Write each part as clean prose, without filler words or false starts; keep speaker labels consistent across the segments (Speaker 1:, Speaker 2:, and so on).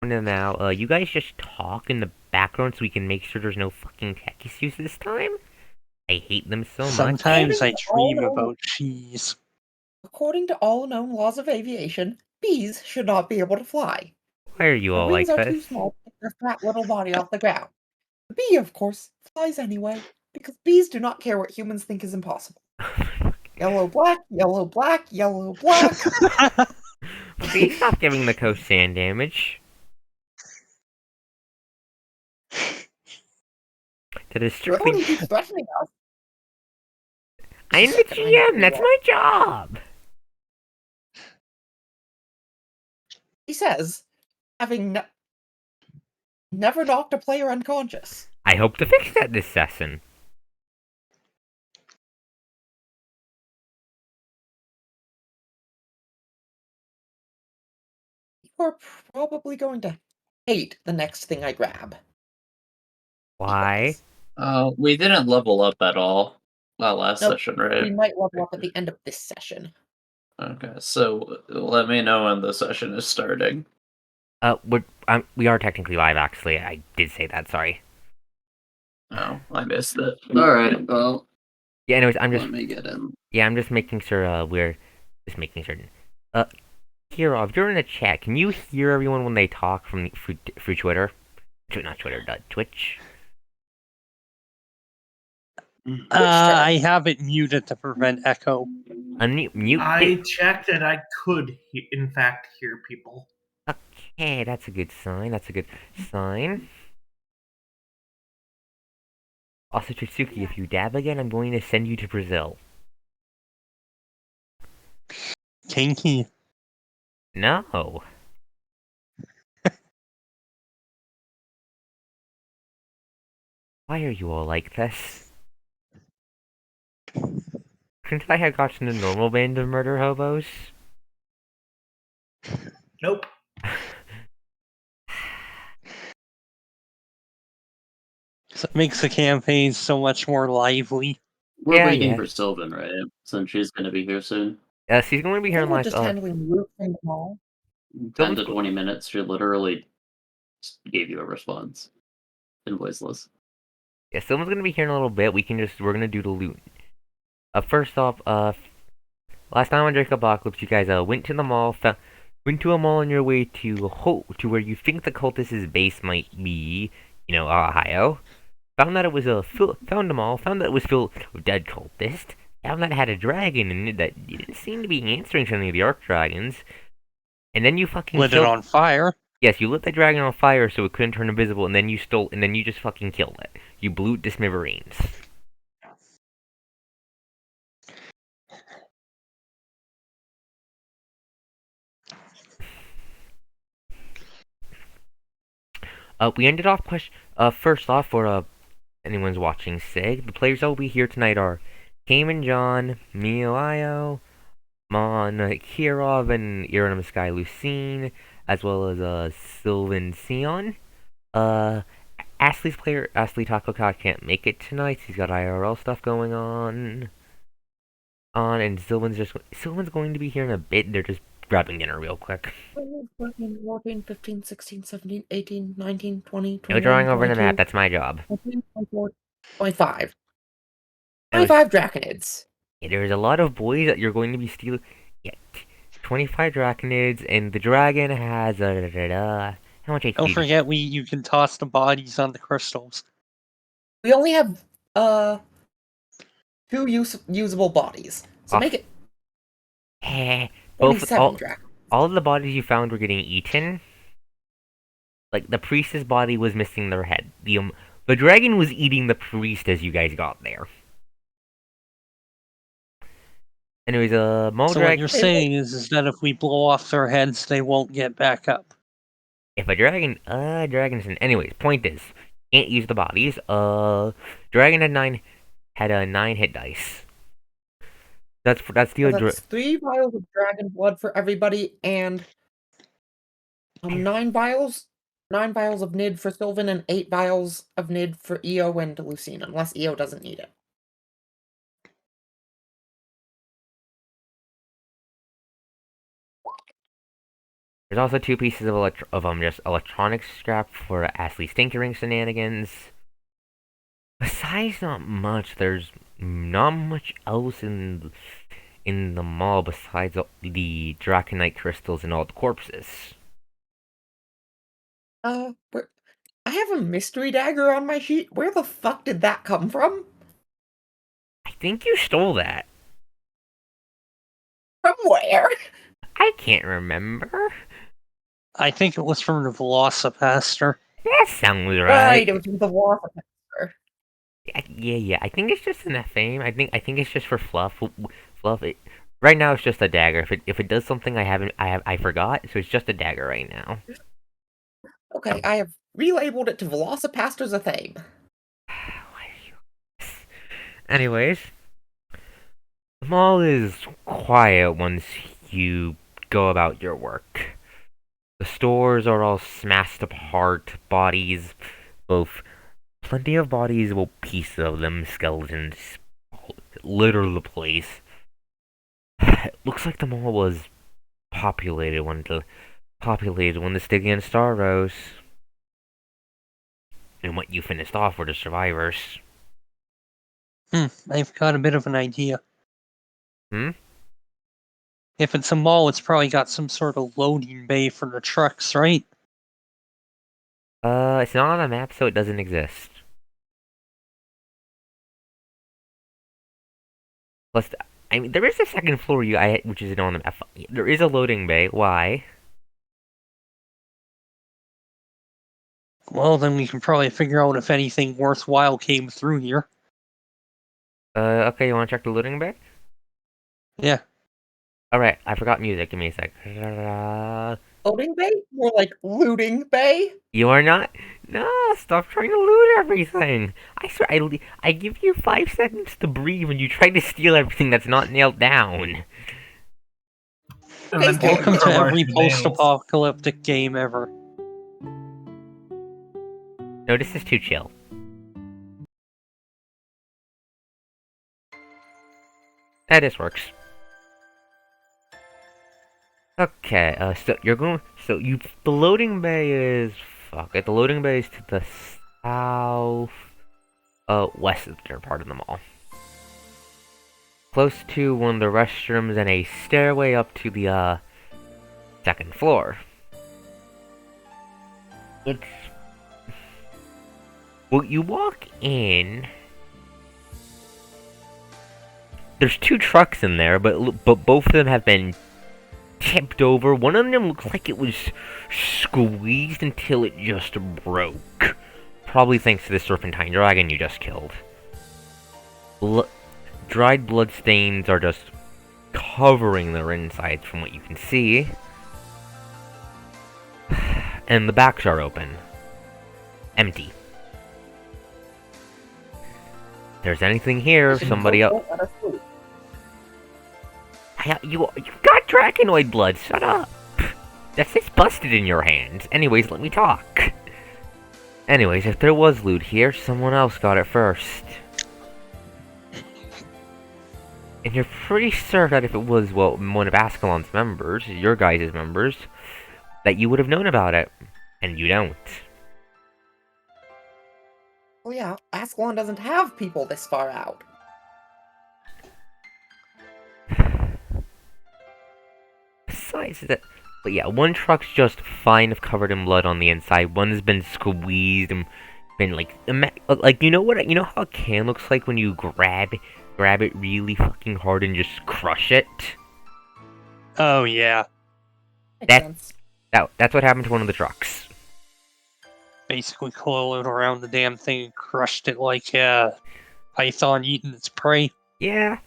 Speaker 1: them now. You guys just talk in the background so we can make sure there's no fucking tech issues this time. I hate them so much.
Speaker 2: Sometimes I dream
Speaker 3: known-
Speaker 2: about cheese.
Speaker 3: According to all known laws of aviation, bees should not be able to fly.
Speaker 1: Why are you
Speaker 3: Their
Speaker 1: all like
Speaker 3: wings are too
Speaker 1: this?
Speaker 3: small to get their fat little body off the ground. The bee, of course, flies anyway, because bees do not care what humans think is impossible. Yellow, black, yellow, black, yellow, black.
Speaker 1: Please stop giving the coast sand damage. That is strictly.
Speaker 3: Everybody keeps threatening us.
Speaker 1: I'm the GM. That's my job.
Speaker 3: He says, having never knocked a player unconscious.
Speaker 1: I hope to fix that this session.
Speaker 3: You are probably going to hate the next thing I grab.
Speaker 1: Why?
Speaker 4: We didn't level up at all last
Speaker 3: Nope.
Speaker 4: session,
Speaker 3: We
Speaker 4: right?
Speaker 3: might level up at the end of this session.
Speaker 4: Okay, so let me know when the session is starting.
Speaker 1: We are technically live, actually. I did say that. Sorry.
Speaker 4: Oh, I missed it. All right, well.
Speaker 1: Yeah. Anyways,
Speaker 4: Let me get in.
Speaker 1: Yeah, I'm just making sure. We're just making certain. Hero, if you're in the chat, can you hear everyone when they talk from through Twitter? Not Twitter, Twitch.
Speaker 2: I have it muted to prevent echo.
Speaker 1: Mute.
Speaker 5: I checked and I could, in fact, hear people.
Speaker 1: Okay, that's a good sign. That's a good sign. Also, Tritsuki, if you dab again, I'm going to send you to Brazil.
Speaker 2: Kinky.
Speaker 1: No. Why are you all like this? Couldn't I have gotten a normal band of murder hobos?
Speaker 5: Nope.
Speaker 2: So it makes the campaign so much more lively.
Speaker 4: We're
Speaker 1: Yeah,
Speaker 4: waiting
Speaker 1: yeah.
Speaker 4: for Sylvan, right? Since she's going to be here soon.
Speaker 1: Yes, he's going to be here in
Speaker 3: We're
Speaker 1: like
Speaker 3: just handling loot from the mall.
Speaker 4: 10 to 20 minutes. She literally gave you a response in voiceless.
Speaker 1: Yeah, someone's gonna be here in a little bit. We're gonna do the loot. First off, last time on Drakopocalypse, you guys went to the mall, went to a mall on your way to where you think the cultist's base might be, Ohio. Found that it was found a mall, found that it was filled with dead cultists. Found that it had a dragon in it that didn't seem to be answering to any of the arc dragons. And then you fucking
Speaker 2: Lit it on fire.
Speaker 1: Yes, you lit the dragon on fire so it couldn't turn invisible, and then you just fucking killed it. You blew it to smithereens. We ended off first off for anyone's watching SIG. The players that will be here tonight are Cayman John, Mio, Mon Kirov, and Iranum Sky Lucine, as well as Sylvan Sion. Ashley Taco Cat can't make it tonight. He's got IRL stuff going on. And Sylvan's going to be here in a bit. They're just grabbing dinner real quick.
Speaker 3: 14, 14, 15, 16, 17, 18, 19, 20, 21,
Speaker 1: No drawing over
Speaker 3: 22,
Speaker 1: the map. That's my job.
Speaker 3: 23, 24, 25. 25 Draconids.
Speaker 1: Yeah, there's a lot of boys that you're going to be stealing. Yeah, 25 Draconids, and the dragon has how much HP?
Speaker 2: Don't forget, you can toss the bodies on the crystals.
Speaker 3: We only have 2 usable bodies, so make it
Speaker 1: Both
Speaker 3: 27 Draconids.
Speaker 1: all of the bodies you found were getting eaten. Like the priest's body was missing their head. The dragon was eating the priest as you guys got there. Anyways,
Speaker 2: So what you're saying is that if we blow off their heads, they won't get back up.
Speaker 1: If a dragon's anyways, point is, can't use the bodies. Dragon had 9 hit dice. That's
Speaker 3: That's 3 vials of dragon blood for everybody, and 9 vials of nid for Sylvan, and 8 vials of nid for EO and Lucine, unless EO doesn't need it.
Speaker 1: There's also 2 pieces of just electronics scrap for Ashley's tinkering shenanigans. Besides, not much. There's not much else in the mall besides the Draconite crystals and all the corpses.
Speaker 3: I have a mystery dagger on my sheet. Where the fuck did that come from?
Speaker 1: I think you stole that.
Speaker 3: From where?
Speaker 1: I can't remember.
Speaker 2: I think it was from the Velocipaster.
Speaker 1: That sounds
Speaker 3: Right,
Speaker 1: right.
Speaker 3: it was with the Velocipaster.
Speaker 1: Yeah. I think it's just enough fame. I think it's just for fluff. Fluff. Right now, it's just a dagger. If it does something I forgot. So it's just a dagger right now.
Speaker 3: Okay, I have relabeled it to Velocipaster's a theme.
Speaker 1: Why do you... Anyways, the mall is quiet once you go about your work. The stores are all smashed apart, bodies, both plenty of bodies, well, pieces of them, skeletons, litter the place. It looks like the mall was populated when the Stygian Star rose. And what you finished off were the survivors.
Speaker 2: I've got a bit of an idea.
Speaker 1: Hmm?
Speaker 2: If it's a mall, it's probably got some sort of loading bay for the trucks, right?
Speaker 1: It's not on the map, so it doesn't exist. Plus, I mean, there is a second floor which isn't on the map. There is a loading bay. Why?
Speaker 2: Well, then we can probably figure out if anything worthwhile came through here.
Speaker 1: Okay, you wanna check the loading bay?
Speaker 2: Yeah.
Speaker 1: Alright, I forgot music. Give me a sec.
Speaker 3: Loading bay? More like looting bay?
Speaker 1: You are not. No, stop trying to loot everything. I swear, I give you 5 seconds to breathe when you try to steal everything that's not nailed down.
Speaker 5: And then
Speaker 3: Okay,
Speaker 5: take
Speaker 2: Welcome
Speaker 5: the
Speaker 2: to every
Speaker 5: Russian nails.
Speaker 2: post-apocalyptic game ever.
Speaker 1: No, this is too chill. This works. Okay, the loading bay is, fuck it, the loading bay is to the south, western part of the mall. Close to one of the restrooms and a stairway up to the, second floor. Well, you walk in. There's 2 trucks in there, but both of them have been tipped over. One of them looks like it was squeezed until it just broke. Probably thanks to the serpentine dragon you just killed. Dried blood stains are just covering their insides from what you can see. And the backs are open. Empty. If there's anything here, somebody else. You got Draconoid blood, shut up! That's just busted in your hands. Anyways, let me talk. Anyways, if there was loot here, someone else got it first. And you're pretty certain that if it was, well, one of Ascalon's members, your guys' members, that you would have known about it. And you don't.
Speaker 3: Well, yeah, Ascalon doesn't have people this far out.
Speaker 1: Besides that, but yeah, one truck's just fine if covered in blood on the inside. One's been squeezed and been like you know how a can looks like when you grab it really fucking hard and just crush it.
Speaker 2: Oh, yeah.
Speaker 3: Makes sense.
Speaker 1: That's what happened to one of the trucks.
Speaker 2: Basically coiled it around the damn thing and crushed it like a python eating its prey.
Speaker 1: Yeah.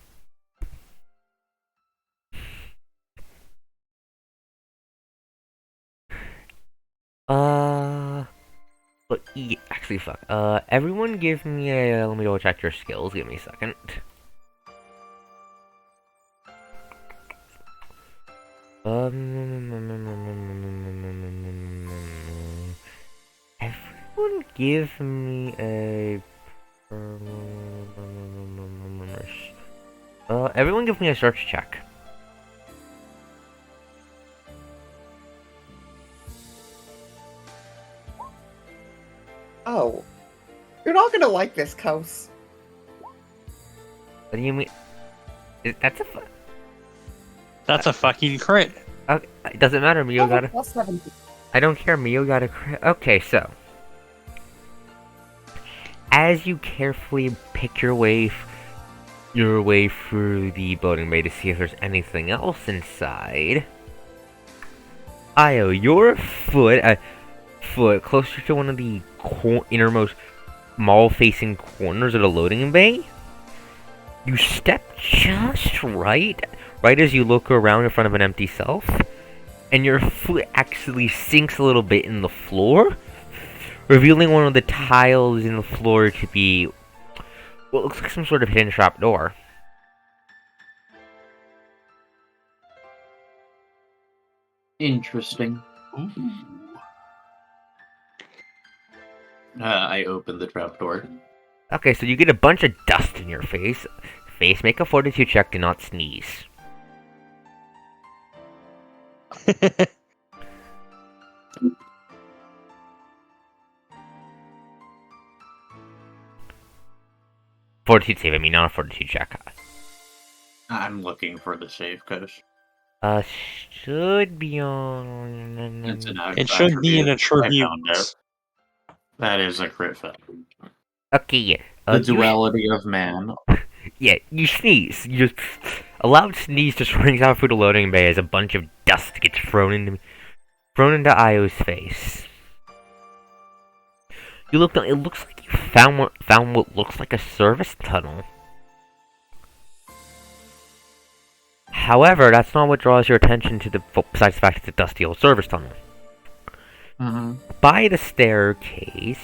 Speaker 1: But yeah, actually, fuck. Everyone give me a. Let me double check your skills. Give me a second. Everyone give me a. Everyone give me a search check.
Speaker 3: Oh. You're not gonna like this, Kos.
Speaker 1: What do you mean? That's a
Speaker 2: That's a fucking crit.
Speaker 1: it doesn't matter, Mio got a...
Speaker 3: Plus 17.
Speaker 1: I don't care, Mio got a crit. Okay, so... As you carefully pick your way through the building bay to see if there's anything else inside... Io, your foot closer to one of the innermost mall-facing corners of the loading bay. You step just right as you look around in front of an empty self, and your foot actually sinks a little bit in the floor, revealing one of the tiles in the floor to be what looks like some sort of hidden trapdoor.
Speaker 4: Interesting.
Speaker 5: Ooh.
Speaker 4: I opened the trapdoor.
Speaker 1: Okay, so you get a bunch of dust in your face. Make a fortitude check to not sneeze. Fortitude save, I mean, not a fortitude check.
Speaker 4: I'm looking for the save, Coach.
Speaker 1: Should be on...
Speaker 4: It's an
Speaker 2: It should be an
Speaker 4: I found
Speaker 2: attribute.
Speaker 4: it. That is a crit fail.
Speaker 1: Okay, yeah.
Speaker 4: The duality of man.
Speaker 1: Yeah, you sneeze. You just... A loud sneeze just rings out through the loading bay as a bunch of dust gets thrown into Io's face. You look down, it looks like you found what looks like a service tunnel. However, that's not what draws your attention to besides the fact it's a dusty old service tunnel.
Speaker 4: Mm-hmm.
Speaker 1: By the staircase,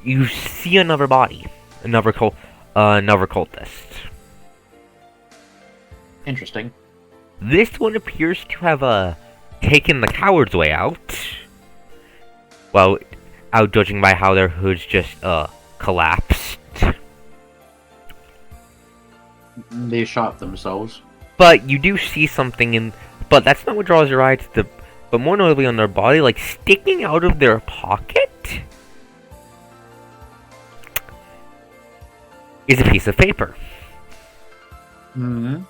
Speaker 1: you see another body, another cultist.
Speaker 4: Interesting.
Speaker 1: This one appears to have taken the coward's way out. Well, out judging by how their hoods just collapsed.
Speaker 4: They shot themselves.
Speaker 1: But you do see something but that's not what draws your eye to but more notably on their body, like sticking out of their pocket, is a piece of paper.
Speaker 4: Mm-hmm.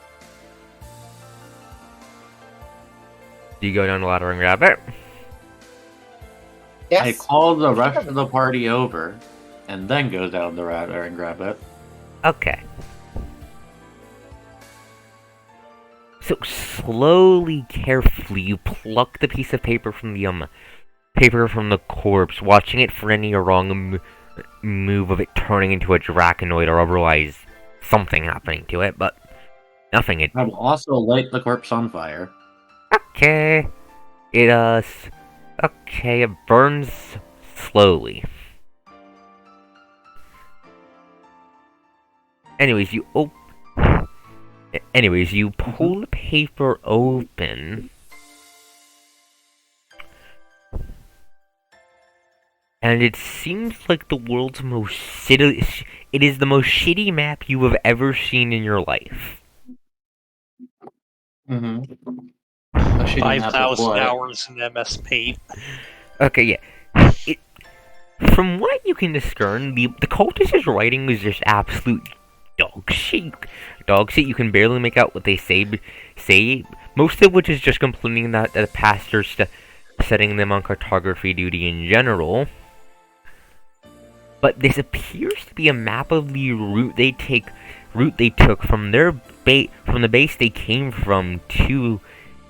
Speaker 1: Do you go down the ladder and grab it?
Speaker 3: Yes.
Speaker 4: I call the rest of the party over, and then go down the ladder and grab it.
Speaker 1: Okay. So slowly, carefully, you pluck the piece of paper from the corpse, watching it for any wrong move of it turning into a draconoid or otherwise something happening to it, but nothing.
Speaker 4: I will also light the corpse on fire.
Speaker 1: Okay. Okay, it burns slowly. Anyways, you pull the paper open. And it seems like the world's it is the most shitty map you have ever seen in your life.
Speaker 4: Mm-hmm.
Speaker 2: 5,000 hours in MS Paint.
Speaker 1: Okay, yeah. From what you can discern, the cultist's writing is just absolute dog shit. You can barely make out what they say. Most of which is just complaining that the pastor's setting them on cartography duty in general. But this appears to be a map of the route they took from the base they came from to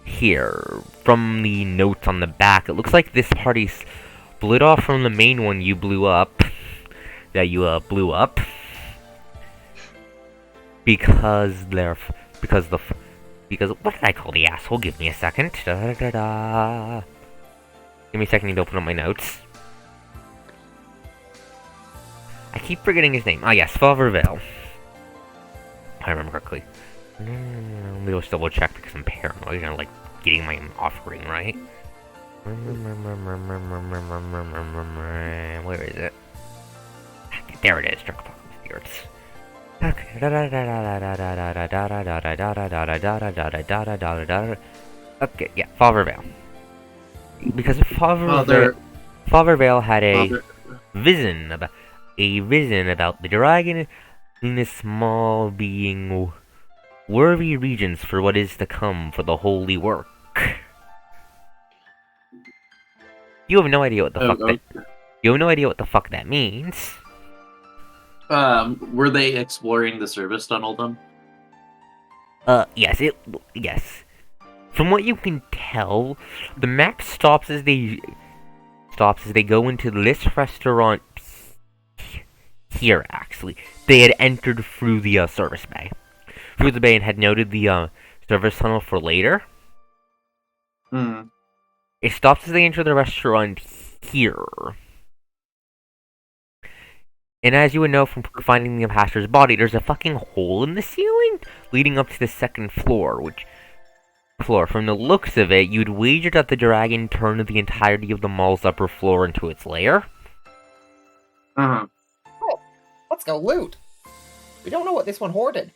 Speaker 1: here. From the notes on the back, it looks like this party split off from the main one you blew up. Blew up. Because what did I call the asshole? Give me a second. Give me a second to open up my notes. I keep forgetting his name. Ah, yes, Father Vale. If I remember correctly. Let me just double check because I'm paranoid and like getting my offering right. Where is it? There it is. Drakopocalypse. Okay, yeah, Father Vale. because
Speaker 4: Father,
Speaker 1: Father Vale had a
Speaker 4: Father,
Speaker 1: vision about the dragon in this small being worthy regents for what is to come for the holy work. You have no idea what the fuck that. You have no idea what the fuck that means.
Speaker 4: were they exploring the service tunnel then?
Speaker 1: Yes. From what you can tell, the map stops as they go into this restaurant here. Actually, they had entered through the service bay, and had noted the service tunnel for later.
Speaker 4: Hmm.
Speaker 1: It stops as they enter the restaurant here. And as you would know from finding the pastor's body, there's a fucking hole in the ceiling leading up to the second floor, from the looks of it, you'd wager that the dragon turned the entirety of the mall's upper floor into its lair.
Speaker 4: Uh-huh.
Speaker 3: Oh, let's go loot. We don't know what this one hoarded.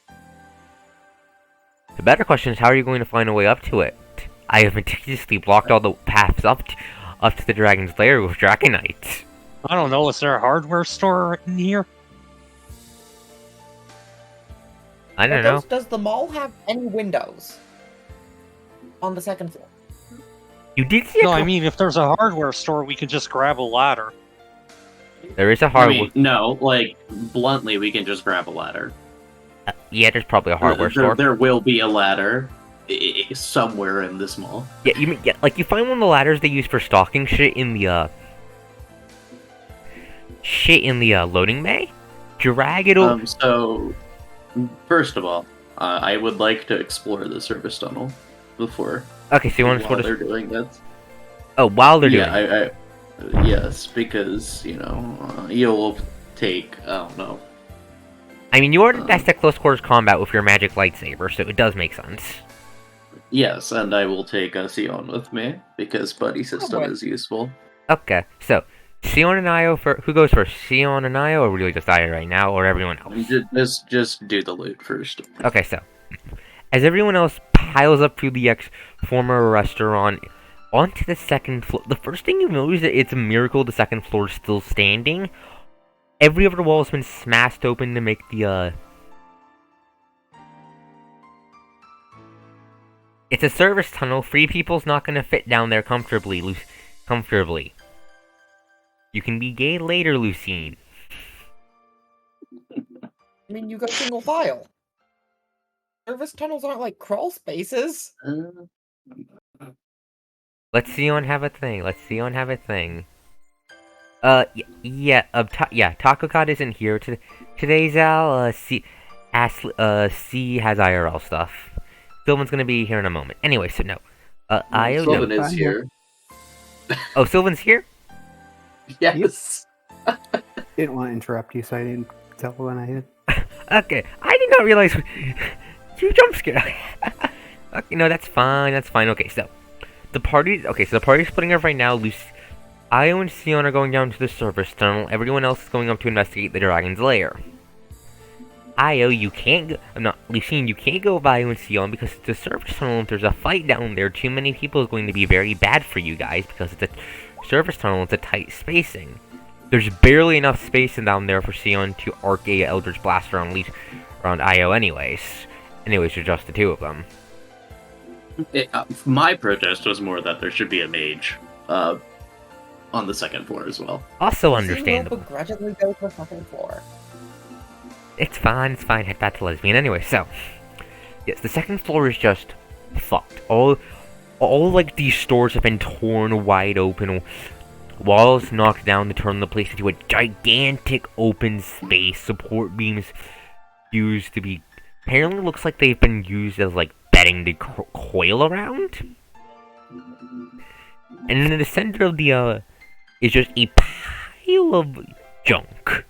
Speaker 1: The better question is, how are you going to find a way up to it? I have meticulously blocked all the paths up to the dragon's lair with dragonite.
Speaker 2: I don't know, is there a hardware store in here?
Speaker 1: I don't know.
Speaker 3: Does the mall have any windows on the second floor?
Speaker 1: You did see
Speaker 2: No, I mean, if there's a hardware store, we could just grab a ladder.
Speaker 1: there is a
Speaker 4: I
Speaker 1: hardware.
Speaker 4: mean, no, like, bluntly, we can just grab a ladder.
Speaker 1: Yeah, there's probably a hardware store.
Speaker 4: There will be a ladder somewhere in this mall.
Speaker 1: Yeah, you find one of the ladders they use for stocking shit in the loading bay. Drag it over.
Speaker 4: So, first of all, I would like to explore the service tunnel before.
Speaker 1: Okay, so you want to
Speaker 4: while
Speaker 1: sort
Speaker 4: they're
Speaker 1: of.
Speaker 4: doing that.
Speaker 1: Oh, while they're doing. it.
Speaker 4: Yes, because you'll take I don't know.
Speaker 1: I mean, you are best at close quarters combat with your magic lightsaber, so it does make sense.
Speaker 4: Yes, and I will take Sion with me because buddy system
Speaker 3: boy.
Speaker 4: is useful.
Speaker 1: Okay, so Sion and Io for who goes first? Sion and Io, or really just Io right now, or everyone else?
Speaker 4: Just do the loot first.
Speaker 1: Okay, so as everyone else piles up through the former restaurant onto the second floor, the first thing you notice is that it's a miracle the second floor is still standing. Every other wall has been smashed open to make the It's a service tunnel. 3 people's not gonna fit down there comfortably. You can be gay later, Lucine.
Speaker 3: I mean, you go single file. Service tunnels aren't like crawl spaces.
Speaker 1: Let's see on have a thing. Taco Cod isn't here today, Zal. C has IRL stuff. Sylvan's gonna be here in a moment. Anyway, so no. Io.
Speaker 4: Sylvan is here.
Speaker 1: Oh, Sylvan's here?
Speaker 4: Yes.
Speaker 6: Didn't want to interrupt you, so I didn't tell when I did.
Speaker 1: Okay, I did not realize you jump scared. Okay, no, that's fine. Okay, so the party's splitting up right now. Io and Sion are going down to the service tunnel. Everyone else is going up to investigate the dragon's lair. Io, you can't go. Lucine, you can't go by Io and Sion because it's a service tunnel. If there's a fight down there, too many people is going to be very bad for you guys because it's a service tunnel. It's a tight spacing. There's barely enough space down there for Sion to arc a Eldritch Blast around Io anyways. Anyways, there's just the 2 of them.
Speaker 4: My protest was more that there should be a mage on the second floor as well.
Speaker 1: Also
Speaker 3: Will
Speaker 1: understandable.
Speaker 3: begrudgingly go to the second floor.
Speaker 1: It's fine, head back to lesbian. Anyway, so yes, the second floor is just fucked. All like these stores have been torn wide open, walls knocked down to turn the place into a gigantic open space. Support beams used to be apparently looks like they've been used as like bedding to coil around. And in the center of the is just a pile of junk.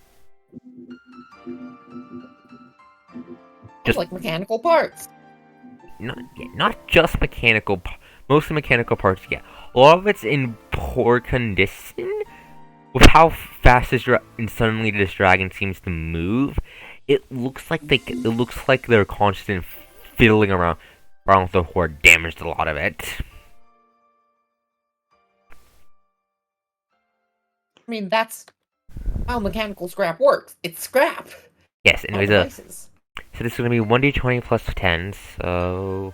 Speaker 3: Just like mechanical parts.
Speaker 1: Not just mechanical, mostly mechanical parts. Yeah, a lot of it's in poor condition. With how fast and suddenly this dragon seems to move, it looks like their constant fiddling around with the horde damaged a lot of it.
Speaker 3: I mean, that's how mechanical scrap works. It's scrap.
Speaker 1: Yes,
Speaker 3: Not
Speaker 1: anyways,
Speaker 3: devices.
Speaker 1: so this is gonna be 1d20 plus 10, so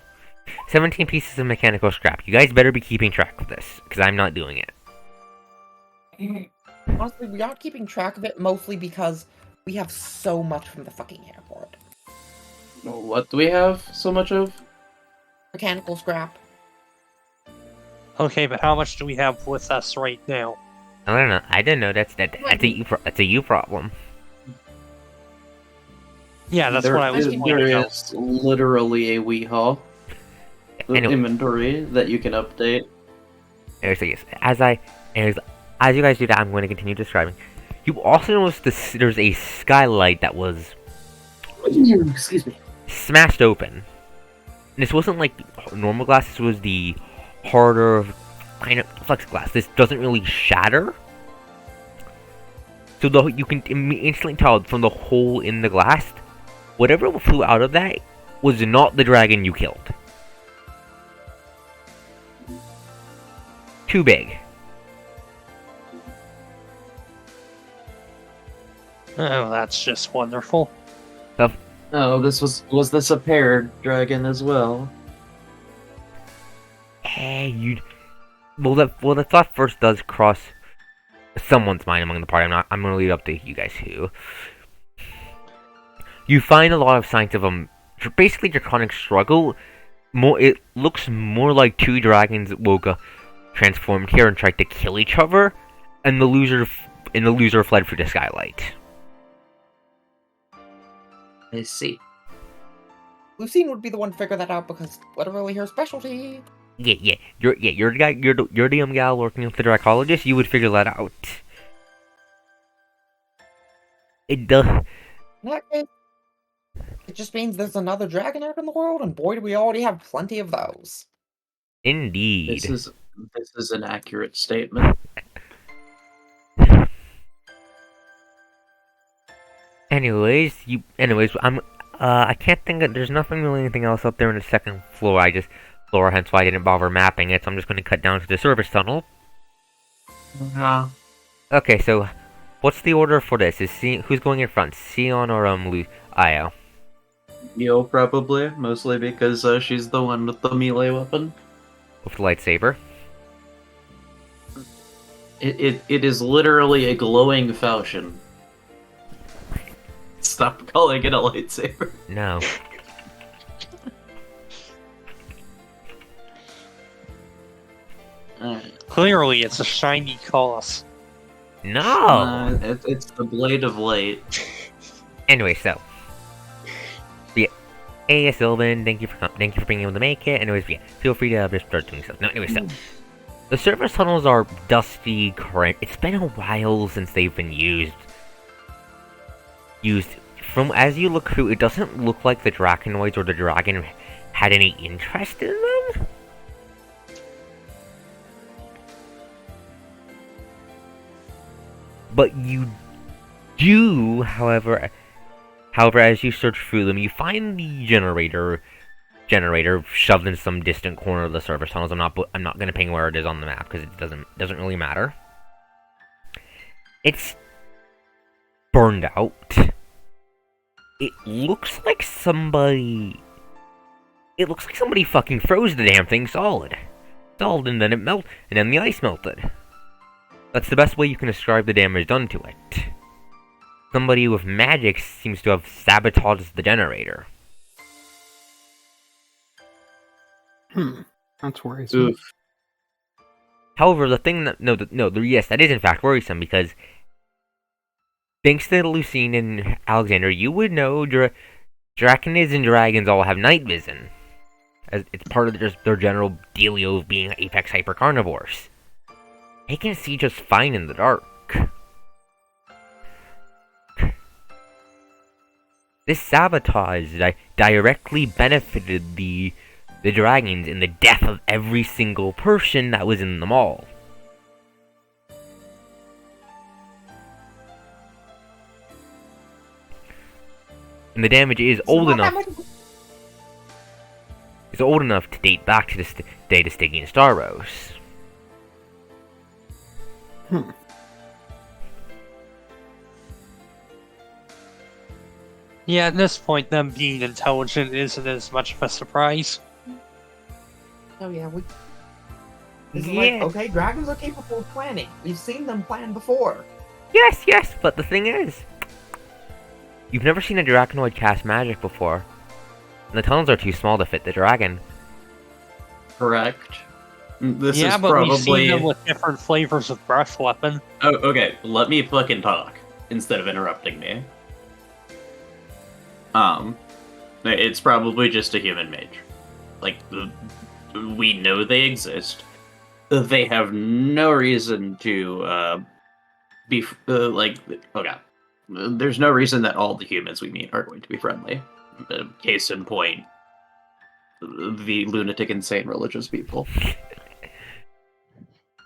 Speaker 1: 17 pieces of mechanical scrap. You guys better be keeping track of this, because I'm not doing it.
Speaker 3: Honestly, we aren't keeping track of it mostly because we have so much from the fucking airport.
Speaker 4: What do we have so much of?
Speaker 3: Mechanical scrap.
Speaker 2: Okay, but how much do we have with us right now?
Speaker 1: I don't know. I didn't know that's a you problem.
Speaker 2: Yeah, that's what I was
Speaker 3: is-
Speaker 2: pointing
Speaker 4: There
Speaker 2: out.
Speaker 4: is literally a WeHaul with
Speaker 1: Anyway.
Speaker 4: inventory that you can update.
Speaker 1: Anyways, so yes, as you guys do that, I'm going to continue describing. You also notice there's a skylight that was
Speaker 4: Excuse me.
Speaker 1: smashed open. And this wasn't like normal glass. This was the harder kind of plexiglass. This doesn't really shatter. So you can instantly tell from the hole in the glass, whatever flew out of that was not the dragon you killed. Too big.
Speaker 2: Oh, that's just wonderful.
Speaker 4: Oh, was this a paired dragon as well?
Speaker 1: Hey, well the thought first does cross someone's mind among the party. I'm gonna leave it up to you guys who. You find a lot of signs of basically draconic struggle. It looks more like two dragons woke up, transformed here and tried to kill each other, and the loser fled through the skylight.
Speaker 4: I see.
Speaker 3: Lucine would be the one to figure that out because literally her specialty.
Speaker 1: Yeah. You're the guy. You're the gal working with the Dracologist. You would figure that out. It does.
Speaker 3: In that case, it just means there's another dragon out in the world, and boy, do we already have plenty of those.
Speaker 1: Indeed.
Speaker 4: This is an accurate statement.
Speaker 1: Anyways, I can't think of, there's nothing really anything else up there in the second floor, hence why I didn't bother mapping it, so I'm just gonna cut down to the service tunnel. Okay, so, what's the order for this? Who's going in front? Sion or, Io?
Speaker 4: Yo, probably, mostly because she's the one with the melee weapon.
Speaker 1: With the lightsaber?
Speaker 4: It is literally a glowing falchion. Stop calling it a lightsaber.
Speaker 1: No.
Speaker 2: Clearly, it's a shiny colossus.
Speaker 1: No!
Speaker 4: It's the blade of light.
Speaker 1: Anyway, so. Yeah. Hey, Sylvan, thank you for being able to make it. Anyways, yeah, feel free to just start doing stuff. No, anyway, so. The service tunnels are dusty, current. It's been a while since they've been used. From as you look through, it doesn't look like the Draconoids or the dragon had any interest in them. But you do, however, as you search through them, you find the generator shoved in some distant corner of the service tunnels. I'm not gonna ping where it is on the map because it doesn't really matter. It's burned out. It looks like somebody fucking froze the damn thing solid, and then it melted, and then the ice melted. That's the best way you can describe the damage done to it. Somebody with magic seems to have sabotaged the generator.
Speaker 6: That's worrisome.
Speaker 4: Oof.
Speaker 1: However, the thing that yes, that is in fact worrisome because thanks to Lucine and Alexander, you would know Draconids and dragons all have night vision, as it's part of their general dealio of being apex hyper carnivores. They can see just fine in the dark. This sabotage directly benefited the dragons in the death of every single person that was in the mall. And the damage is old enough. It's old enough to date back to the day of Stygian Staros.
Speaker 2: Yeah, at this point, them being intelligent isn't as much of a surprise.
Speaker 3: Oh yeah, It's
Speaker 1: Yeah.
Speaker 3: like, okay, dragons are capable of planning. We've seen them plan before.
Speaker 1: Yes, but the thing is, you've never seen a Draconoid cast magic before. And the tunnels are too small to fit the dragon.
Speaker 4: Correct. This
Speaker 2: Yeah,
Speaker 4: is
Speaker 2: but we've seen
Speaker 4: probably.
Speaker 2: them with different flavors of breath weapon.
Speaker 4: Oh, okay. Let me fucking talk instead of interrupting me. It's probably just a human mage. Like, we know they exist. They have no reason to be like. Okay, there's no reason that all the humans we meet are going to be friendly. Case in point, the lunatic, insane religious people.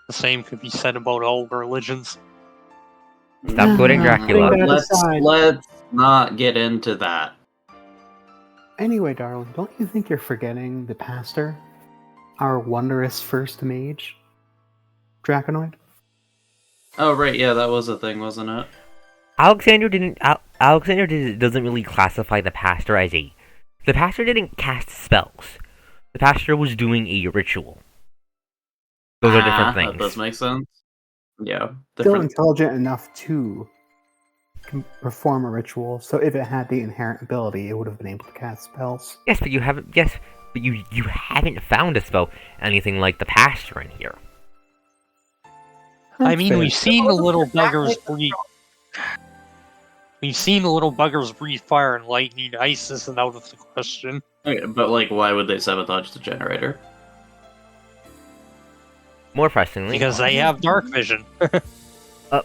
Speaker 2: The same could be said about all religions.
Speaker 1: Stop quoting Dracula.
Speaker 6: Bring that
Speaker 4: Let's
Speaker 6: aside.
Speaker 4: not get into that.
Speaker 6: Anyway, darling, don't you think you're forgetting the pastor? Our wondrous first mage? Draconoid?
Speaker 4: Oh right, yeah, that was a thing, wasn't it?
Speaker 1: Alexander doesn't really classify the pastor as a. The pastor didn't cast spells. The pastor was doing a ritual. Those are different things.
Speaker 4: That does make sense. Yeah,
Speaker 6: Still
Speaker 4: different.
Speaker 6: intelligent enough to perform a ritual, so if it had the inherent ability, it would have been able to cast spells.
Speaker 1: Yes, but you haven't. Yes, but you haven't found a spell anything like the pastor in here.
Speaker 2: I mean,
Speaker 6: Fair.
Speaker 2: we've seen the little
Speaker 3: Exactly.
Speaker 2: buggers breathe. We've seen the little buggers breathe fire and lightning. Ice isn't out of the question.
Speaker 4: Okay, but like, why would they sabotage the generator?
Speaker 1: More pressingly,
Speaker 2: Because they have dark vision.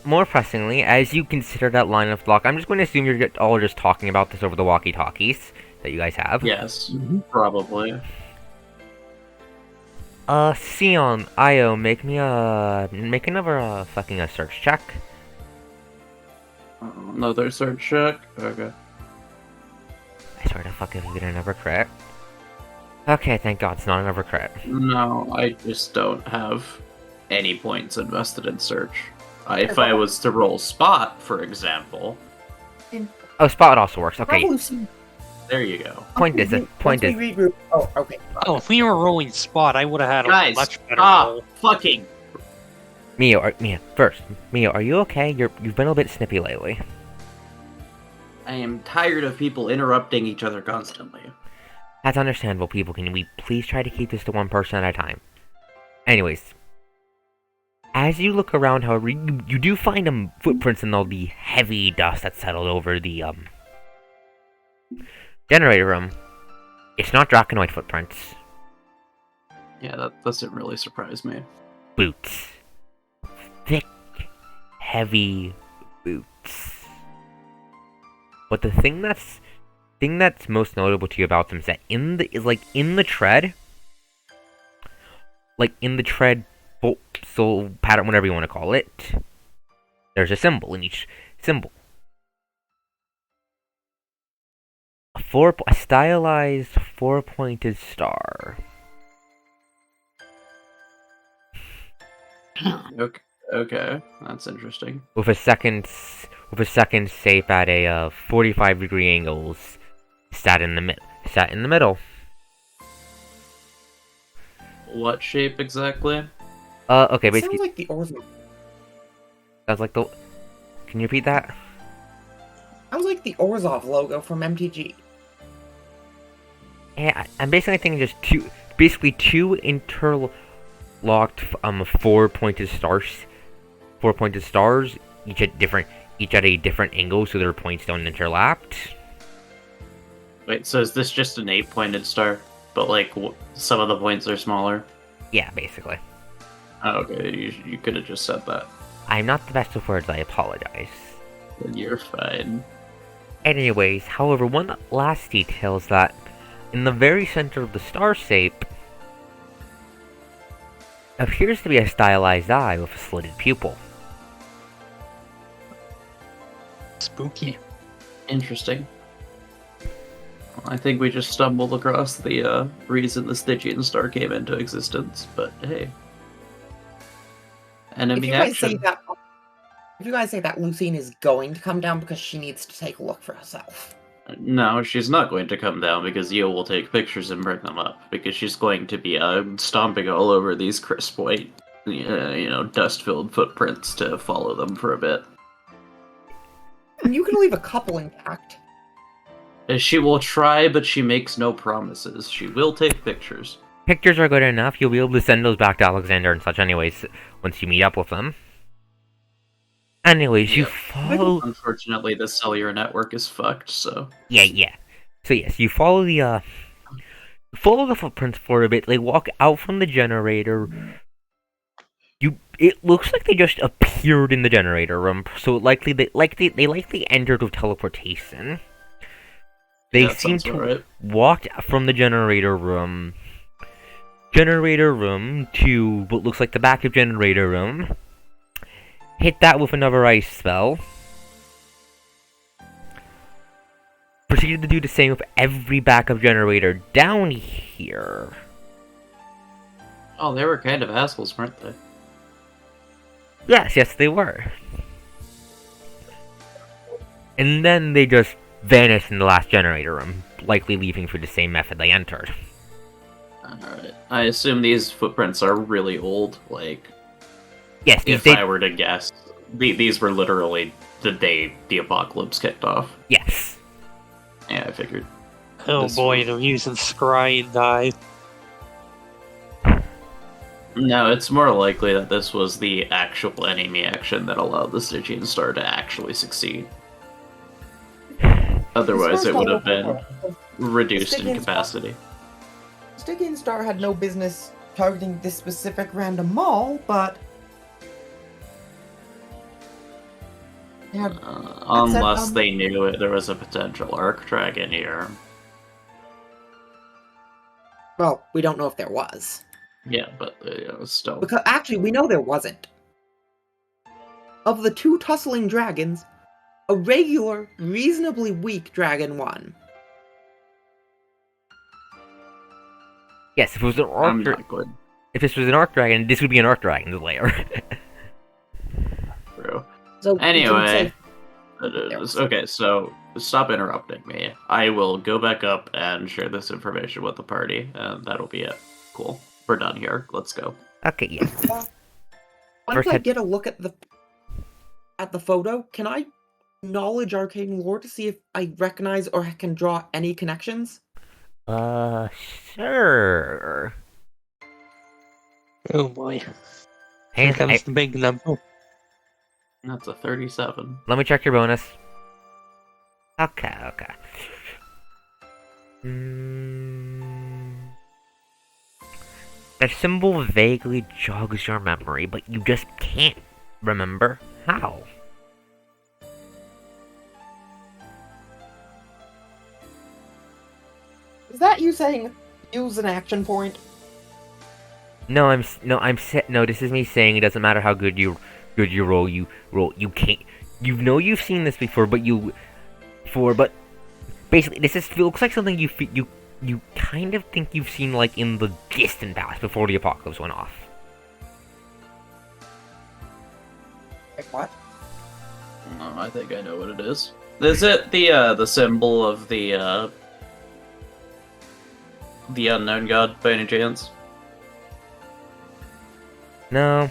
Speaker 1: more pressingly, as you consider that line of block, I'm just going to assume you're all just talking about this over the walkie-talkies that you guys have.
Speaker 4: Yes,
Speaker 6: Mhm.
Speaker 4: probably.
Speaker 1: Sion, Io, make another fucking search check.
Speaker 4: Another search check. Okay.
Speaker 1: I swear to fuck if you get another crit. Okay, thank God it's not another crit.
Speaker 4: No, I just don't have any points invested in search. If I was to roll spot, for example,
Speaker 1: Oh, spot also works. Okay,
Speaker 3: Revolution.
Speaker 4: there you go.
Speaker 1: point is.
Speaker 3: Oh, okay.
Speaker 2: Oh, if we were rolling spot, I would have had a
Speaker 4: Guys,
Speaker 2: much better
Speaker 4: stop
Speaker 2: roll.
Speaker 4: fucking.
Speaker 1: Mio, are you okay? You've been a bit snippy lately.
Speaker 4: I am tired of people interrupting each other constantly.
Speaker 1: That's understandable, people. Can we please try to keep this to one person at a time? Anyways, as you look around, however, you do find footprints in all the heavy dust that settled over the generator room. It's not Draconoid footprints.
Speaker 4: Yeah, that doesn't really surprise me.
Speaker 1: Boots. Thick, heavy boots. But the thing that's most notable to you about them is that in the tread soul pattern, whatever you want to call it, there's a symbol in each symbol. A stylized 4-pointed star.
Speaker 4: Okay, that's interesting.
Speaker 1: With a second shape at a 45-degree angles, sat in the middle.
Speaker 4: What shape exactly?
Speaker 1: Okay, basically,
Speaker 3: Sounds like the Orzhov.
Speaker 1: sounds like the. Can you repeat that?
Speaker 3: Sounds like the Orzhov logo from MTG.
Speaker 1: Yeah, I'm basically thinking just two interlocked 4-pointed stars. 4-pointed stars, each at a different angle, so their points don't interlap.
Speaker 4: Wait, so is this just an 8-pointed star? But like, some of the points are smaller?
Speaker 1: Yeah, basically.
Speaker 4: Oh, okay, you could have just said that.
Speaker 1: I'm not the best of words, I apologize.
Speaker 4: Then you're fine.
Speaker 1: Anyways, however, one last detail is that in the very center of the star shape appears to be a stylized eye with a slitted pupil.
Speaker 2: Spooky.
Speaker 4: Interesting. I think we just stumbled across the reason the Stygian star came into existence, but hey.
Speaker 3: If
Speaker 4: Enemy
Speaker 3: you guys say
Speaker 4: action.
Speaker 3: that, Lucine is going to come down because she needs to take a look for herself.
Speaker 4: No, she's not going to come down because Yo will take pictures and bring them up. Because she's going to be stomping all over these crisp white, dust-filled footprints to follow them for a bit.
Speaker 3: And you can leave a couple intact.
Speaker 4: She will try, but she makes no promises. She will take pictures.
Speaker 1: Pictures are good enough. You'll be able to send those back to Alexander and such anyways once you meet up with them. Anyways, you
Speaker 4: Yep.
Speaker 1: follow...
Speaker 4: Unfortunately, the cellular network is fucked, so...
Speaker 1: Yeah. So yes, you follow the footprints for a bit. They walk out from the generator. It looks like they just appeared in the generator room, so they likely entered with teleportation. They
Speaker 4: that
Speaker 1: seem
Speaker 4: sounds
Speaker 1: to
Speaker 4: alright.
Speaker 1: walked from the generator room to what looks like the back of generator room. Hit that with another ice spell. Proceeded to do the same with every backup generator down here.
Speaker 4: Oh, they were kind of assholes, weren't they?
Speaker 1: Yes, they were. And then they just vanished in the last generator room, likely leaving through the same method they entered.
Speaker 4: Alright. I assume these footprints are really old, like...
Speaker 1: Yes,
Speaker 4: If I were to guess, these were literally the day the apocalypse kicked off.
Speaker 1: Yes.
Speaker 4: Yeah, I figured.
Speaker 2: Oh
Speaker 4: This
Speaker 2: boy,
Speaker 4: one.
Speaker 2: they're using scry and die.
Speaker 4: No, it's more likely that this was the actual enemy action that allowed the Stygian Star to actually succeed. Otherwise, it would have been reduced in
Speaker 3: Stygian Star-
Speaker 4: capacity.
Speaker 3: Stygian Star had no business targeting this specific random mall, but... Yeah,
Speaker 4: Unless they knew there was a potential Arc Dragon here.
Speaker 3: well, we don't know if there was.
Speaker 4: Yeah, but still.
Speaker 3: Because actually, we know there wasn't. Of the two tussling dragons, a regular, reasonably weak dragon won.
Speaker 1: Yes, if it was an
Speaker 4: I'm
Speaker 1: Arc...
Speaker 4: not good.
Speaker 1: If this was an Arc Dragon, this would be an Arc Dragon's lair.
Speaker 4: True.
Speaker 3: So
Speaker 4: Anyway,
Speaker 3: was.
Speaker 4: okay, so stop interrupting me. I will go back up and share this information with the party, and that'll be it. Cool. We're done here. Let's go.
Speaker 1: Okay, yeah.
Speaker 3: Once
Speaker 1: First
Speaker 3: I
Speaker 1: head-
Speaker 3: get a look at the photo, can I knowledge arcane lore to see if I recognize or can draw any connections?
Speaker 1: Sure.
Speaker 2: Oh boy.
Speaker 1: Hey,
Speaker 2: Here comes the big number.
Speaker 4: That's a 37.
Speaker 1: let me check your bonus. Okay. That symbol vaguely jogs your memory, but you just can't remember how.
Speaker 3: Is that you saying use an action point?
Speaker 1: No, this is me saying it doesn't matter how good you roll, you can't. You know you've seen this before, but basically this looks like something you kind of think you've seen like in the distant past before the apocalypse went off.
Speaker 3: Like what?
Speaker 4: Oh, I think I know what it is. Is it the symbol of the unknown god by any chance?
Speaker 1: No,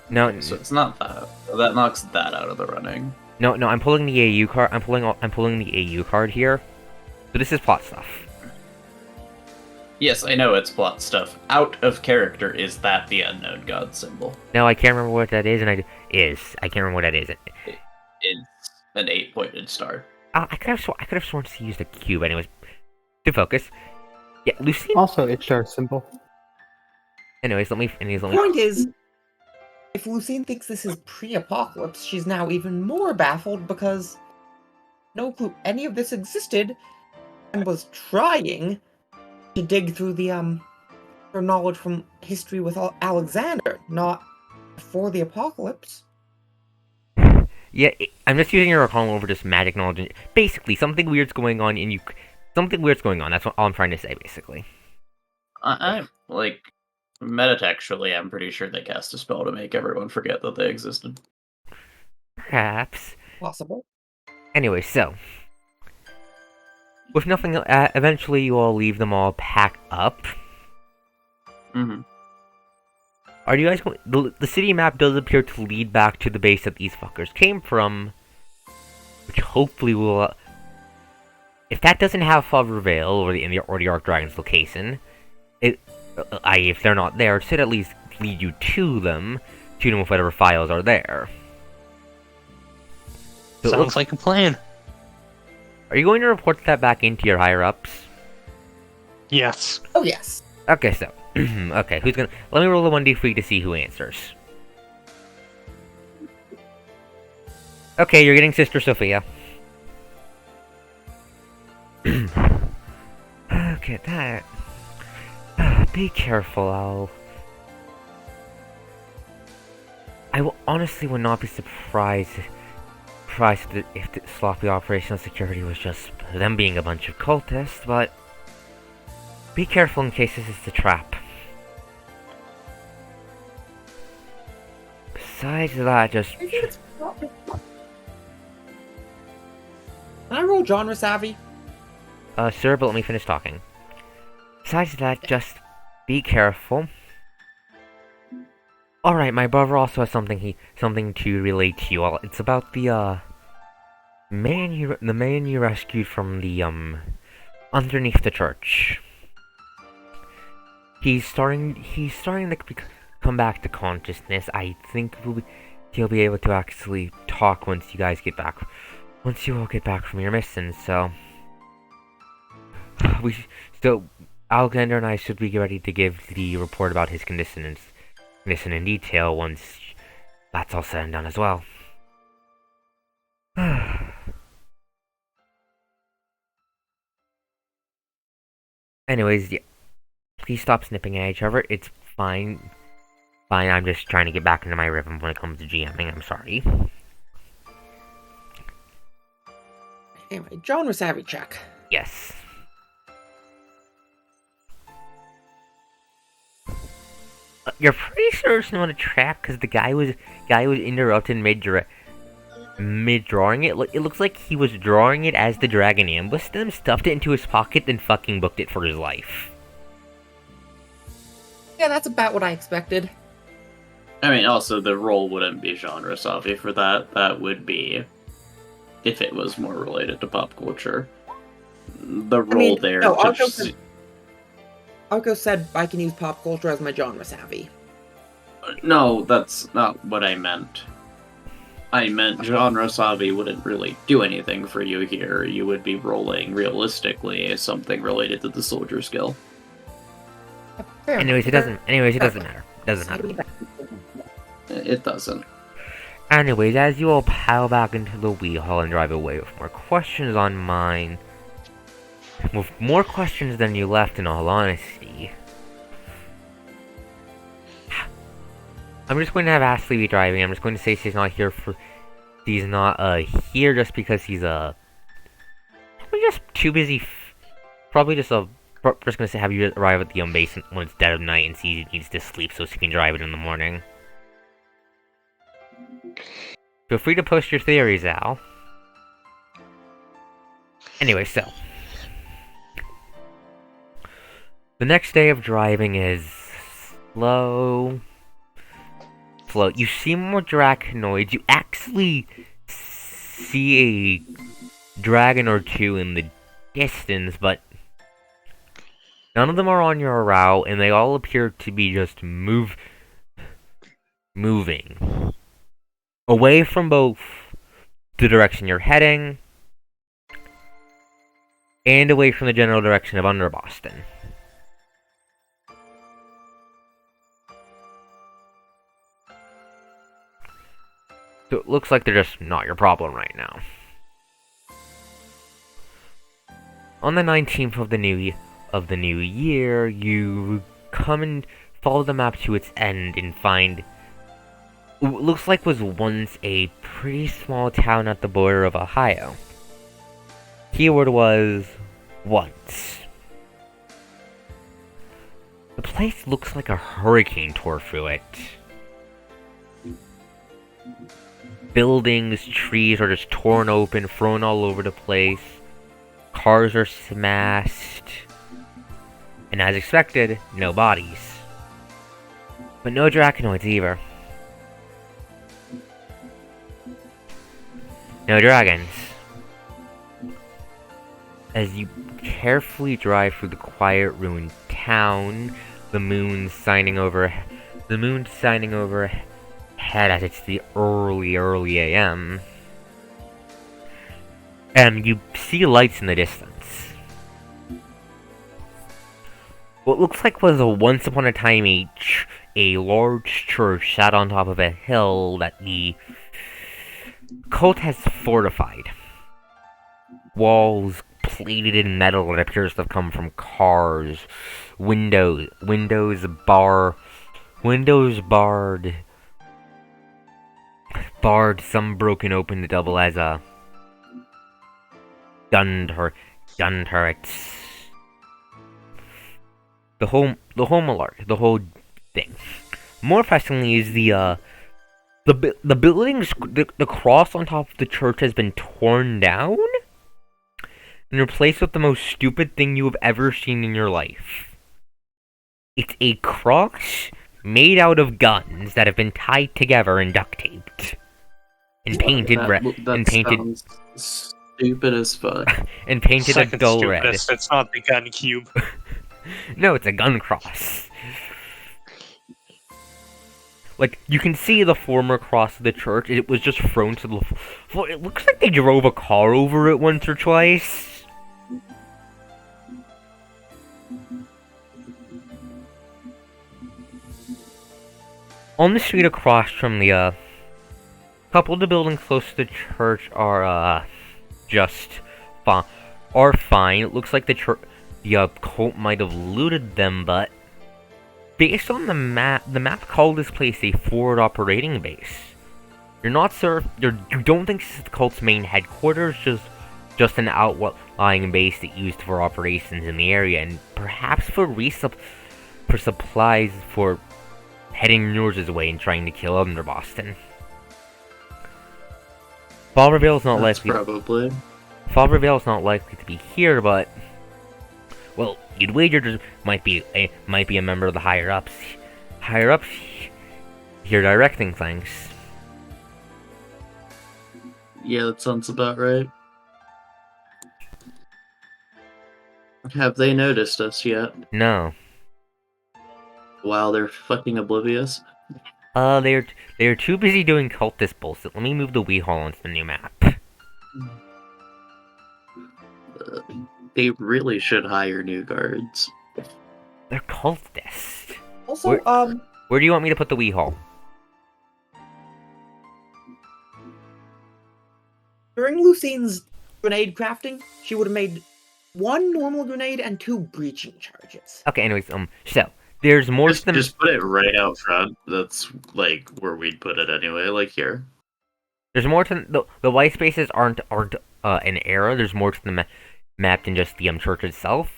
Speaker 4: So it's not that. That knocks that out of the running.
Speaker 1: no. I'm pulling the AU card. I'm pulling the AU card here. So this is plot stuff.
Speaker 4: Yes, I know it's plot stuff. Out of character, is that the unknown god symbol?
Speaker 1: No, I can't remember what that is, and I can't remember what that is.
Speaker 4: It's an 8-pointed star.
Speaker 1: I could have sworn she used a cube. Anyways, to focus. Yeah, Lucine.
Speaker 6: Also, it's our symbol.
Speaker 1: Anyways, let me.
Speaker 3: Point is, if Lucine thinks this is pre-apocalypse, she's now even more baffled because no clue any of this existed and was trying to dig through her knowledge from history with Alexander, not before the apocalypse.
Speaker 1: Yeah, I'm just using your arcana over this magic knowledge. And basically, something weird's going on, something weird's going on. That's all I'm trying to say, basically.
Speaker 4: I like metatextually, I'm pretty sure they cast a spell to make everyone forget that they existed.
Speaker 1: Perhaps.
Speaker 3: Possible.
Speaker 1: Anyway, so with nothing, eventually you all leave them all packed up.
Speaker 4: Mm-hmm.
Speaker 1: Are you guys going? The city map does appear to lead back to the base that these fuckers came from, which hopefully will. If that doesn't have Father Vale or the Arc Dragon's location, if they're not there, it should at least lead you to them with whatever files are there. So
Speaker 2: Sounds like a plan.
Speaker 1: Are you going to report that back into your higher ups?
Speaker 2: Yes.
Speaker 3: Oh, yes.
Speaker 1: Okay, so okay, who's gonna? Let me roll a 1d3 to see who answers. Okay, you're getting Sister Sophia. Okay, that. Be careful, I will honestly would not be surprised if the sloppy operational security was just them being a bunch of cultists, but be careful in case this is a trap. Besides that, just
Speaker 3: Can I roll genre savvy?
Speaker 1: sir, but let me finish talking. Besides that, just be careful. Alright, my brother also has something to relate to you all. It's about the man you rescued from the underneath the church. He's starting to come back to consciousness. I think he'll be able to actually talk once you all get back from your mission. So Alexander and I should be ready to give the report about his condition in detail once that's all said and done as well. Anyways, yeah, please stop snipping at each other. It's fine. Fine, I'm just trying to get back into my rhythm when it comes to GMing. I'm sorry.
Speaker 3: Anyway, genre savvy check.
Speaker 1: Yes. You're pretty sure it's not a trap because the guy was interrupted mid drawing it. It looks like he was drawing it as the dragon ambushed them, stuffed it into his pocket, then fucking booked it for his life.
Speaker 3: Yeah, that's about what I expected.
Speaker 4: I mean, also, the role wouldn't be genre savvy for that. That would be if it was more related to pop culture. The role there...
Speaker 3: No, Arko said I can use pop culture as my genre savvy.
Speaker 4: No, that's not what I meant. I meant genre savvy wouldn't really do anything for you here. You would be rolling realistically something related to the soldier skill.
Speaker 1: Anyways, it doesn't matter. Doesn't matter.
Speaker 4: It doesn't.
Speaker 1: Anyways, as you all pile back into the wheel hall and drive away with more questions on mine, with more questions than you left, in all honesty, I'm just going to have Ashley be driving. I'm just going to say she's not here just because he's probably just too busy. Probably just going to say have you arrive at the base when it's dead of night and she needs to sleep so she can drive it in the morning. Feel free to post your theories, Al. Anyway, so the next day of driving is slow. You see more draconoids. You actually see a dragon or two in the distance, but none of them are on your route, and they all appear to be just moving away from both the direction you're heading and away from the general direction of Under Boston. So it looks like they're just not your problem right now. On the 19th of the new year, you come and follow the map to its end and find what looks like was once a pretty small town at the border of Ohio. Keyword was once. The place looks like a hurricane tore through it. Buildings, trees are just torn open, thrown all over the place. Cars are smashed. And as expected, no bodies. But no Draconoids either. No dragons. As you carefully drive through the quiet, ruined town, the moon shining overhead as it's the early AM. You see lights in the distance. What looks like was once upon a time a large church sat on top of a hill that the cult has fortified. Walls plated in metal that appears to have come from cars. Windows barred, some broken open to double as a gun turrets. The whole malark, the whole thing. More pressingly is the buildings, the cross on top of the church has been torn down and replaced with the most stupid thing you have ever seen in your life. It's a cross made out of guns that have been tied together and duct taped. And painted red. And painted.
Speaker 4: Stupid as fuck.
Speaker 1: And painted a dull red.
Speaker 2: It's not the gun cube.
Speaker 1: No, it's a gun cross. Like, you can see the former cross of the church. It was just thrown to the floor. It looks like they drove a car over it once or twice. On the street across from the, couple of the buildings close to the church are, fine. It looks like the cult might have looted them, but based on the map called this place a forward operating base. You're not certain. You don't think this is the cult's main headquarters, just an outlying base that used for operations in the area, and perhaps for supplies for heading Norse's way and trying to kill under Boston. Fall Reveal's not likely.
Speaker 4: Probably.
Speaker 1: Fall Reveal's not likely to be here, but well, you'd wager there might be a member of the higher ups here directing things.
Speaker 4: Yeah, that sounds about right. Have they noticed us yet?
Speaker 1: No.
Speaker 4: Wow, they're fucking oblivious.
Speaker 1: They're too busy doing cultist bullshit. Let me move the Wii Hall onto the new map.
Speaker 4: They really should hire new guards.
Speaker 1: They're cultists.
Speaker 3: Also,
Speaker 1: Where do you want me to put the Wii Hall?
Speaker 3: during Lucine's grenade crafting, she would have made 1 normal grenade and 2 breaching charges.
Speaker 1: Okay, anyways, so there's more to the
Speaker 4: Just put it right out front. That's like where we'd put it anyway, like here.
Speaker 1: There's more to the white spaces aren't an error. There's more to the map than just the church itself.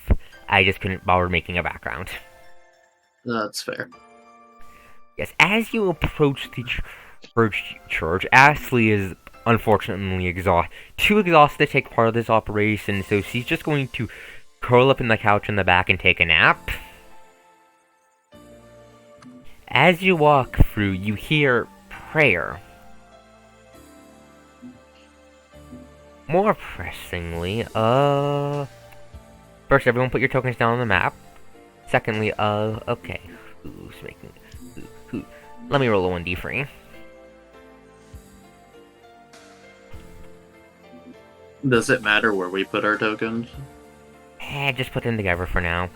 Speaker 1: I just couldn't bother making a background.
Speaker 4: That's fair.
Speaker 1: Yes, as you approach the church, Ashley is unfortunately too exhausted to take part of this operation, so she's just going to curl up in the couch in the back and take a nap. As you walk through, you hear prayer. More pressingly, first, everyone put your tokens down on the map. Secondly, okay. Who's making... Who? Let me roll a 1d3.
Speaker 4: Does it matter where we put our tokens?
Speaker 1: Just put them together for now.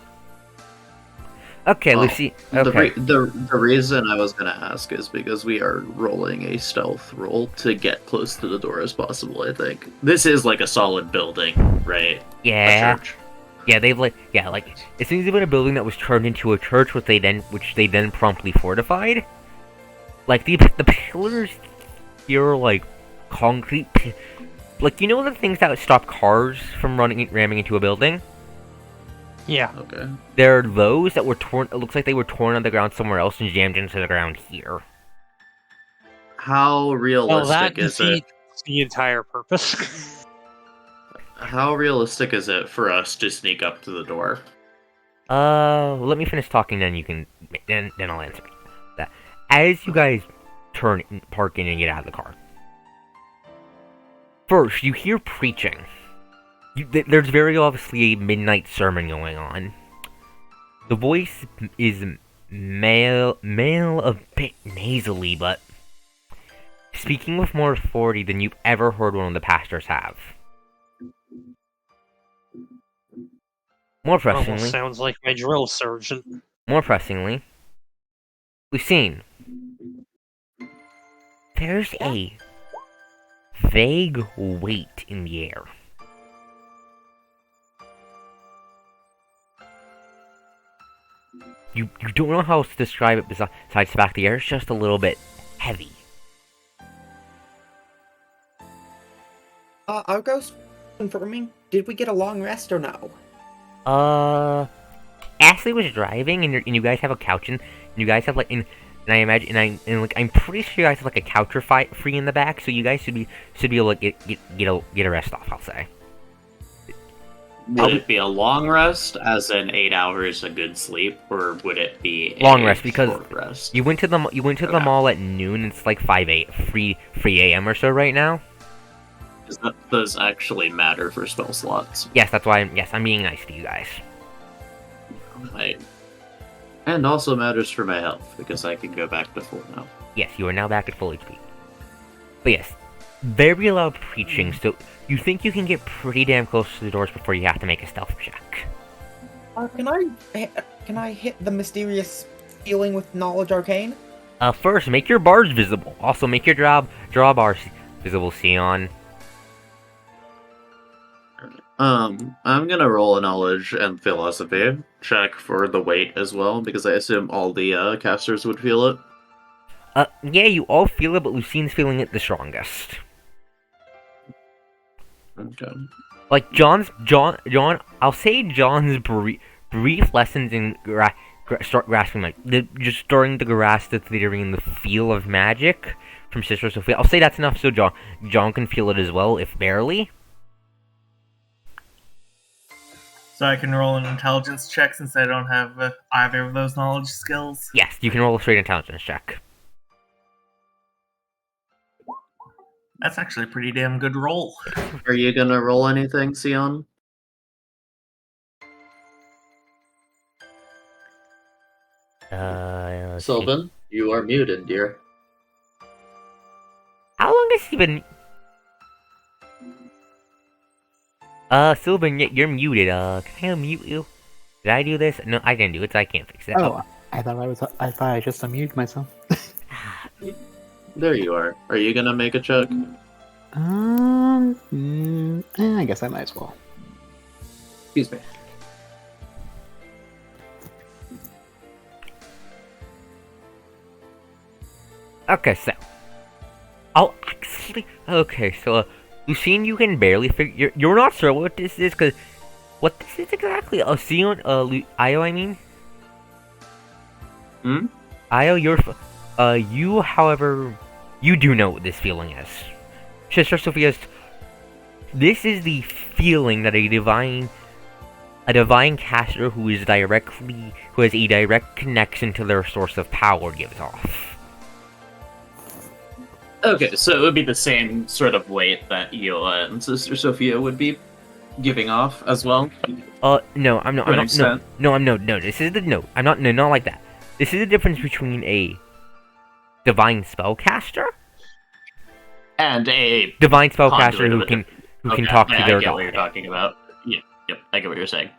Speaker 1: Okay,
Speaker 4: Oh,
Speaker 1: Lucy. Okay.
Speaker 4: The reason I was gonna ask is because we are rolling a stealth roll to get close to the door as possible. I think this is like a solid building, right?
Speaker 1: Yeah.
Speaker 4: A church.
Speaker 1: Yeah, it seems to be a building that was turned into a church, which they then promptly fortified. Like the pillars here are like concrete, like you know the things that would stop cars from ramming into a building.
Speaker 2: Yeah.
Speaker 4: Okay.
Speaker 1: There are those that were torn. It looks like they were torn on the ground somewhere else and jammed into the ground here.
Speaker 4: How
Speaker 2: Well,
Speaker 4: realistic
Speaker 2: that
Speaker 4: is it?
Speaker 2: defeats the entire purpose.
Speaker 4: How realistic is it for us to sneak up to the door?
Speaker 1: Let me finish talking, then you can, then I'll answer that. As you guys park in and get out of the car, first you hear preaching. There's very obviously a midnight sermon going on. The voice is male, a bit nasally, but speaking with more authority than you've ever heard one of the pastors have. More
Speaker 2: Almost
Speaker 1: pressingly,
Speaker 2: sounds like my drill sergeant.
Speaker 1: Lucine, there's a vague weight in the air. You don't know how else to describe it besides the fact the air is just a little bit heavy.
Speaker 3: Argos, confirming, did we get a long rest or no?
Speaker 1: Ashley was driving, and you guys have a couch, and you guys have like, and I imagine, I'm pretty sure you guys have like a couch or free in the back, so you guys should be able to get a rest off. I'll say.
Speaker 4: Would it be a long rest, as in 8 hours a good sleep, or would it be a
Speaker 1: long rest because
Speaker 4: short rest?
Speaker 1: you went to the mall at noon. And it's like 3 a.m. or so right now.
Speaker 4: That does actually matter for spell slots.
Speaker 1: Yes, that's why. I'm being nice to you guys.
Speaker 4: Right. And also matters for my health, because I can go back to full now.
Speaker 1: Yes, you are now back at full HP. But yes, very loud preaching, so you think you can get pretty damn close to the doors before you have to make a stealth check.
Speaker 3: Can I hit the mysterious feeling with knowledge arcane?
Speaker 1: First, make your bars visible. Also, make your draw bars visible, Sion.
Speaker 4: I'm gonna roll a knowledge and philosophy check for the weight as well, because I assume all the casters would feel it.
Speaker 1: Yeah, you all feel it, but Lucine's feeling it the strongest.
Speaker 4: Okay.
Speaker 1: Like, I'll say John's brief lessons in start grasping, like, just starting to grasp the theory and the feel of magic from Sister Sophia. I'll say that's enough so John can feel it as well, if barely.
Speaker 5: So I can roll an intelligence check since I don't have either of those knowledge skills.
Speaker 1: Yes, you can roll a straight intelligence check.
Speaker 5: That's actually a pretty damn good roll.
Speaker 4: Are you gonna roll anything, Sion?
Speaker 1: Let's see.
Speaker 4: Sylvan, you are muted, dear.
Speaker 1: How long has he been... Sylvan, you're muted. Can I unmute you? Did I do this? No, I didn't do it, so I can't fix it.
Speaker 6: Oh, I thought I just unmuted myself.
Speaker 4: There you are. Are you gonna make a check?
Speaker 6: I guess I might as well.
Speaker 4: Excuse me.
Speaker 1: Okay, so... Lucine, you can barely figure... You're not sure what this is, because... What this is exactly? Sion, Io, I mean?
Speaker 4: Hmm?
Speaker 1: Io, you, however... You do know what this feeling is. Sister Sophia's... This is the feeling that a divine caster who has a direct connection to their source of power gives off.
Speaker 4: Okay, so it would be the same sort of weight that Eola and Sister Sophia would be giving off as well.
Speaker 1: No, I'm not. This is not like that. This is the difference between a divine spellcaster
Speaker 4: And a
Speaker 1: divine spellcaster
Speaker 4: conduit
Speaker 1: who can talk to their
Speaker 4: I get what
Speaker 1: god.
Speaker 4: you're talking about. Yep, I get what you're saying.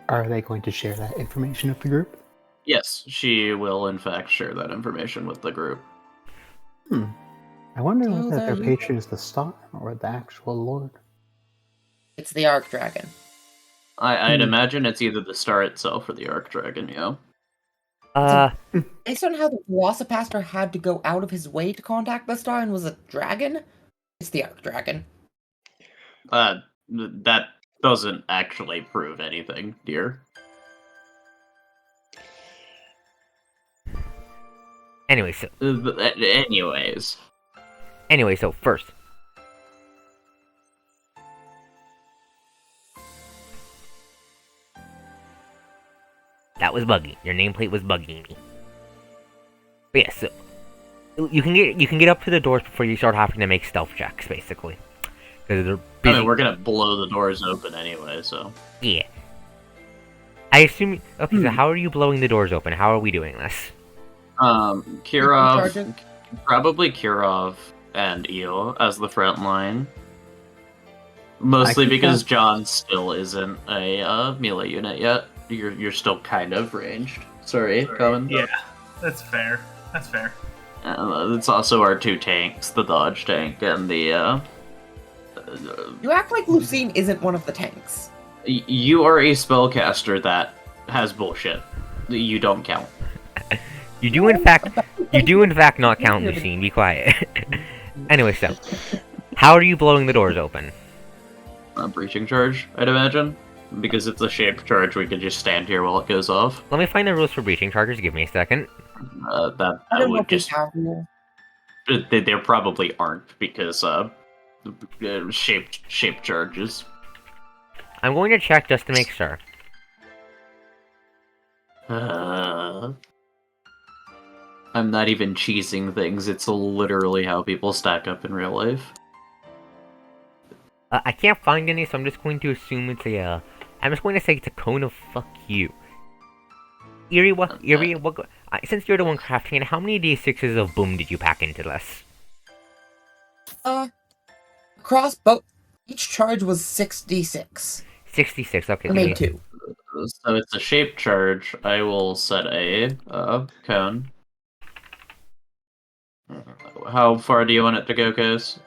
Speaker 6: Are they going to share that information with the group?
Speaker 4: Yes, she will in fact share that information with the group.
Speaker 6: I wonder
Speaker 3: Oh,
Speaker 6: whether
Speaker 3: there
Speaker 6: their
Speaker 3: you
Speaker 6: patron is the star or the actual lord.
Speaker 3: It's the Arc Dragon.
Speaker 4: I'd imagine it's either the star itself or the Archdragon,
Speaker 3: Based on how the Velocipaster had to go out of his way to contact the star and was a dragon, it's the Arc Dragon.
Speaker 4: That doesn't actually prove anything, dear.
Speaker 1: Anyway, so first. That was buggy. Your nameplate was bugging me. But yeah, so you can get up to the doors before you start having to make stealth checks, basically, because they're busy.
Speaker 4: I mean, we're gonna blow the doors open anyway, so
Speaker 1: Yeah. I assume. Okay, so how are you blowing the doors open? How are we doing this?
Speaker 4: Kirov, probably Kirov and Eel as the front line. Mostly because John still isn't a melee unit yet. You're still kind of ranged. Sorry, Common.
Speaker 5: Yeah, that's fair. That's fair.
Speaker 4: It's also our two tanks, the dodge tank and the.
Speaker 3: You act like Lucine isn't one of the tanks.
Speaker 4: You are a spellcaster that has bullshit. You don't count.
Speaker 1: You do in fact not count, Lucine. Be quiet. Anyway, so how are you blowing the doors open?
Speaker 4: A breaching charge, I'd imagine. Because it's a shaped charge, we could just stand here while it goes off.
Speaker 1: Let me find the rules for breaching charges. Give me a second.
Speaker 4: That
Speaker 3: I don't know
Speaker 4: would
Speaker 3: if we
Speaker 4: just.
Speaker 3: have rules.
Speaker 4: There probably aren't, because shaped charges.
Speaker 1: I'm going to check just to make sure.
Speaker 4: I'm not even cheesing things, it's literally how people stack up in real life.
Speaker 1: I can't find any, so I'm just going to assume it's a, I'm just going to say it's a cone of fuck you. Eerie, since you're the one crafting it, how many D6s of boom did you pack into this?
Speaker 3: Across both, each charge was 6d6.
Speaker 1: 66, okay.
Speaker 3: I made 2.
Speaker 4: So it's a shaped charge. I will set a cone. How far do you want it to go, Coase?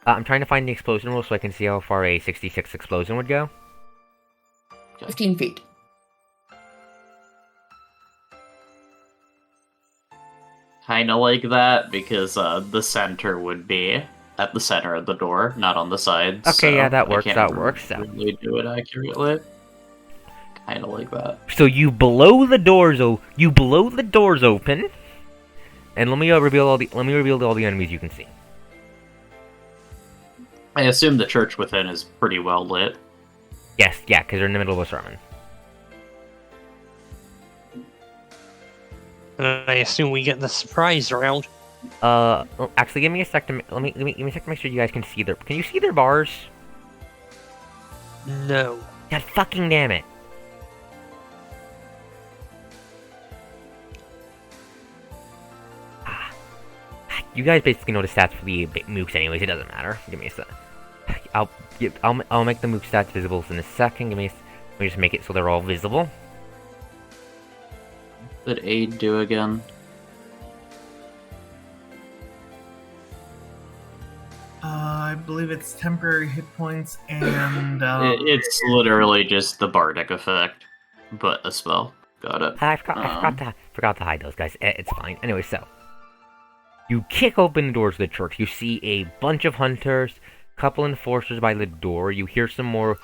Speaker 1: I'm trying to find the explosion rule so I can see how far a 66 explosion would go.
Speaker 3: 15 feet.
Speaker 4: Kinda like that, because the center would be at the center of the door, not on the sides.
Speaker 1: Okay,
Speaker 4: so
Speaker 1: yeah, that
Speaker 4: I
Speaker 1: works,
Speaker 4: can't
Speaker 1: that works.
Speaker 4: really do it accurately. Kinda like that.
Speaker 1: So you blow the doors open, and let me reveal all the enemies you can see.
Speaker 4: I assume the church within is pretty well lit.
Speaker 1: Yes, yeah, because they're in the middle of a sermon.
Speaker 2: I assume we get the surprise round.
Speaker 1: Well, actually, give me a sec to give me a sec to make sure you guys can see can you see their bars?
Speaker 2: No.
Speaker 1: God fucking damn it! You guys basically know the stats for the mooks anyways. It doesn't matter. Give me a sec. I'll make the mook stats visible in a second. Let me just make it so they're all visible.
Speaker 4: What did aid do again?
Speaker 5: I believe it's temporary hit points and
Speaker 4: It's literally just the bardic effect, but a spell. Got it.
Speaker 1: I forgot to hide those guys. It's fine. Anyway, so you kick open the doors of the church. You see a bunch of hunters, couple enforcers by the door. You hear some more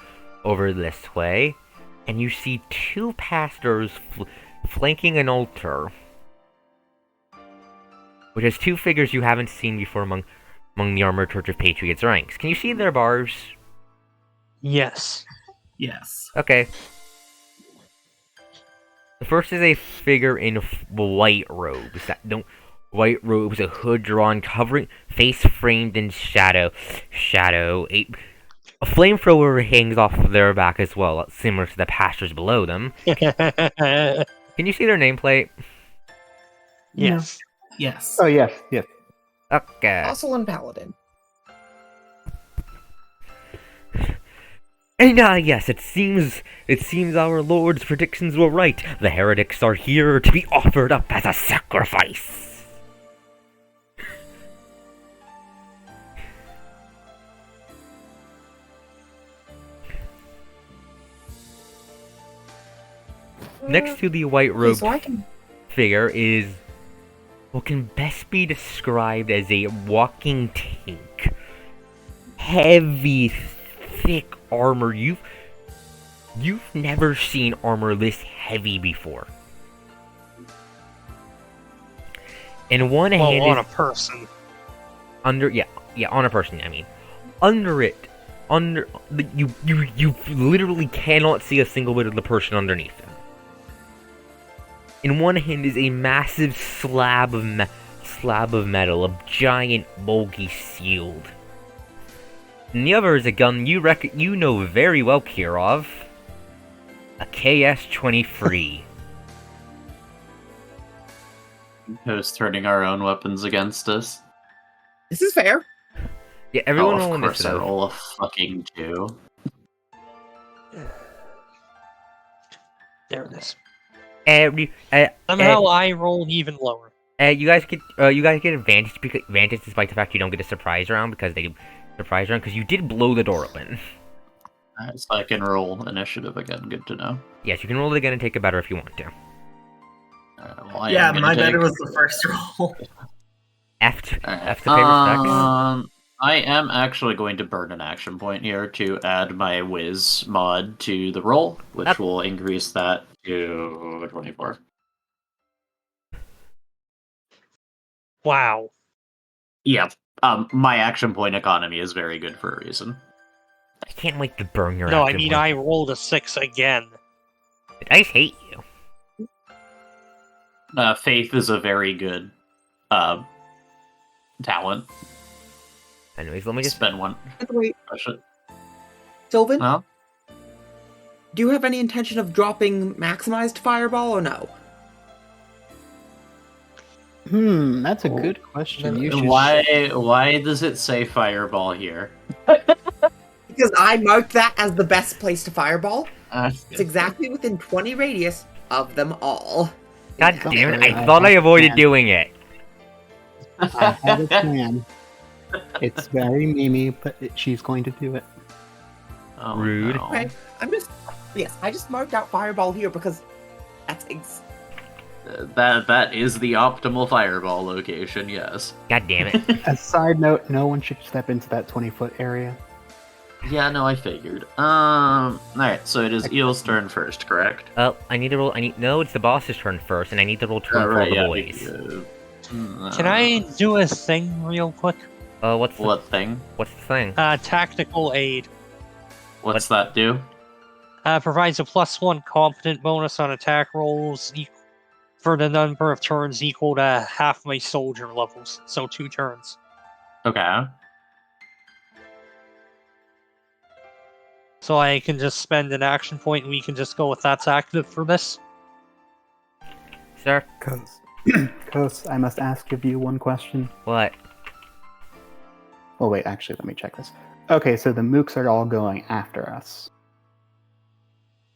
Speaker 1: over this way, and you see 2 pastors flanking an altar, which has 2 figures you haven't seen before among the Armored Church of Patriots ranks. Can you see their bars?
Speaker 2: Yes.
Speaker 5: yes.
Speaker 1: Okay. The first is a figure in white robes. White robes, a hood drawn, covering, face framed in shadow. A flamethrower hangs off of their back as well, similar to the pastors below them. Can you see their nameplate?
Speaker 2: Yes.
Speaker 5: Yes.
Speaker 6: Oh, yes, yes.
Speaker 3: Fossil
Speaker 1: Okay.
Speaker 3: and Paladin.
Speaker 1: And yes, it seems our Lord's predictions were right. The heretics are here to be offered up as a sacrifice. Next to the white robe figure is what can best be described as a walking tank. Heavy, thick armor. You've never seen armor this heavy before. In one
Speaker 2: Well,
Speaker 1: hand
Speaker 2: on
Speaker 1: is
Speaker 2: a person.
Speaker 1: under on a person. I mean, under it, you literally cannot see a single bit of the person underneath him. In one hand is a massive slab of metal, a giant bulky shield. And the other is a gun you know very well, Kirov. A KS-23.
Speaker 4: Who's turning our own weapons against us?
Speaker 3: This is fair.
Speaker 1: Yeah, everyone roll
Speaker 4: of course I
Speaker 1: initiative.
Speaker 4: roll a fucking 2.
Speaker 2: There it is.
Speaker 1: Somehow
Speaker 2: Somehow I rolled even lower.
Speaker 1: you guys get advantage despite the fact you don't get a surprise round because you did blow the door open.
Speaker 4: Alright, so I can roll initiative again, good to know.
Speaker 1: Yes, you can roll it again and take a better if you want to.
Speaker 4: Alright, well, I
Speaker 5: Yeah,
Speaker 4: am gonna
Speaker 5: my
Speaker 4: take...
Speaker 5: better was the first roll.
Speaker 1: F to
Speaker 4: Alright,
Speaker 1: pay respects.
Speaker 4: I am actually going to burn an action point here to add my whiz mod to the roll, which will increase that to 24.
Speaker 2: Wow.
Speaker 4: Yeah, my action point economy is very good for a reason.
Speaker 1: I can't wait to burn your
Speaker 2: No, I
Speaker 1: action
Speaker 2: mean
Speaker 1: point.
Speaker 2: I rolled a 6 again.
Speaker 1: The dice hate you.
Speaker 4: Faith is a very good talent.
Speaker 1: Anyways, let me just...
Speaker 4: Spend one.
Speaker 3: By the way,
Speaker 4: Push it.
Speaker 3: Sylvan,
Speaker 4: No?
Speaker 3: do you have any intention of dropping maximized fireball or no?
Speaker 6: That's a good question. You should
Speaker 4: Why does it say fireball here?
Speaker 3: Because I marked that as the best place to fireball. It's exactly within 20 radius of them all.
Speaker 1: God
Speaker 6: Don't
Speaker 1: damn it,
Speaker 6: worry,
Speaker 1: I thought I
Speaker 6: have a
Speaker 1: avoided
Speaker 6: plan.
Speaker 1: doing it.
Speaker 6: I have a plan. It's very Mimi, but she's going to do it.
Speaker 4: Oh,
Speaker 1: Rude.
Speaker 4: no.
Speaker 3: Okay, I just marked out fireball here because that's
Speaker 4: That is the optimal fireball location, yes.
Speaker 1: God damn it.
Speaker 6: A side note, no one should step into that 20-foot area.
Speaker 4: Yeah, no, I figured. Alright, so it is Eel's turn first, correct?
Speaker 1: I need to roll... No, it's the boss's turn first, and I need to roll turn for the boys.
Speaker 2: Can I do a thing real quick?
Speaker 1: What's the
Speaker 4: What thing?
Speaker 1: thing?
Speaker 2: Tactical aid.
Speaker 4: What's that do?
Speaker 2: Provides a +1 competent bonus on attack rolls for the number of turns equal to half my soldier levels. So 2 turns.
Speaker 4: Okay.
Speaker 2: So I can just spend an action point and we can just go with that's active for this.
Speaker 1: Sir?
Speaker 6: Kos, I must ask of you one question.
Speaker 1: What?
Speaker 6: Oh wait, actually, let me check this. Okay, so the mooks are all going after us.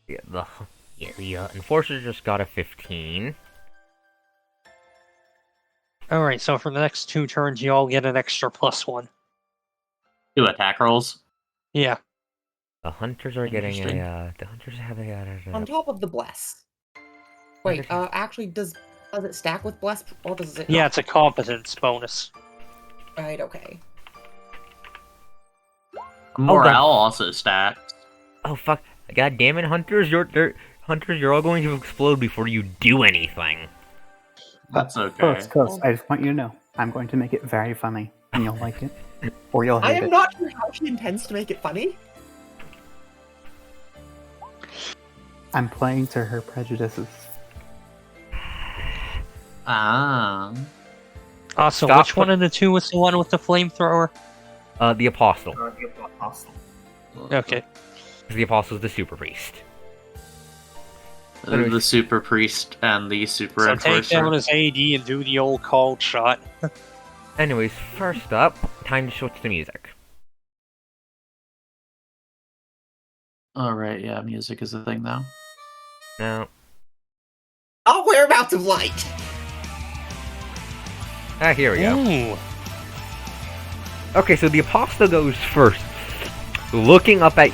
Speaker 1: Yeah, the Enforcer just got a 15.
Speaker 2: Alright, so for the next 2 turns you all get an extra +1.
Speaker 4: Do attack rolls?
Speaker 2: Yeah.
Speaker 1: The Hunters are getting
Speaker 4: Interesting.
Speaker 1: the Hunters have
Speaker 3: on top of the bless. Wait, actually, does it stack with bless or does it?
Speaker 2: Yeah,
Speaker 3: not?
Speaker 2: it's a competence bonus.
Speaker 3: Right. Okay.
Speaker 4: Morale also stacks.
Speaker 1: Oh fuck! God damn it, Hunters! You're all going to explode before you do anything.
Speaker 4: That's okay.
Speaker 6: Kos, I just want you to know, I'm going to make it very funny, and you'll like it, or you'll
Speaker 3: I
Speaker 6: hate
Speaker 3: am
Speaker 6: it.
Speaker 3: not sure how she intends to make it funny.
Speaker 6: I'm playing to her prejudices.
Speaker 4: Ah.
Speaker 2: So
Speaker 1: Stop
Speaker 2: which one of the 2 was the one with the flamethrower?
Speaker 1: The Apostle.
Speaker 2: Okay.
Speaker 1: The Apostle's the Super Priest.
Speaker 4: The super priest and the super
Speaker 2: So take
Speaker 4: enforcer.
Speaker 2: down his AD and do the old cold shot.
Speaker 1: Anyways, first up, time to switch to music.
Speaker 4: Alright, yeah, music is a thing now.
Speaker 1: Now,
Speaker 3: Oh, whereabouts of light.
Speaker 1: here we go.
Speaker 2: Ooh.
Speaker 1: Okay, so the Apostle goes first. Looking up at...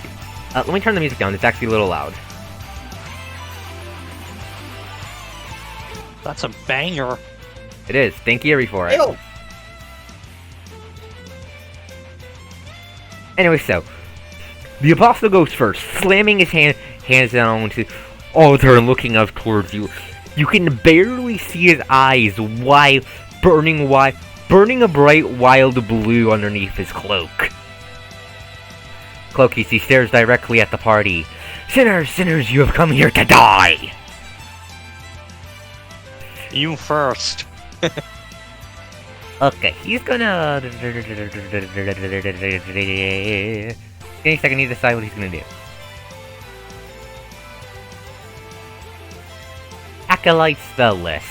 Speaker 1: let me turn the music down, it's actually a little loud.
Speaker 2: That's a banger.
Speaker 1: It is, thank Erie for it.
Speaker 3: Ew.
Speaker 1: Anyway, so... The Apostle goes first, slamming his hands down onto altar and looking up towards you. You can barely see his eyes, wide, burning a bright wild blue underneath his cloak. Cloakies, he stares directly at the party. Sinners, sinners, you have come here to die!
Speaker 2: You first.
Speaker 1: Okay, he's gonna... Give me a second, I need to decide what he's gonna do. Acolyte spell list.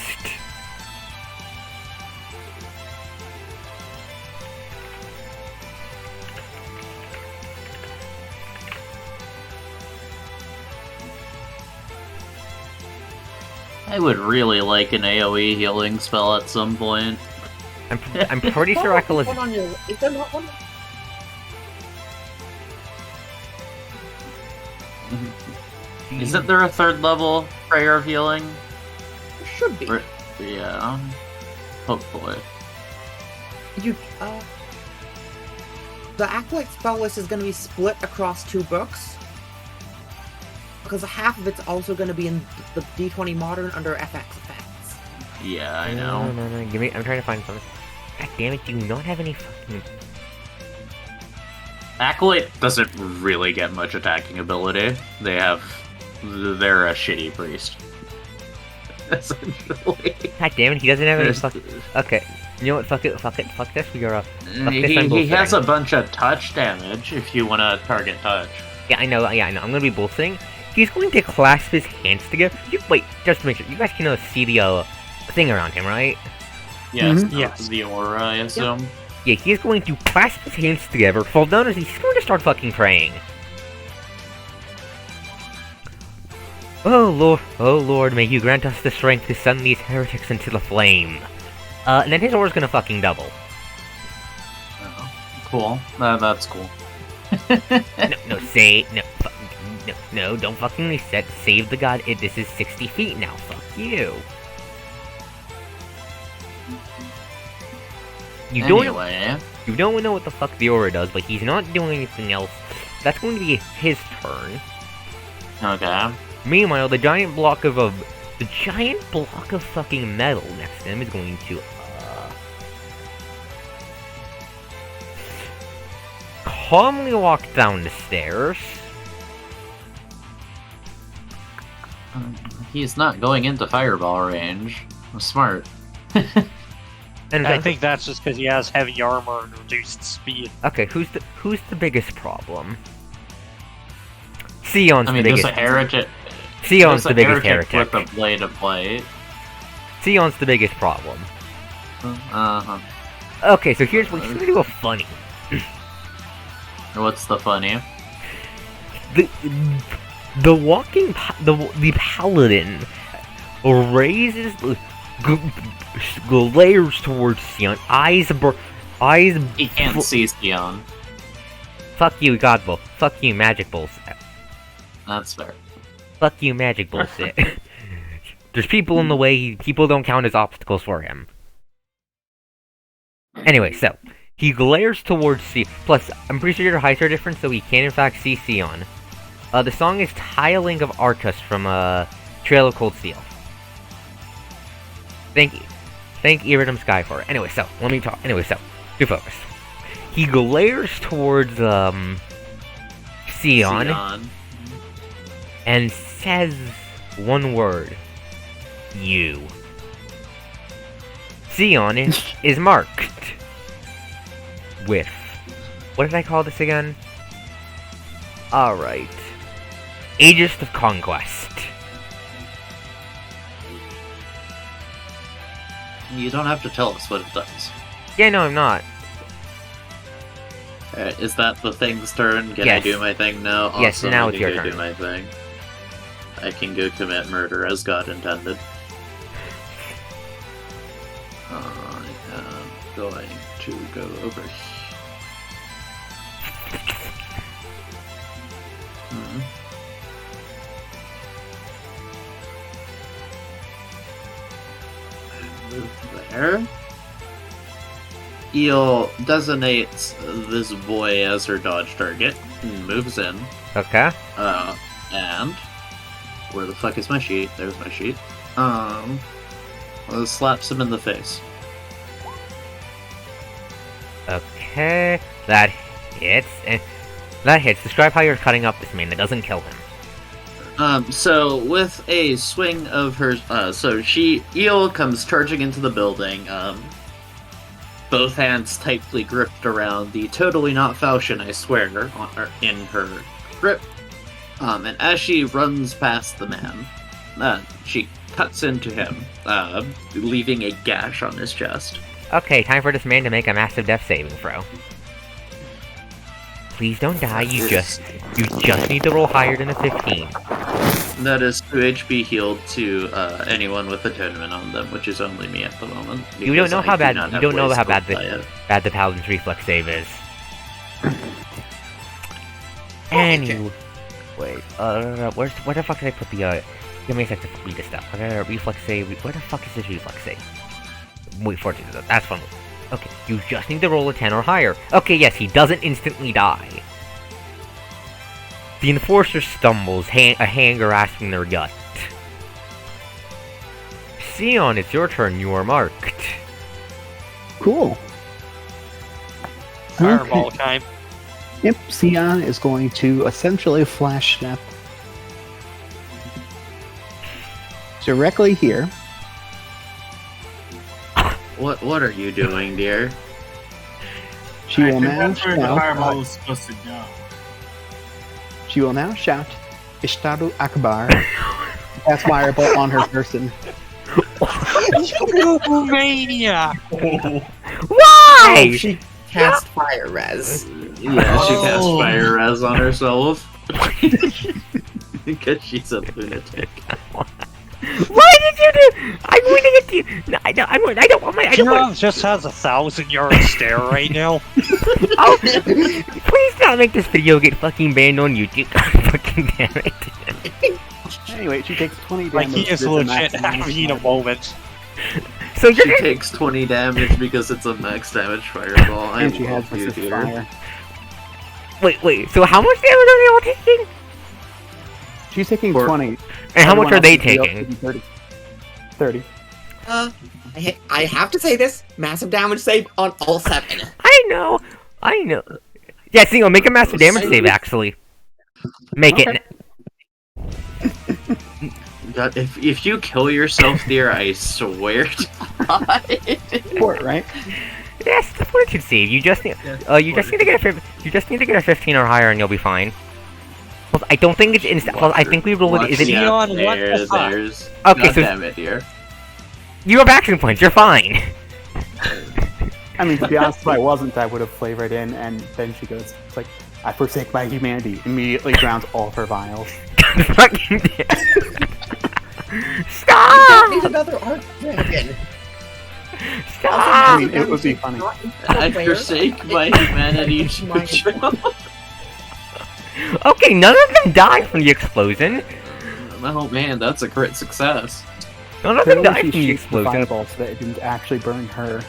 Speaker 4: I would really like an AoE healing spell at some point.
Speaker 1: I'm pretty sure Acolyte...
Speaker 3: One on your... Is there not one?
Speaker 4: Isn't there a 3rd level Prayer of Healing?
Speaker 3: There should be.
Speaker 4: Yeah. Hopefully.
Speaker 3: You, the Acolyte spell list is going to be split across 2 books. Because half of it's also going to be in the D20 Modern under FX effects.
Speaker 4: Yeah, I know.
Speaker 1: No, give me... I'm trying to find something. God damn it, do you not have any fucking...
Speaker 4: Acolyte doesn't really get much attacking ability. They're a shitty priest. Essentially.
Speaker 1: God damn it, he doesn't have any fucking... Okay, you know what, fuck this, we are
Speaker 4: He has a bunch of touch damage if you want to target touch.
Speaker 1: Yeah, I know, I'm gonna be bullshitting. He's going to clasp his hands together. Wait, just to make sure, you guys can see the thing around him, right?
Speaker 4: Yes,
Speaker 2: Yes.
Speaker 4: The aura, I assume.
Speaker 1: Yeah, he's going to clasp his hands together, fall down as he's going to start fucking praying. Oh Lord, may you grant us the strength to send these heretics into the flame. And then his aura's gonna fucking double.
Speaker 4: Oh, cool. That's cool.
Speaker 1: No, don't fucking reset. Save the god. This is 60 feet now. Fuck you. You don't know what the fuck the aura does, but he's not doing anything else. That's going to be his turn.
Speaker 4: Okay.
Speaker 1: Meanwhile, the giant block of fucking metal next to him is going to calmly walk down the stairs.
Speaker 4: He's not going into fireball range. Smart.
Speaker 1: And
Speaker 2: I think that's just because he has heavy armor and reduced speed.
Speaker 1: Okay, who's the biggest problem? Sion's the biggest.
Speaker 4: There's a heretic.
Speaker 1: Sion's the biggest heretic.
Speaker 4: With a blade of light.
Speaker 1: Sion's the biggest problem.
Speaker 4: Uh-huh.
Speaker 1: Okay, so he's gonna do a funny.
Speaker 4: What's the funny?
Speaker 1: The paladin raises glares towards Sion. Eyes.
Speaker 4: He can't see Sion.
Speaker 1: Fuck you, God Bull. Fuck you, Magic Bullshit.
Speaker 4: That's fair.
Speaker 1: Fuck you, Magic Bullshit. There's people in the way. People don't count as obstacles for him. Anyway, so he glares towards Sion. Plus, I'm pretty sure your heights are different, so he can in fact see Sion. The song is Tiling of Arcus from Trail of Cold Steel. Thank Iridum Sky for it. Anyway, so let me talk. Anyway, so do focus. He glares towards Sion and says one word: "You." Sion is marked with, what did I call this again? Alright. Aegis of Conquest.
Speaker 4: You don't have to tell us what it does.
Speaker 1: Yeah, no, I'm not.
Speaker 4: Alright, is that the thing's turn? Can
Speaker 1: Yes.
Speaker 4: I do my thing now? Awesome,
Speaker 1: Yes, now
Speaker 4: I
Speaker 1: it's
Speaker 4: can
Speaker 1: your
Speaker 4: go
Speaker 1: turn.
Speaker 4: do my thing. I can go commit murder as God intended. I am going to go over here. Move there. Eel designates this boy as her dodge target and moves in.
Speaker 1: Okay.
Speaker 4: And where the fuck is my sheet? There's my sheet. Slaps him in the face.
Speaker 1: Okay, that hits. And that hits. Describe how you're cutting up this man. That doesn't kill him.
Speaker 4: So with a swing of her, Eel comes charging into the building, both hands tightly gripped around the totally not falchion, I swear, in her grip. And as she runs past the man, she cuts into him, leaving a gash on his chest.
Speaker 1: Okay, time for this man to make a massive death saving throw. Please don't die. You just need to roll higher than a 15.
Speaker 4: That is 2 HP healed to anyone with attunement on them, which is only me at the moment.
Speaker 1: You don't know how bad
Speaker 4: the
Speaker 1: the paladin's reflex save is. Anyway, wait, where the fuck did I put the give me a sec to read this stuff. Reflex save. Where the fuck is this reflex save? Wait for it. That's fun. Okay, you just need to roll a 10 or higher. Okay, yes, he doesn't instantly die. The enforcer stumbles, a hand grasping their gut. Sion, it's your turn. You are marked.
Speaker 6: Cool.
Speaker 2: Fireball
Speaker 6: Okay.
Speaker 2: time.
Speaker 6: Yep, Sion is going to essentially flash step directly here.
Speaker 4: What are you doing, dear?
Speaker 6: She will now
Speaker 5: That's where the
Speaker 6: shout.
Speaker 5: fireball was supposed to go.
Speaker 6: She will now shout, Ishtaru Akbar. That's fireball on her person.
Speaker 2: You maniac!
Speaker 1: Why?
Speaker 3: Oh, she cast fire res.
Speaker 4: Yeah, she cast
Speaker 5: Oh.
Speaker 4: fire res on herself. Because she's a lunatic.
Speaker 1: Why did you do? I'm pointing at you. No, I don't want my. I don't want.
Speaker 2: Kira just has 1,000-yard stare right now.
Speaker 1: Oh, please don't make this video get fucking banned on YouTube. Fucking damn it.
Speaker 6: Anyway, she takes 20 damage.
Speaker 2: Like, he is
Speaker 6: with the
Speaker 2: legit
Speaker 6: maximum
Speaker 2: having a
Speaker 6: damage.
Speaker 2: moment.
Speaker 1: So you're
Speaker 4: She
Speaker 1: gonna.
Speaker 4: takes 20 damage because it's a max damage fireball. I
Speaker 6: And she has
Speaker 4: love you,
Speaker 6: resist
Speaker 4: dear.
Speaker 6: fire.
Speaker 1: Wait. So how much damage are they all taking?
Speaker 6: She's taking
Speaker 4: Or-
Speaker 6: 20.
Speaker 1: And how much
Speaker 6: Everyone
Speaker 1: are
Speaker 6: else
Speaker 1: they
Speaker 6: is be up
Speaker 1: taking?
Speaker 6: to 30. 30.
Speaker 3: I have to say this: massive damage save on all 7.
Speaker 1: I know. Yeah, Singo, make a massive damage save. Actually, make it.
Speaker 4: God, if you kill yourself, dear, I swear to God.
Speaker 6: Port, right?
Speaker 1: Yes, the fortitude save. You just need. You just need to get a 15 or higher, and you'll be fine. Well, I don't think it's instant. Well, I think we rolled it. Is it?
Speaker 2: Yeah.
Speaker 4: Yeah,
Speaker 2: Neon, what the fuck?
Speaker 4: there's.
Speaker 1: Okay,
Speaker 4: God
Speaker 1: so-
Speaker 4: damn it, dear.
Speaker 1: You have action points. You're fine.
Speaker 6: I mean, to be honest, if I wasn't, I would have flavored in, and then she goes, it's like, I forsake my humanity. Immediately drowns all of her vials.
Speaker 1: Fucking
Speaker 3: Need
Speaker 1: stop!
Speaker 3: another arc dragon.
Speaker 1: Stop!
Speaker 6: I mean, it would be funny.
Speaker 4: I forsake my humanity to
Speaker 3: My-
Speaker 4: drown.
Speaker 1: Okay, none of them died from the explosion.
Speaker 4: Oh man, that's a crit success.
Speaker 1: None of them
Speaker 6: Clearly
Speaker 1: died
Speaker 6: she
Speaker 1: from the
Speaker 6: shoots the
Speaker 1: explosion.
Speaker 6: fireball so that it didn't actually burn her.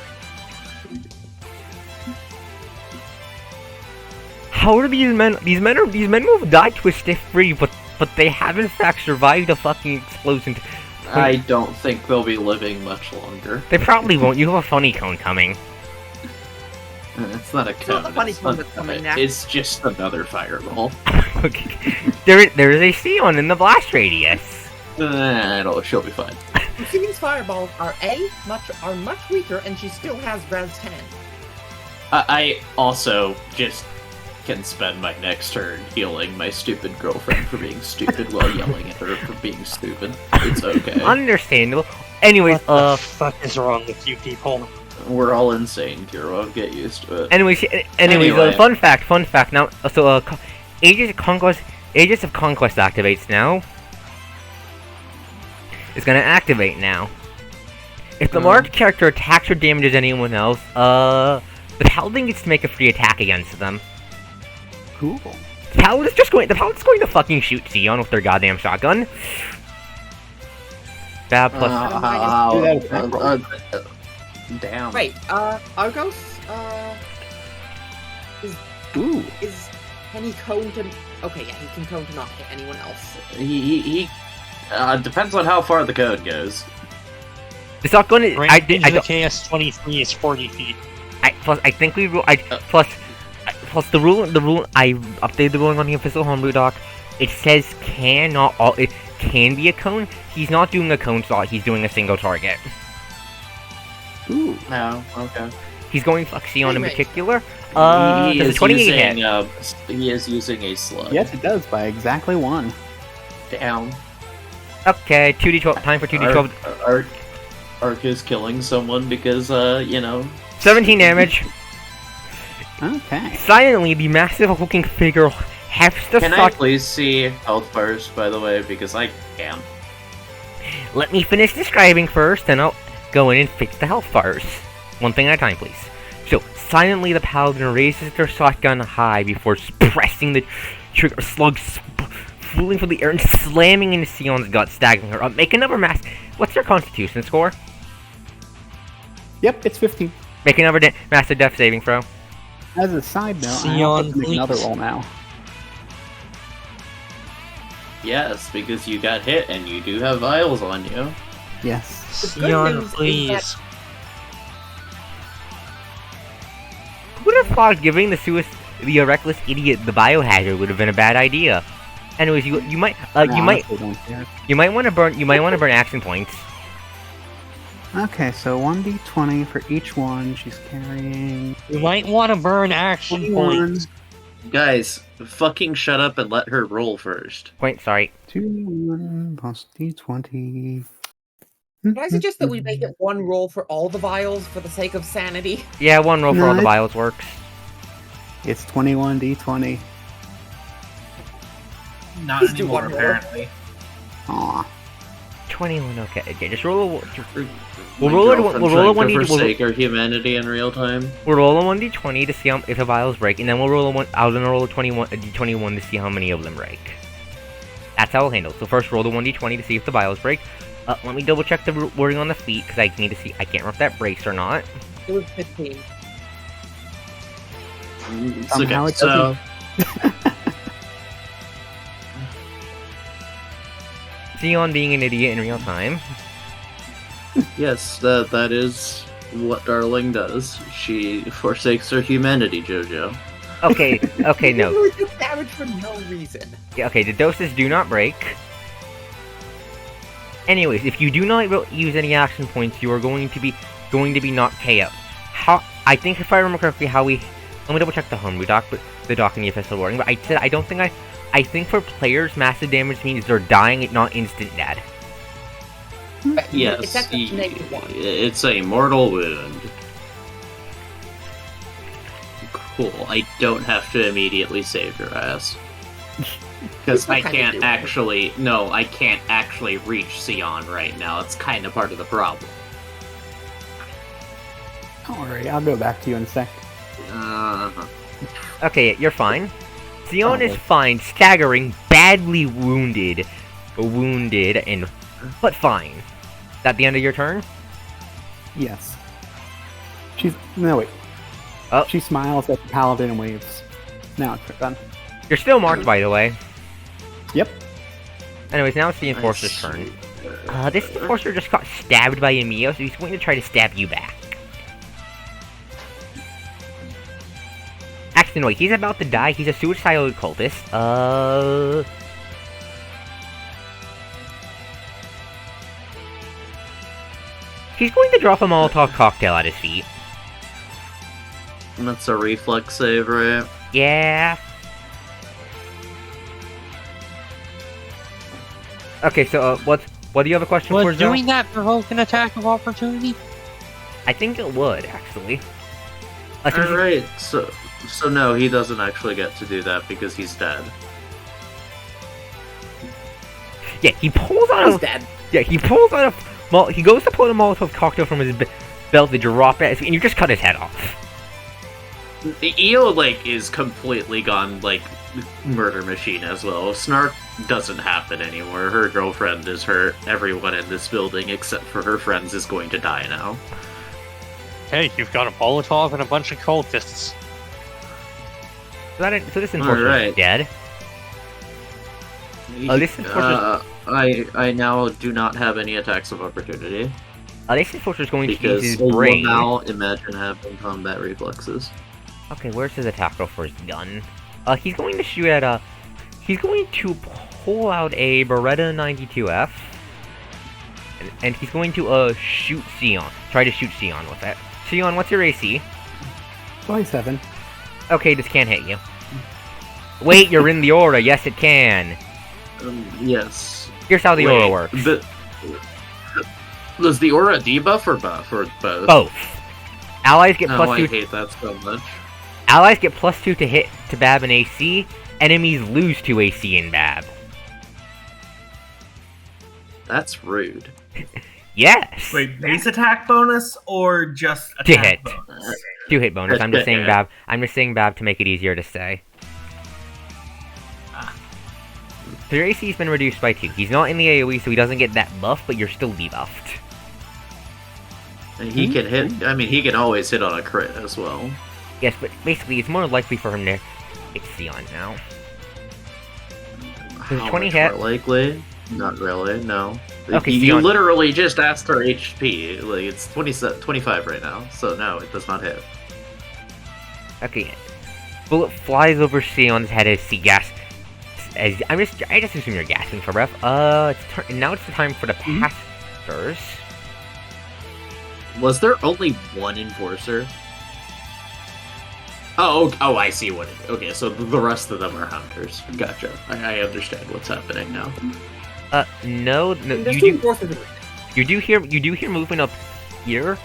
Speaker 1: How are these men? These men will have died to a stiff free, but they have in fact survived a fucking explosion.
Speaker 4: I don't think they'll be living much longer.
Speaker 1: They probably won't. You have a funny cone coming.
Speaker 4: It's not a
Speaker 3: It's not
Speaker 4: cone.
Speaker 3: a funny
Speaker 4: it's
Speaker 3: cone
Speaker 4: not-
Speaker 3: that's coming next.
Speaker 4: It's just another fireball.
Speaker 1: Okay. There is a Sion in the blast radius.
Speaker 4: She'll be fine.
Speaker 3: Lucine's fireballs are much weaker, and she still has res 10.
Speaker 4: I also just can spend my next turn healing my stupid girlfriend for being stupid while yelling at her for being stupid. It's okay.
Speaker 1: Understandable. Anyways,
Speaker 2: What the fuck is wrong with you people?
Speaker 4: We're all insane, Kiro. Get used to it.
Speaker 1: Anyways,
Speaker 4: Anyway.
Speaker 1: fun fact. Now, so Aegis of Conquest activates now. It's gonna activate now. If the marked character attacks or damages anyone else, the paladin gets to make a free attack against them.
Speaker 6: Cool.
Speaker 1: The paladin's going to fucking shoot Sion with their goddamn shotgun. Bad plus.
Speaker 6: Do that as a roll.
Speaker 4: Damn.
Speaker 3: Wait, Argos,
Speaker 6: Ooh.
Speaker 3: can he cone to... Okay, yeah, he can cone to not hit anyone else.
Speaker 4: He depends on how far the code goes.
Speaker 1: It's not going to.
Speaker 2: Range of the KS-23 is 40 feet.
Speaker 1: I think we plus the rule I updated the ruling on the official homebrew doc. It says it can be a cone. He's not doing a cone slot. He's doing a single target.
Speaker 6: Ooh.
Speaker 4: No, okay.
Speaker 1: He's going Flexion in
Speaker 3: Anyway.
Speaker 1: particular.
Speaker 4: He
Speaker 1: Does a
Speaker 4: is
Speaker 1: 28
Speaker 4: using,
Speaker 1: hit?
Speaker 4: he is using a slug.
Speaker 6: Yes, it does by exactly 1.
Speaker 4: Down.
Speaker 1: Okay, 2d12. Time for 2d12.
Speaker 4: Ark is killing someone because,
Speaker 1: 17 damage.
Speaker 6: Okay.
Speaker 1: Silently, the massive hulking figure hefts the
Speaker 4: Can I
Speaker 1: sock.
Speaker 4: please see health first, by the way, because I can.
Speaker 1: Let me finish describing first, and I'll go in and fix the health bars. One thing at a time, please. So, silently, the paladin raises their shotgun high before pressing the trigger, slug fooling for the air and slamming into Sion's gut, staggering her up. Make another mass. What's your constitution score?
Speaker 6: Yep, it's 15.
Speaker 1: Make another massive death saving throw.
Speaker 6: As a side note, I
Speaker 2: Sion,
Speaker 6: also have to make another
Speaker 2: please.
Speaker 6: roll now.
Speaker 4: Yes, because you got hit and you do have vials on you.
Speaker 6: Yes.
Speaker 3: The good
Speaker 2: Sion,
Speaker 3: news is
Speaker 2: please.
Speaker 1: Who would have thought giving the reckless idiot the biohazard would have been a bad idea? Anyways, you might
Speaker 6: I honestly don't care.
Speaker 1: you might want to burn action points.
Speaker 6: Okay, so 1d20 for each one. She's carrying
Speaker 2: You might want to burn action
Speaker 6: 21,
Speaker 2: points.
Speaker 4: Guys, fucking shut up and let her roll first.
Speaker 1: Sorry.
Speaker 6: 2 plus d20.
Speaker 3: Can I suggest that we make it one roll for all the vials for the sake of sanity?
Speaker 1: Yeah, one roll for all the
Speaker 6: Nice.
Speaker 1: vials works.
Speaker 6: It's 21d20.
Speaker 5: Not
Speaker 3: Please do
Speaker 5: anymore,
Speaker 3: one more.
Speaker 5: apparently.
Speaker 6: Aw.
Speaker 1: 21. Okay, just roll.
Speaker 4: My
Speaker 1: roll it-
Speaker 4: girlfriend
Speaker 1: we'll roll a
Speaker 4: trying to
Speaker 1: 1d
Speaker 4: forsake our humanity in real time.
Speaker 1: We'll roll a 1d20 to see if the vials break, and then we'll roll I'll then roll a d21 to see how many of them break. That's how we'll handle it. So first, roll the 1d20 to see if the vials break. Let me double check the wording on the feet because I need to see. I can't remember if that breaks or not.
Speaker 3: It was 15.
Speaker 4: It's
Speaker 6: Somehow
Speaker 4: okay.
Speaker 6: it
Speaker 4: So,
Speaker 1: Sion being an idiot in real time.
Speaker 4: yes, that is what Darling does. She forsakes her humanity, Jojo.
Speaker 1: Okay, okay,
Speaker 3: You
Speaker 1: no.
Speaker 3: really took damage for no reason.
Speaker 1: Yeah, okay, the doses do not break. Anyways, if you do not use any action points, you are going to be knocked KO. I think if I remember correctly, let me double check the homebrew doc, but the doc in the official wording. But I think for players, massive damage means they're dying, not instant dead.
Speaker 3: But
Speaker 4: Yes,
Speaker 3: it's at the -1.
Speaker 4: it's a mortal wound. Cool. I don't have to immediately save your ass. Because I
Speaker 3: What kind of
Speaker 4: can't
Speaker 3: dude?
Speaker 4: I can't actually reach Sion right now. It's kind of part of the problem.
Speaker 6: Don't worry, I'll go back to you in a sec.
Speaker 1: Okay, you're fine. Sion is
Speaker 6: Okay.
Speaker 1: fine, staggering, badly wounded, but fine. Is that the end of your turn?
Speaker 6: Yes. No, wait.
Speaker 1: Oh.
Speaker 6: She smiles at the paladin and waves. Now it's done.
Speaker 1: You're still marked, by the way.
Speaker 6: Yep.
Speaker 1: Anyways, now it's the Enforcer's turn. This Enforcer just got stabbed by Emio, so he's going to try to stab you back. Actually, no, he's about to die. He's a suicidal cultist. He's going to drop a Molotov cocktail at his feet.
Speaker 4: That's a reflex save, right?
Speaker 1: Yeah. Okay, so, what do you have a question for,
Speaker 2: Would
Speaker 1: Joe?
Speaker 2: doing that provoke an attack of opportunity?
Speaker 1: I think it would, actually. Since he-
Speaker 4: Alright, so no, he doesn't actually get to do that because he's dead.
Speaker 1: Yeah, he pulls out
Speaker 3: He's
Speaker 1: a...
Speaker 3: dead.
Speaker 1: Yeah, he pulls out a... He goes to pull a Molotov cocktail from his belt to drop it, and you just cut his head off.
Speaker 4: EO, is completely gone, murder machine as well. Snark doesn't happen anymore. Her girlfriend is hurt. Everyone in this building, except for her friends, is going to die now.
Speaker 2: Hey, you've got a Molotov and a bunch of cultists.
Speaker 1: So this Enforcer
Speaker 4: Alright.
Speaker 1: is dead. Oh, this Enforcer...
Speaker 4: I now do not have any attacks of opportunity.
Speaker 1: This enforcer is going to use
Speaker 4: Because
Speaker 1: his brain.
Speaker 4: now imagine having combat reflexes.
Speaker 1: Okay, where's his attack roll for his gun? He's going to shoot at he's going to pull out a Beretta 92F. And he's going to, shoot Sion. Try to shoot Sion with it. Sion, what's your AC?
Speaker 6: 27.
Speaker 1: Okay, this can't hit you. Wait, you're in the aura. Yes, it can.
Speaker 4: Yes.
Speaker 1: Here's how the aura works.
Speaker 4: Does the aura debuff or buff or both?
Speaker 1: Both. Allies get
Speaker 4: Oh,
Speaker 1: plus
Speaker 4: I
Speaker 1: 2.
Speaker 4: hate that so much.
Speaker 1: Allies get plus 2 to hit to Bab and AC. Enemies lose 2 AC in Bab.
Speaker 4: That's rude.
Speaker 1: Yes.
Speaker 5: Wait, base attack bonus or just
Speaker 1: To
Speaker 5: attack
Speaker 1: hit.
Speaker 5: bonus?
Speaker 1: 2 hit bonus. I'm just saying Bab. I'm just saying Bab to make it easier to say. So your AC's been reduced by 2. He's not in the AoE, so he doesn't get that buff, but you're still debuffed.
Speaker 4: And he can hit. I mean, he can always hit on a crit as well.
Speaker 1: Yes, but basically, it's more likely for him to hit Sion now. Does
Speaker 4: How
Speaker 1: 20
Speaker 4: much
Speaker 1: hit?
Speaker 4: more likely? Not really. No.
Speaker 1: Okay,
Speaker 4: you
Speaker 1: Sion.
Speaker 4: literally just asked her HP. Like it's 25 right now, so no, it does not hit.
Speaker 1: Okay. Bullet flies over Sion's head as he gasps. I just assume you're gasping for breath. Now it's the time for the pastors.
Speaker 4: Was there only one enforcer? Oh, I see what it. Okay, so the rest of them are hunters. Gotcha. I understand what's happening now.
Speaker 1: No,
Speaker 3: There's two enforcers.
Speaker 1: you do hear movement up here.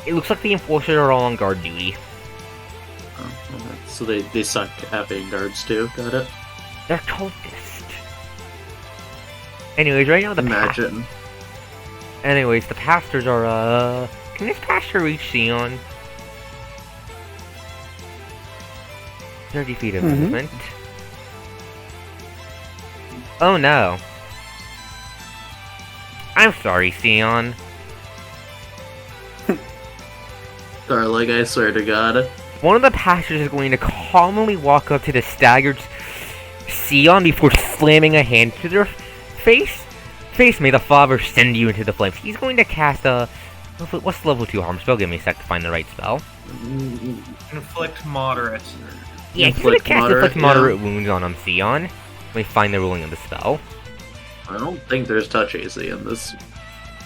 Speaker 1: It looks like the enforcers are all on guard duty.
Speaker 4: Oh, alright. So they suck having guards too. Got it.
Speaker 1: They're cultist. Anyways, right now the
Speaker 4: Imagine.
Speaker 1: Anyways, the pastors are can this pastor reach Sion? 30 feet of movement. Oh no. I'm sorry, Sion.
Speaker 4: Darling, I swear to God.
Speaker 1: One of the pastors is going to calmly walk up to the staggered Sion before slamming a hand to their face. May the Father send you into the flames. He's going to cast a... What's the level 2 harm spell? Give me a sec to find the right spell.
Speaker 5: Inflict moderate.
Speaker 1: Yeah, he's going to cast inflict
Speaker 4: yeah.
Speaker 1: moderate wounds on Sion. Let me find the ruling of the spell.
Speaker 4: I don't think there's touch AC in this.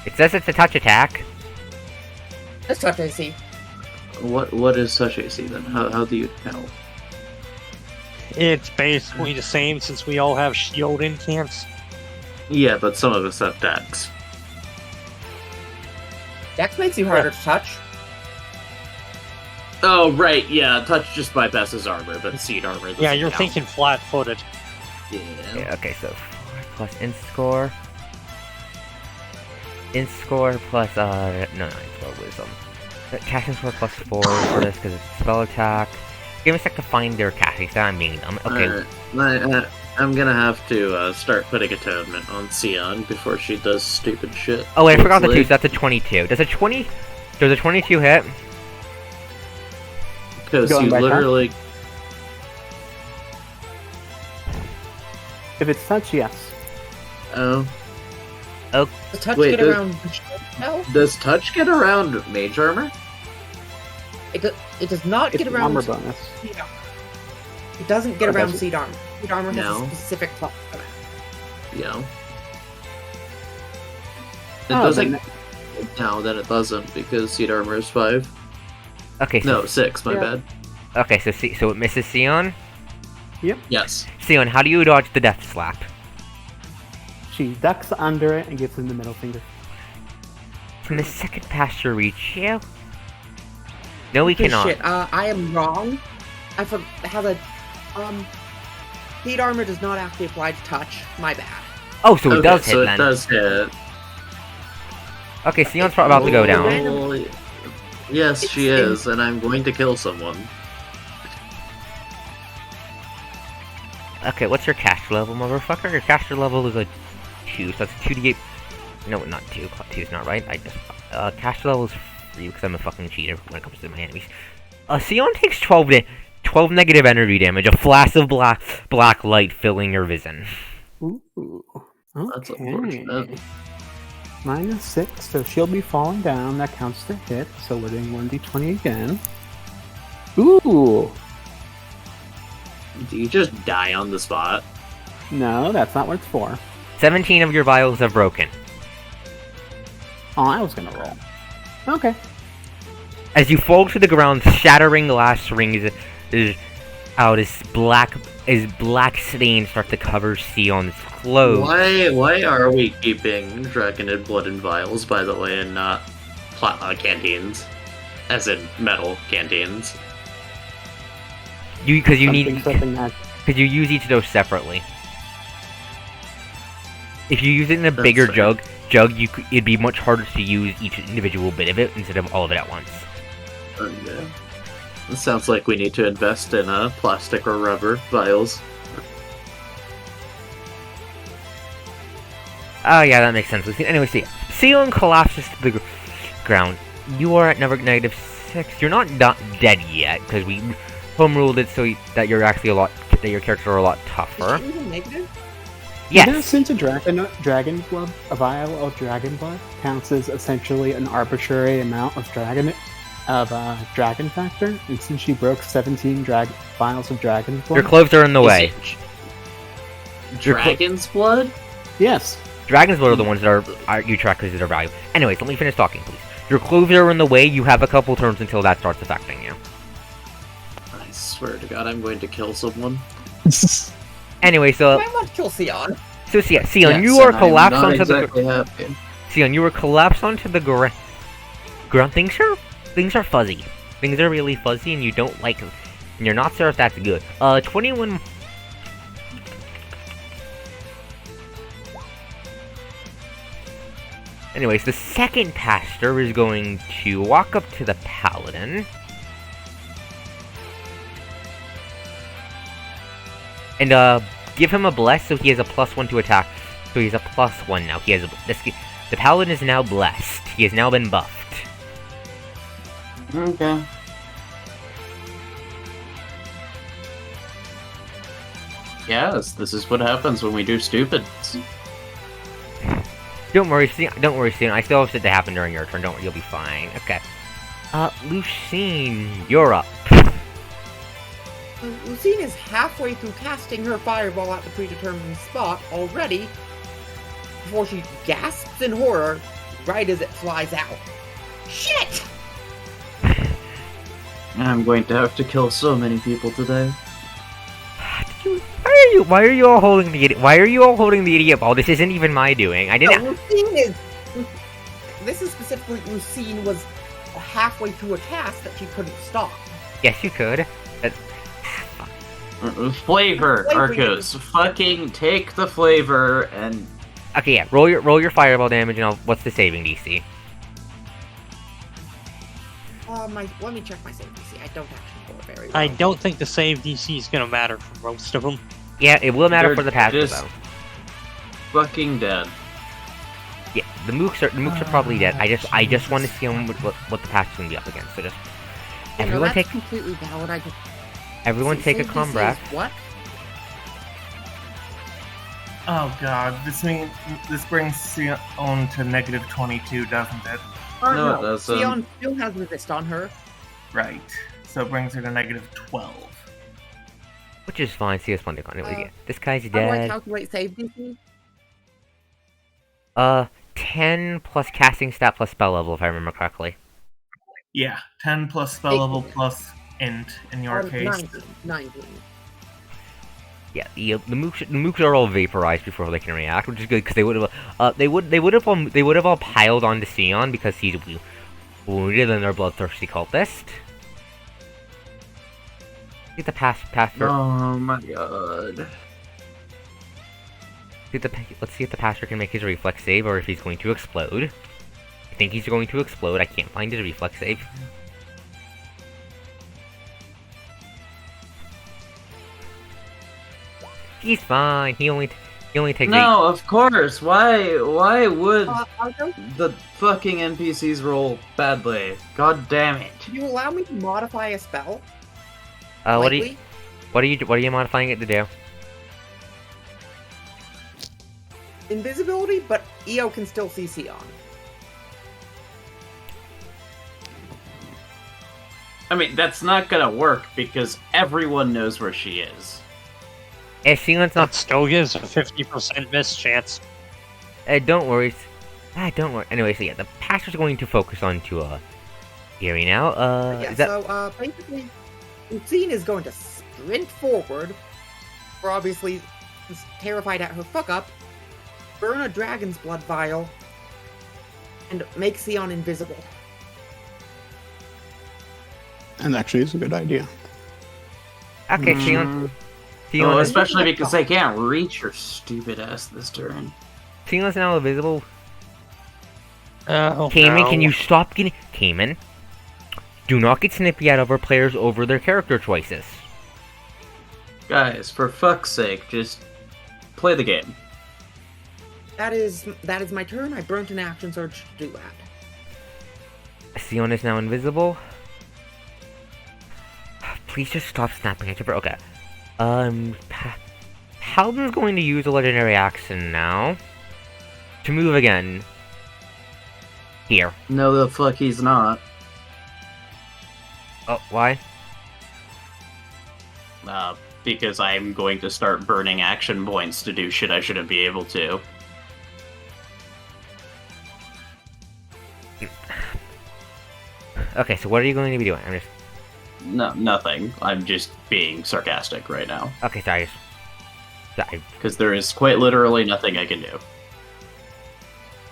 Speaker 1: It says it's a touch attack.
Speaker 3: Let's touch AC.
Speaker 4: What is touch AC then? How do you tell?
Speaker 2: It's basically the same since we all have shield incants.
Speaker 4: Yeah, but some of us have decks.
Speaker 3: Dex makes you harder to touch.
Speaker 4: Oh, right, yeah, touch just bypasses armor, but seed armor doesn't
Speaker 2: Yeah, you're
Speaker 4: count.
Speaker 2: thinking flat-footed.
Speaker 1: Yeah, okay, so 4 plus int score. Int score plus, no, int score wisdom. Casting score plus 4 for this because it's a spell attack. Give me a sec to find their casting stat. I'm being dumb. Okay.
Speaker 4: Alright, I'm gonna have to start putting atonement on Sion before she does stupid shit.
Speaker 1: Oh, wait, I forgot the 2,
Speaker 4: Hopefully.
Speaker 1: so that's a 22. Does a 22 hit?
Speaker 4: Because
Speaker 6: Going
Speaker 4: you
Speaker 6: by
Speaker 4: literally...
Speaker 6: If it's touch, yes.
Speaker 4: Oh.
Speaker 3: Does touch
Speaker 4: Wait,
Speaker 3: get
Speaker 4: does-
Speaker 3: around the shield spell?
Speaker 4: Does touch get around mage armor?
Speaker 3: It does not
Speaker 6: It's
Speaker 3: get
Speaker 6: an
Speaker 3: around
Speaker 6: armor bonus.
Speaker 3: seed armor. It doesn't get
Speaker 6: Or
Speaker 3: around
Speaker 6: does it?
Speaker 3: seed armor. Seed armor has
Speaker 4: No.
Speaker 3: a specific plus.
Speaker 4: Yeah. It
Speaker 6: Oh,
Speaker 4: doesn't...
Speaker 6: then-
Speaker 4: No, then it doesn't, because seed armor is 5.
Speaker 1: Okay, so,
Speaker 4: No, 6, my
Speaker 3: Yeah.
Speaker 4: bad.
Speaker 1: okay, so it misses Sion?
Speaker 4: Yes.
Speaker 1: Sion, how do you dodge the death slap?
Speaker 6: She ducks under it and gives him the middle finger.
Speaker 1: Can the second pastor reach you? No, we
Speaker 3: Okay,
Speaker 1: cannot.
Speaker 3: shit, I am wrong. I have a seed armor does not actually apply to touch. My bad.
Speaker 1: Oh, so it
Speaker 4: Okay,
Speaker 1: does hit
Speaker 4: so
Speaker 1: then.
Speaker 4: it does hit.
Speaker 1: Okay, Sion's about to go down.
Speaker 4: Oh, yes, she
Speaker 3: It's-
Speaker 4: is, and I'm going to kill someone.
Speaker 1: Okay, what's your caster level, motherfucker? Your caster level is a 2, so that's 2d8. No, not 2. 2 is not right. I just caster level is 3 because I'm a fucking cheater when it comes to my enemies. Sion takes 12 negative energy damage. A flash of black light filling your vision.
Speaker 6: Ooh.
Speaker 4: That's
Speaker 6: Okay.
Speaker 4: unfortunate.
Speaker 6: -6, so she'll be falling down. That counts to hit, so we're doing 1d20 again. Ooh!
Speaker 4: Do you just die on the spot?
Speaker 6: No, that's not what it's for.
Speaker 1: 17 of your vials have broken.
Speaker 6: Oh, I was gonna roll. Okay.
Speaker 1: As you fall to the ground, shattering glass rings out as black stains start to cover Sion's clothes.
Speaker 4: Why are we keeping Draconid blood in vials, by the way, and not canteens? As in metal canteens.
Speaker 1: Because you need
Speaker 6: something that
Speaker 1: because you use each of those separately. If you use it in a
Speaker 4: That's
Speaker 1: bigger
Speaker 4: fair.
Speaker 1: it'd be much harder to use each individual bit of it instead of all of it at once.
Speaker 4: Okay. It sounds like we need to invest in plastic or rubber vials.
Speaker 1: Oh yeah, that makes sense. Anyway, see, Sion collapses to the ground. You are at number -6. You're not dead yet because we home ruled it so that you're actually your character are a lot tougher.
Speaker 3: Is she even negative?
Speaker 1: Yes.
Speaker 6: since a dragon blood, a vial of dragon blood counts as essentially an arbitrary amount of dragon factor, and since she broke 17 vials of dragon blood,
Speaker 1: Your clothes are in the way.
Speaker 4: Dragon's blood?
Speaker 6: yes,
Speaker 1: Dragon's blood are the ones that are you track because of their value. Anyways, let me finish talking, please. Your clothes are in the way. You have a couple turns until that starts affecting you.
Speaker 4: I swear to God, I'm going to kill someone.
Speaker 1: Anyway, so
Speaker 3: I want to kill Sion.
Speaker 1: Sion,
Speaker 4: Yes,
Speaker 1: you are
Speaker 4: and I'm
Speaker 1: collapsed
Speaker 4: not
Speaker 1: onto
Speaker 4: exactly happy.
Speaker 1: Sion, you were collapsed onto the ground. Things are fuzzy. Things are really fuzzy, and you don't like them. And you're not sure if that's good. 21. Anyways, the second pastor is going to walk up to the paladin. And give him a bless so he has a +1 to attack. So he's a +1 now. The paladin is now blessed. He has now been buffed.
Speaker 4: Okay. Yes, this is what happens when we do stupid.
Speaker 1: Don't worry, Sion. I still have shit to happen during your turn. Don't worry, you'll be fine. Okay. Lucine, you're up.
Speaker 3: Lucine is halfway through casting her fireball at the predetermined spot already before she gasps in horror right as it flies out. Shit!
Speaker 4: I'm going to have to kill so many people today.
Speaker 1: Why are you all holding the idiot ball? This isn't even my doing. I didn't.
Speaker 3: No, Lucine is... This is specifically Lucine was halfway through a cast that she couldn't stop.
Speaker 1: Yes, you could.
Speaker 4: Flavor, Arcos. Fucking take the flavor and...
Speaker 1: Okay, yeah. Roll your fireball damage, and what's the saving DC?
Speaker 3: Let me check my save DC. I don't actually know it very well.
Speaker 2: I don't think the save DC is gonna matter for most of them.
Speaker 1: Yeah, it will matter
Speaker 4: They're
Speaker 1: for the passive
Speaker 4: just-
Speaker 1: though.
Speaker 4: Fucking dead.
Speaker 1: Yeah, the mooks are probably dead. I just want to see what the passive's gonna be up against. So just everyone
Speaker 3: that's
Speaker 1: take
Speaker 3: completely valid. I just
Speaker 1: everyone take a
Speaker 3: save
Speaker 1: calm
Speaker 3: DC
Speaker 1: breath.
Speaker 3: is what?
Speaker 5: Oh god, this brings Sion on to -22, doesn't it?
Speaker 3: Or
Speaker 4: No, it doesn't.
Speaker 3: Sion still has resist on her.
Speaker 5: Right. So it brings her to -12.
Speaker 1: Which is fine. See us one on. Anyway, yeah. This guy's
Speaker 3: How do I
Speaker 1: dead.
Speaker 3: calculate save DC?
Speaker 1: 10 plus casting stat plus spell level, if I remember correctly.
Speaker 5: Yeah, 10 plus spell level plus int in your
Speaker 3: Or
Speaker 5: case.
Speaker 3: 19.
Speaker 1: Yeah, the mooks are all vaporized before they can react, which is good because they would have all piled onto Sion because he's wounded and they're bloodthirsty cultist. Get the pastor.
Speaker 4: Oh my god.
Speaker 1: Let's see if the pastor can make his reflex save or if he's going to explode. I think he's going to explode. I can't find his reflex save. He's fine. He only takes
Speaker 4: No, of course. Why would
Speaker 3: Argo,
Speaker 4: the fucking NPCs roll badly? God damn it.
Speaker 3: can you allow me to modify a spell?
Speaker 1: 8.
Speaker 3: Lightly?
Speaker 1: What are you modifying it to do?
Speaker 3: invisibility, but Io can still see Sion.
Speaker 4: I mean, that's not gonna work because everyone knows where she is.
Speaker 1: Sion's
Speaker 2: That
Speaker 1: not.
Speaker 2: still gives a 50% miss chance.
Speaker 1: Don't worry. Don't worry. Anyway, so yeah, the pastor's going to focus on to Gary now.
Speaker 3: Yeah,
Speaker 1: Is that...
Speaker 3: so, basically, Lucine is going to sprint forward, for obviously is terrified at her fuck-up, burn a dragon's blood vial, and make Sion invisible.
Speaker 6: And actually, it's a good idea.
Speaker 1: Okay, Sion. Sion
Speaker 4: Oh,
Speaker 1: is...
Speaker 4: especially because they can't reach your stupid ass this turn.
Speaker 1: Sion's now invisible.
Speaker 2: Oh,
Speaker 1: Cayman,
Speaker 2: no.
Speaker 1: can you stop getting... Cayman, do not get snippy at other players over their character choices.
Speaker 4: Guys, for fuck's sake, just play the game.
Speaker 3: That is my turn. I burnt an action surge to do that.
Speaker 1: Sion is now invisible. Please just stop snapping at your... Okay. Paladin's going to use a legendary action now. To move again. Here.
Speaker 4: No, the fuck he's not.
Speaker 1: Oh, why?
Speaker 4: Because I'm going to start burning action points to do shit I shouldn't be able to.
Speaker 1: Okay, so what are you going to be doing? I'm just...
Speaker 4: No, nothing. I'm just being sarcastic right now.
Speaker 1: Okay, sorry.
Speaker 4: Because there is quite literally nothing I can do.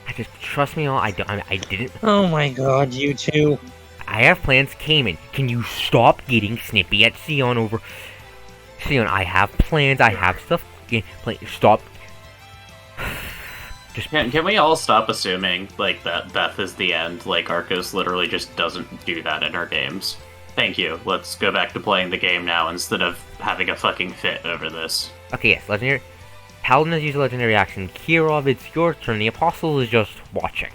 Speaker 1: I just... Trust me all, I didn't...
Speaker 2: Oh my god, you two.
Speaker 1: I have plans. Cayman, can you stop getting snippy at Sion over... Sion, I have plans, I have stuff... Stop... Just...
Speaker 4: Can we all stop assuming, like, that death is the end? Like, Arcos literally just doesn't do that in our games. Thank you. Let's go back to playing the game now instead of having a fucking fit over this.
Speaker 1: Okay, yes, legendary... Paladin has used a legendary action. Kirov, it's your turn. The Apostle is just watching.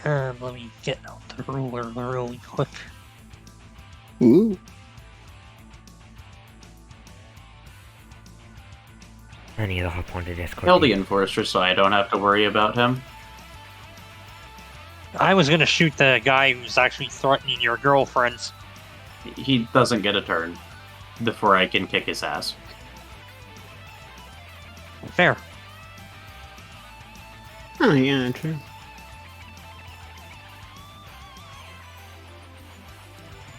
Speaker 2: Let me get out the ruler really quick.
Speaker 6: Ooh.
Speaker 1: I need to hop onto Discord.
Speaker 4: Kill the Enforcer so I don't have to worry about him.
Speaker 2: I was gonna shoot the guy who's actually threatening your girlfriends.
Speaker 4: He doesn't get a turn before I can kick his ass.
Speaker 2: Fair.
Speaker 6: Oh, yeah, true.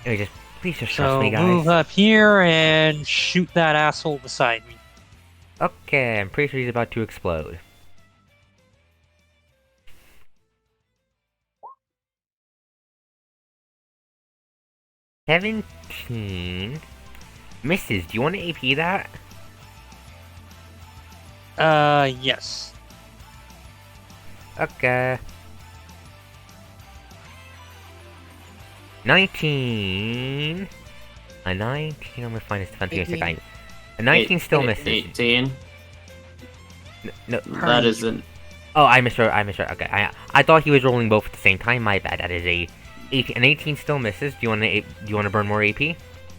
Speaker 1: Anyway, please just trust
Speaker 2: So
Speaker 1: me, guys.
Speaker 2: move up here and shoot that asshole beside me.
Speaker 1: Okay, I'm pretty sure he's about to explode. $17 misses. Do you want to AP that?
Speaker 2: Yes.
Speaker 1: Okay. 19. A 19. I'm gonna find his defense against the guy. A 19 still misses.
Speaker 4: 18?
Speaker 1: No.
Speaker 4: That isn't...
Speaker 1: Oh, I misread. Okay, I thought he was rolling both at the same time. My bad. That is a 18. An 18 still misses. Do you want to burn more AP?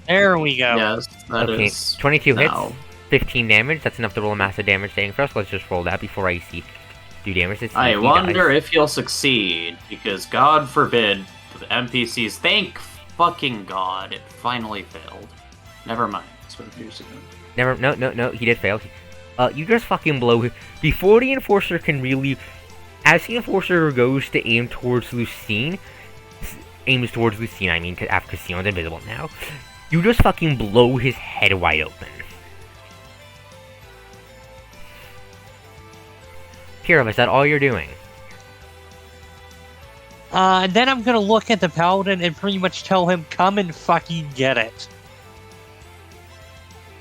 Speaker 2: There we go.
Speaker 4: Yes, that
Speaker 1: Okay,
Speaker 4: is...
Speaker 1: 22 hits,
Speaker 4: No.
Speaker 1: 15 damage. That's enough to roll a massive damage saving for us. Let's just roll that before I do damage. To see
Speaker 4: I
Speaker 1: if he
Speaker 4: wonder
Speaker 1: dies.
Speaker 4: if you'll succeed, because God forbid the NPCs... Thank fucking God, it finally failed. Never mind. That's what it was ago.
Speaker 1: No, he did fail. You just fucking blow him. Before the Enforcer can really... As the Enforcer goes to aim towards Lucine... Aims towards Lucine, I mean, after Sion's invisible now. You just fucking blow his head wide open. Kirov, is that all you're doing?
Speaker 2: And then I'm gonna look at the Paladin and pretty much tell him, come and fucking get it.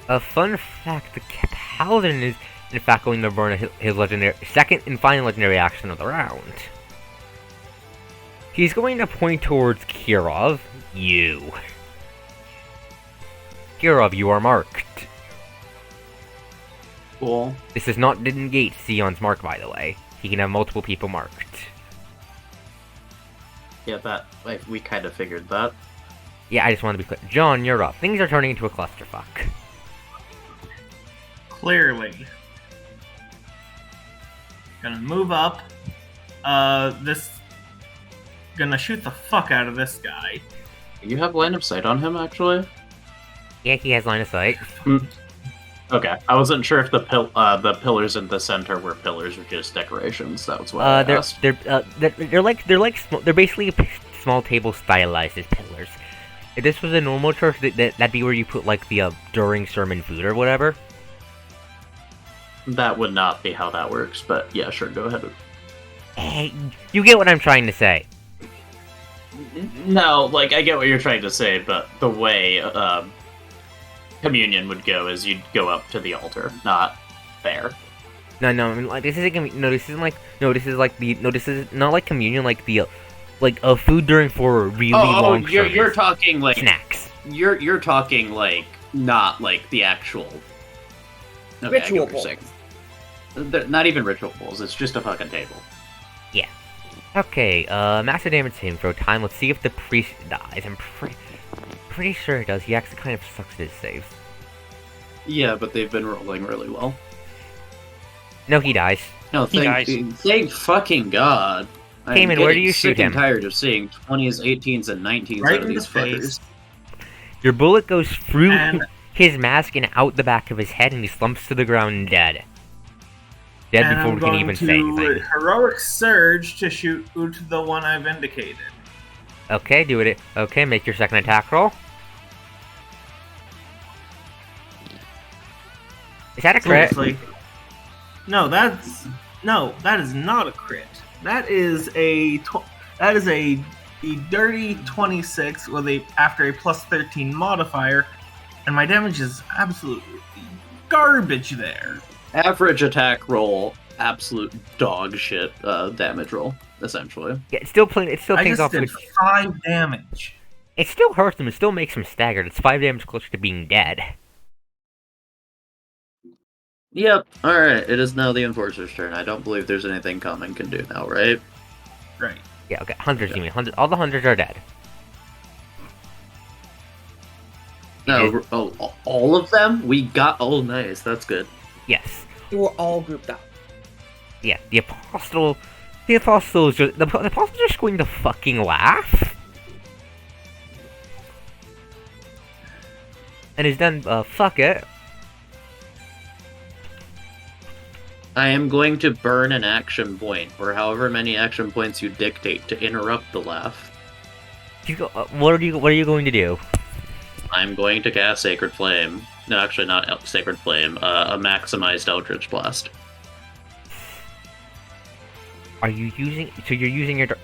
Speaker 1: A fun fact, the Paladin is in fact going to burn his legendary second and final legendary action of the round. He's going to point towards Kirov. You. Kirov, you are marked.
Speaker 4: Cool.
Speaker 1: This does not negate Sion's mark, by the way. He can have multiple people marked.
Speaker 4: Yeah, that... Like, we kind of figured that.
Speaker 1: Yeah, I just want to be clear. John, you're up. Things are turning into a clusterfuck.
Speaker 5: clearly. Gonna move up. Gonna shoot the fuck out of this guy.
Speaker 4: You have line of sight on him, actually?
Speaker 1: Yeah, he has line of sight.
Speaker 4: Okay, I wasn't sure if the pillars in the center were pillars or just decorations. That was what I asked.
Speaker 1: They're basically small tables stylized as pillars. If this was a normal church, that'd be where you put like the during sermon food or whatever.
Speaker 4: That would not be how that works, but yeah, sure, go ahead.
Speaker 1: Hey, you get what I'm trying to say.
Speaker 4: No, like, I get what you're trying to say, but the way communion would go is you'd go up to the altar, not there.
Speaker 1: No, I mean, like, this is not like communion, like the, food during for really long
Speaker 4: you're talking, like,
Speaker 1: snacks.
Speaker 4: You're talking, like, not, like, the actual... Okay,
Speaker 3: Ritual bowls.
Speaker 4: They're not even ritual bowls, it's just a fucking table.
Speaker 1: Yeah. Okay, massive damage saving throw time. Let's see if the priest dies. I'm pretty sure it does. He actually kind of sucks at his saves.
Speaker 4: Yeah, but they've been rolling really well.
Speaker 1: No, he dies.
Speaker 4: No, thank fucking God.
Speaker 1: Cayman, where do you shoot him?
Speaker 4: I'm tired of seeing 20s, 18s, and 19s
Speaker 5: Right
Speaker 4: out of
Speaker 5: in
Speaker 4: these
Speaker 5: the face.
Speaker 4: fuckers.
Speaker 1: Your bullet goes through
Speaker 5: And-
Speaker 1: his mask and out the back of his head, and he slumps to the ground dead. Dead
Speaker 5: And
Speaker 1: before
Speaker 5: I'm
Speaker 1: we can
Speaker 5: going
Speaker 1: even
Speaker 5: to
Speaker 1: say anything.
Speaker 5: heroic surge to shoot the one I've indicated.
Speaker 1: Okay, do it. Okay, make your second attack roll. Is that a crit?
Speaker 5: Seriously. No, that is not a crit. That is a dirty 26 with after a plus 13 modifier, and my damage is absolutely garbage there.
Speaker 4: Average attack roll, absolute dog shit damage roll, essentially.
Speaker 1: Yeah, it still
Speaker 5: I
Speaker 1: pays
Speaker 5: just
Speaker 1: off.
Speaker 5: did 5 damage.
Speaker 1: It still hurts him. It still makes him staggered. It's 5 damage closer to being dead.
Speaker 4: Yep, alright, it is now the Enforcer's turn. I don't believe there's anything Common can do now, right?
Speaker 5: Right.
Speaker 1: Yeah, okay. Hunters, you mean? All the hunters are dead.
Speaker 4: No, all of them? We got... Oh, nice, that's good.
Speaker 1: Yes.
Speaker 3: They were all grouped up.
Speaker 1: Yeah, the apostle is just going to fucking laugh. And is done, fuck it.
Speaker 4: I am going to burn an action point, or however many action points you dictate to interrupt the laugh.
Speaker 1: What are you going to do?
Speaker 4: I'm going to cast Sacred Flame. No, actually not Sacred Flame, a maximized Eldritch Blast.
Speaker 1: Are you using, so you're using your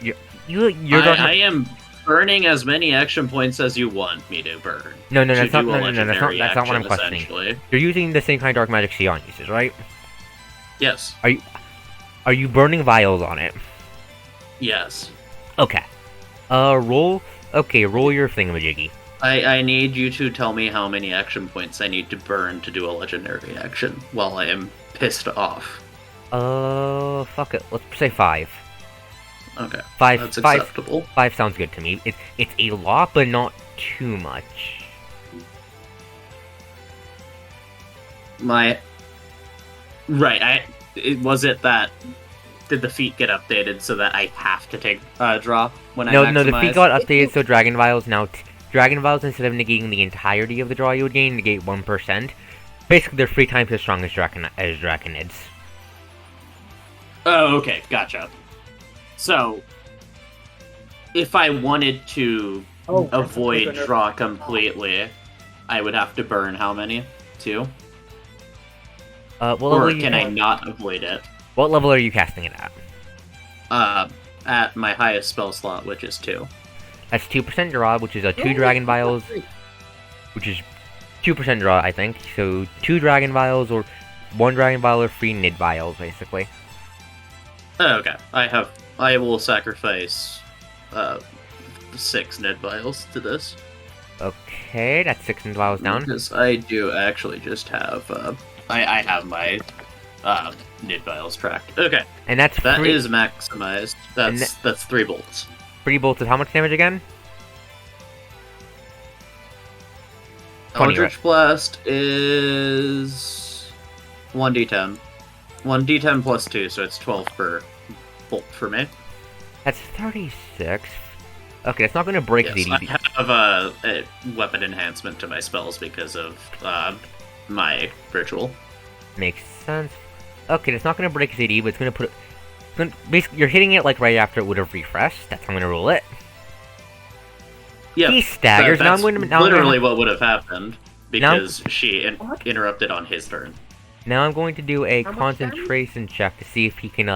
Speaker 4: I am burning as many action points as you want me to burn.
Speaker 1: No,
Speaker 4: To
Speaker 1: that's not,
Speaker 4: do a
Speaker 1: no, that's not
Speaker 4: legendary
Speaker 1: what I'm
Speaker 4: action,
Speaker 1: questioning.
Speaker 4: essentially.
Speaker 1: You're using the same kind of dark magic Sion uses, right?
Speaker 4: Yes.
Speaker 1: Are you burning vials on it?
Speaker 4: Yes.
Speaker 1: Okay. Roll your thingamajiggy.
Speaker 4: I need you to tell me how many action points I need to burn to do a legendary action while I am pissed off.
Speaker 1: Fuck it. Let's say 5.
Speaker 4: Okay.
Speaker 1: Five.
Speaker 4: That's acceptable.
Speaker 1: 5 sounds good to me. It's a lot, but not too much. Did the feat get updated so that I have to take draw when I maximize? No, the feat got updated so Dragon Vials now... Dragon Vials, instead of negating the entirety of the draw you would gain, negate 1%. Basically, they're 3 times as strong as Draconids.
Speaker 4: Oh, okay, gotcha. So, if I wanted to avoid draw completely, I would have to burn how many? 2? Or can I not avoid it?
Speaker 1: What level are you casting it at?
Speaker 4: At my highest spell slot, which is 2.
Speaker 1: That's 2% draw, which is 2 Dragon Vials, which is 2% draw, I think. So 2 Dragon Vials or 1 Dragon Vial or 3 Nid Vials, basically.
Speaker 4: Oh, okay. I will sacrifice 6 Nid Vials to this.
Speaker 1: Okay, that's 6 Nid Vials down.
Speaker 4: Because I do actually just have I have my Nid Vials tracked. Okay.
Speaker 1: And that
Speaker 4: is maximized. That's 3 bolts.
Speaker 1: 3 bolts of how much damage again?
Speaker 4: 20, Eldritch Blast is 1d10. 1d10 plus 2, so it's 12 per bolt for me.
Speaker 1: That's 36. Okay, that's not going to break
Speaker 4: Yes,
Speaker 1: his
Speaker 4: I
Speaker 1: ADB.
Speaker 4: have a weapon enhancement to my spells because of my ritual.
Speaker 1: Makes sense. Okay, it's not going to break his AD, but it's going to put it... Basically, you're hitting it like right after it would have refreshed. That's how I'm going to roll it.
Speaker 4: Yeah,
Speaker 1: He staggers. Now I'm
Speaker 4: that's
Speaker 1: going to... Now
Speaker 4: literally what would have happened because she interrupted on his turn.
Speaker 1: Now I'm going to do a
Speaker 3: How much
Speaker 1: concentration check to see if he can,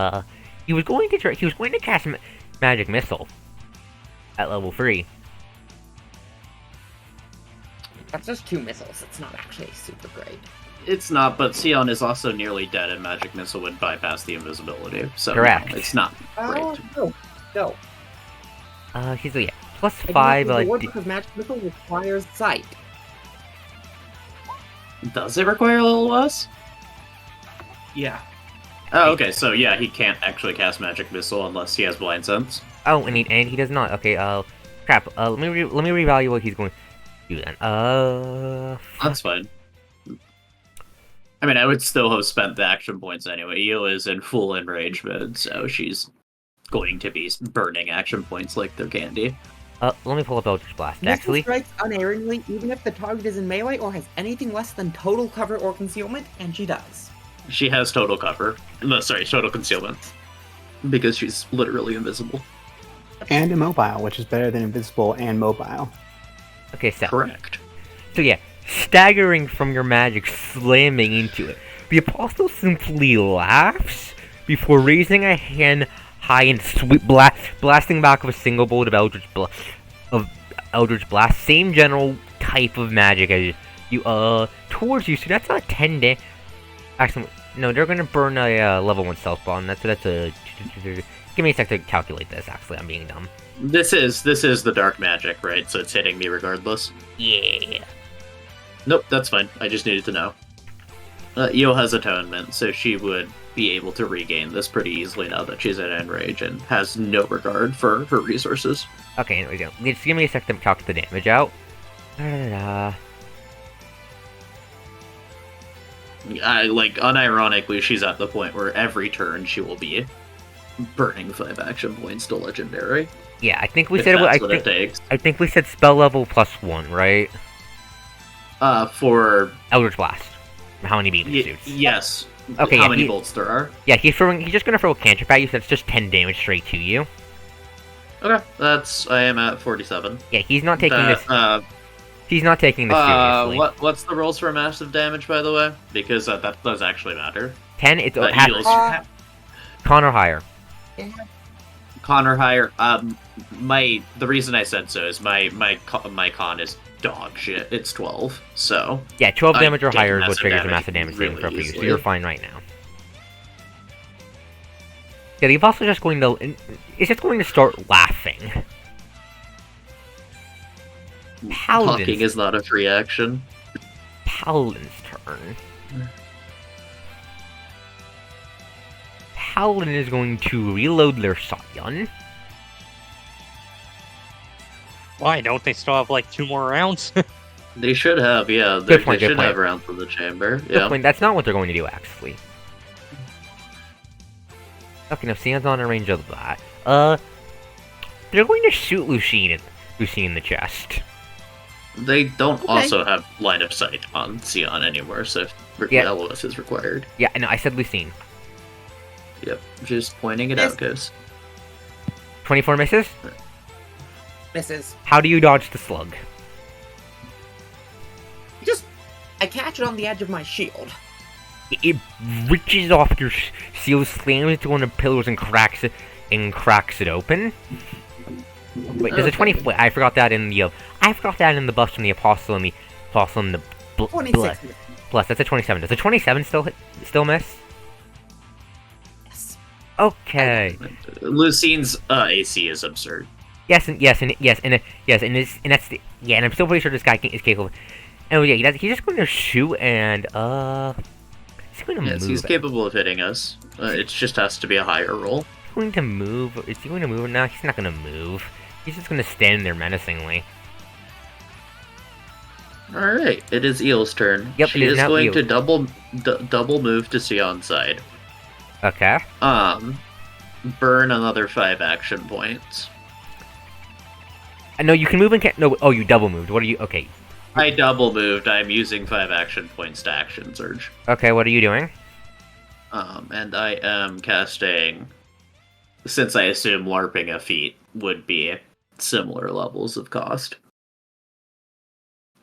Speaker 1: He was going to cast Magic Missile at level 3.
Speaker 3: That's just 2 missiles. It's not actually super great.
Speaker 4: It's not, but Sion is also nearly dead, and Magic Missile would bypass the invisibility. So
Speaker 1: Correct.
Speaker 4: No, it's not
Speaker 3: Oh,
Speaker 4: great.
Speaker 3: no.
Speaker 1: He's, yeah, plus
Speaker 3: I
Speaker 1: 5,
Speaker 3: the word because magic missile requires sight.
Speaker 4: Does it require a little less?
Speaker 5: Yeah.
Speaker 4: Oh, okay, so yeah, he can't actually cast Magic Missile unless he has Blind Sense.
Speaker 1: Oh, and he does not. Okay, crap. Let me reevaluate what he's going to do then.
Speaker 4: That's fine. I mean, I would still have spent the action points anyway. Io is in full enrage mode, so she's going to be burning action points like they're candy.
Speaker 1: Let me pull up Eldritch Blast,
Speaker 3: Missile
Speaker 1: actually.
Speaker 3: strikes unerringly even if the target is in melee or has anything less than total cover or concealment, and she does.
Speaker 4: She has total cover. No, sorry, total concealment. Because she's literally invisible.
Speaker 6: And immobile, which is better than invisible and mobile.
Speaker 1: Okay, so.
Speaker 4: Correct.
Speaker 1: So yeah, staggering from your magic, slamming into it. The Apostle simply laughs before raising a hand high and blasting back with a single bolt of Eldritch Blast. Same general type of magic as you, towards you. So that's a 10 day. Actually, no, they're gonna burn a level 1 stealth bomb. That's a. Give me a sec to calculate this. Actually, I'm being dumb.
Speaker 4: This is the dark magic, right? So it's hitting me regardless.
Speaker 1: Yeah.
Speaker 4: Nope, that's fine. I just needed to know. Io has Atonement, so she would be able to regain this pretty easily now that she's at Enrage and has no regard for her resources.
Speaker 1: Okay, here we go. Just give me a sec to calculate the damage out.
Speaker 4: Unironically, she's at the point where every turn she will be burning 5 action points to Legendary.
Speaker 1: Yeah, I think we
Speaker 4: If
Speaker 1: said
Speaker 4: that's what it takes.
Speaker 1: I think we said spell level +1, right?
Speaker 4: For
Speaker 1: Eldritch Blast. How many beam suits?
Speaker 4: yes.
Speaker 1: Okay,
Speaker 4: How
Speaker 1: yeah,
Speaker 4: many bolts there are?
Speaker 1: Yeah, he's just gonna throw a cantrip at you, so that's just 10 damage straight to you.
Speaker 4: Okay, I am at 47.
Speaker 1: Yeah, he's not taking this. He's not taking this seriously.
Speaker 4: What's the rolls for massive damage, by the way? Because that does actually matter.
Speaker 1: 10. It's
Speaker 4: Heals.
Speaker 1: Con or higher.
Speaker 4: Con or higher. The reason I said so is my con is dog shit. It's 12. So
Speaker 1: Yeah, 12 damage or
Speaker 4: take
Speaker 1: higher is what
Speaker 4: massive
Speaker 1: triggers a
Speaker 4: damage
Speaker 1: massive damage saving
Speaker 4: really
Speaker 1: throw for you, so
Speaker 4: easily.
Speaker 1: you're fine right now. Yeah, the Apostle's just going to. It's just going to start laughing.
Speaker 4: Talking
Speaker 1: Paladin's,
Speaker 4: is not a free action.
Speaker 1: Paladin's turn. Paladin is going to reload their shotgun.
Speaker 2: Why don't they still have like 2 more rounds?
Speaker 4: They should have, yeah.
Speaker 1: Good
Speaker 4: They
Speaker 1: point, good
Speaker 4: should
Speaker 1: point.
Speaker 4: have rounds from the chamber.
Speaker 1: Good
Speaker 4: Yeah.
Speaker 1: point, that's not what they're going to do, actually. Okay, now Sion's on a range of that. They're going to shoot Lucine in the chest.
Speaker 4: They don't
Speaker 3: Okay.
Speaker 4: also have line of sight on Sion anymore, so
Speaker 1: Yeah.
Speaker 4: LOS is required.
Speaker 1: Yeah, no, I said Lucine.
Speaker 4: Yep. Just pointing it
Speaker 3: Yes.
Speaker 4: out, guys.
Speaker 1: 24 misses?
Speaker 3: Misses.
Speaker 1: How do you dodge the slug?
Speaker 3: I catch it on the edge of my shield.
Speaker 1: It reaches off your shield, slams into one of the pillars, and cracks it open. Wait, there's a 20. Wait, I forgot that in the buffs from the Apostle and the
Speaker 3: 26 misses.
Speaker 1: plus. That's a 27. Does a 27 still miss?
Speaker 3: Yes.
Speaker 1: Okay.
Speaker 4: Lucine's AC is absurd.
Speaker 1: And I'm still pretty sure this guy is capable. And yeah, he's just going to shoot and he's going to
Speaker 4: Yes,
Speaker 1: move.
Speaker 4: he's capable of hitting us. It just has to be a higher roll.
Speaker 1: He's going to move. Is he going to move? No, he's not going to move. He's just going to stand there menacingly.
Speaker 4: Alright, it is Eel's turn.
Speaker 1: Yep,
Speaker 4: she
Speaker 1: it is
Speaker 4: is
Speaker 1: now
Speaker 4: going
Speaker 1: Eel.
Speaker 4: to double move to Sion's side.
Speaker 1: Okay.
Speaker 4: Burn another 5 action points.
Speaker 1: No, you can move and can't. No, oh, you double moved. What are you? Okay.
Speaker 4: I double moved. I'm using 5 action points to action surge.
Speaker 1: Okay, what are you doing?
Speaker 4: And I am casting. Since I assume LARPing a feat would be similar levels of cost.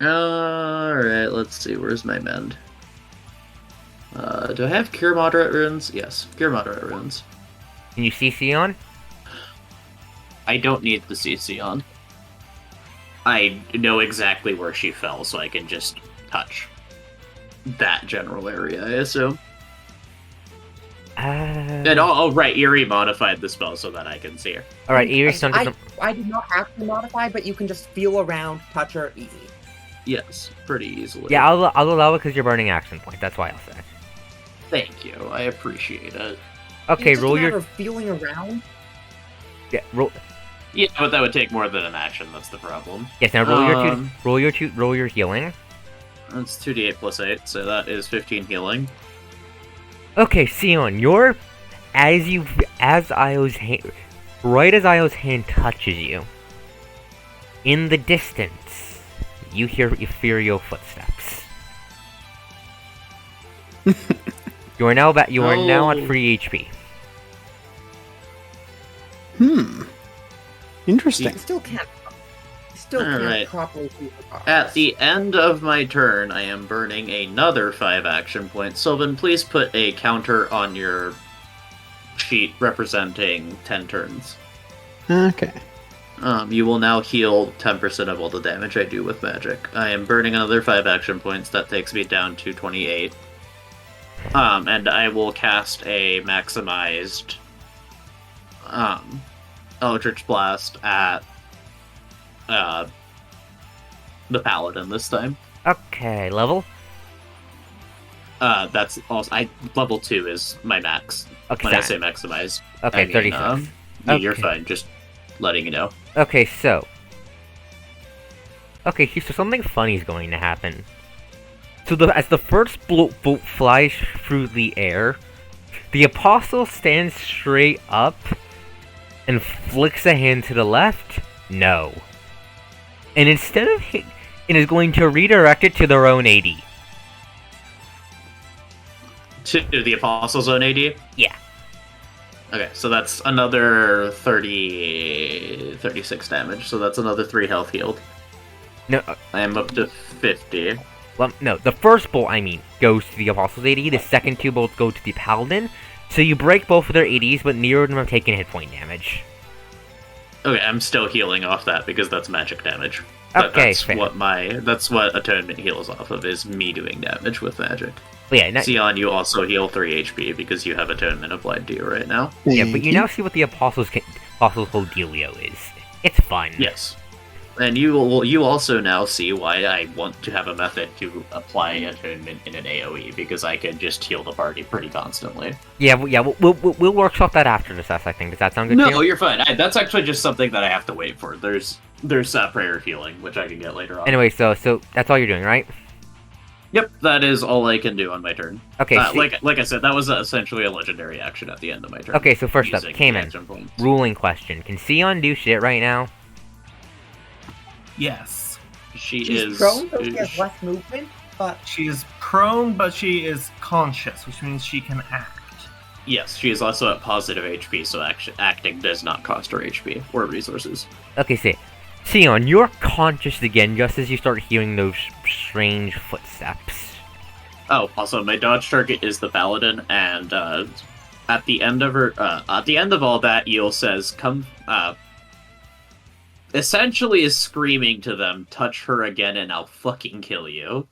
Speaker 4: Alright, let's see. Where's my mend? Do I have Cure Moderate runes? Yes, Cure Moderate runes.
Speaker 1: Can you see Sion?
Speaker 4: I don't need the CC on. I know exactly where she fell, so I can just touch that general area, I assume. And right, Eerie modified the spell so that I can see her.
Speaker 1: Alright, Eerie Stun doesn't...
Speaker 3: I did not have to modify, but you can just feel around, touch her, easy.
Speaker 4: Yes, pretty easily.
Speaker 1: Yeah, I'll allow it because you're burning action point. That's why I'll say.
Speaker 4: Thank you, I appreciate it.
Speaker 1: Okay,
Speaker 3: It's just
Speaker 1: roll
Speaker 3: a matter
Speaker 1: your...
Speaker 3: of feeling around.
Speaker 1: Yeah, roll...
Speaker 4: Yeah, but that would take more than an action, that's the problem.
Speaker 1: Yes, now roll your healing.
Speaker 4: That's 2d8 plus 8, so that is 15 healing.
Speaker 1: Okay, Sion, you're... As Io's hand... Right as Io's hand touches you, in the distance, you hear ethereal footsteps. You are now now at free HP.
Speaker 6: Interesting.
Speaker 3: You still can't
Speaker 4: Alright.
Speaker 3: properly see the box.
Speaker 4: At the end of my turn, I am burning another 5 action points. Sylvan, please put a counter on your sheet representing 10 turns.
Speaker 6: Okay.
Speaker 4: You will now heal 10% of all the damage I do with magic. I am burning another 5 action points. That takes me down to 28. And I will cast a maximized Eldritch Blast at the Paladin this time.
Speaker 1: Okay, level?
Speaker 4: That's also level 2 is my max.
Speaker 1: Okay,
Speaker 4: When I say maximized.
Speaker 1: Okay,
Speaker 4: I mean,
Speaker 1: 36.
Speaker 4: You're
Speaker 1: Okay.
Speaker 4: fine, just letting you know.
Speaker 1: Okay, so... Okay, so something funny is going to happen. So as the first bolt flies through the air, the Apostle stands straight up and flicks a hand to the left. No. And instead of it is going to redirect it to their own AD.
Speaker 4: To the Apostle Zone AD?
Speaker 1: Yeah.
Speaker 4: Okay, so that's another 36 damage, so that's another 3 health healed.
Speaker 1: No,
Speaker 4: I am up to 50.
Speaker 1: well, no, the first bolt, I mean, goes to the Apostle's AD, the second 2 bolts go to the Paladin, so you break both of their ADs, but neither of them have taken hit point damage.
Speaker 4: Okay, I'm still healing off that because that's magic damage.
Speaker 1: Okay,
Speaker 4: that's
Speaker 1: fair.
Speaker 4: that's what Atonement heals off of, is me doing damage with magic.
Speaker 1: But yeah,
Speaker 4: Sion, you also heal 3 HP because you have Atonement applied to you right now.
Speaker 1: yeah, but you now see what the Apostle's whole dealio is. It's fun.
Speaker 4: Yes. And you also now see why I want to have a method to apply Atonement in an AoE, because I can just heal the party pretty constantly.
Speaker 1: Yeah, we'll workshop that after the Sess, I think. Does that sound good to you?
Speaker 4: No, you're fine. That's actually just something that I have to wait for. There's prayer healing, which I can get later on.
Speaker 1: Anyway, so that's all you're doing, right?
Speaker 4: Yep, that is all I can do on my turn.
Speaker 1: Okay,
Speaker 4: like I said, that was essentially a legendary action at the end of my turn.
Speaker 1: Okay, so first up,
Speaker 4: using
Speaker 1: Cayman.
Speaker 4: action points.
Speaker 1: Ruling question. Can Sion do shit right now?
Speaker 5: Yes.
Speaker 4: She's
Speaker 3: She's prone, so she has less movement, but
Speaker 5: She is prone, but she is conscious, which means she can act.
Speaker 4: Yes, she is also at positive HP, so acting does not cost her HP or resources.
Speaker 1: Okay, see. Sion, you're conscious again just as you start hearing those strange footsteps.
Speaker 4: Oh, also, my dodge target is the Paladin, and at the end of all that, Eel says, "Come." Essentially, is screaming to them, "Touch her again, and I'll fucking kill you."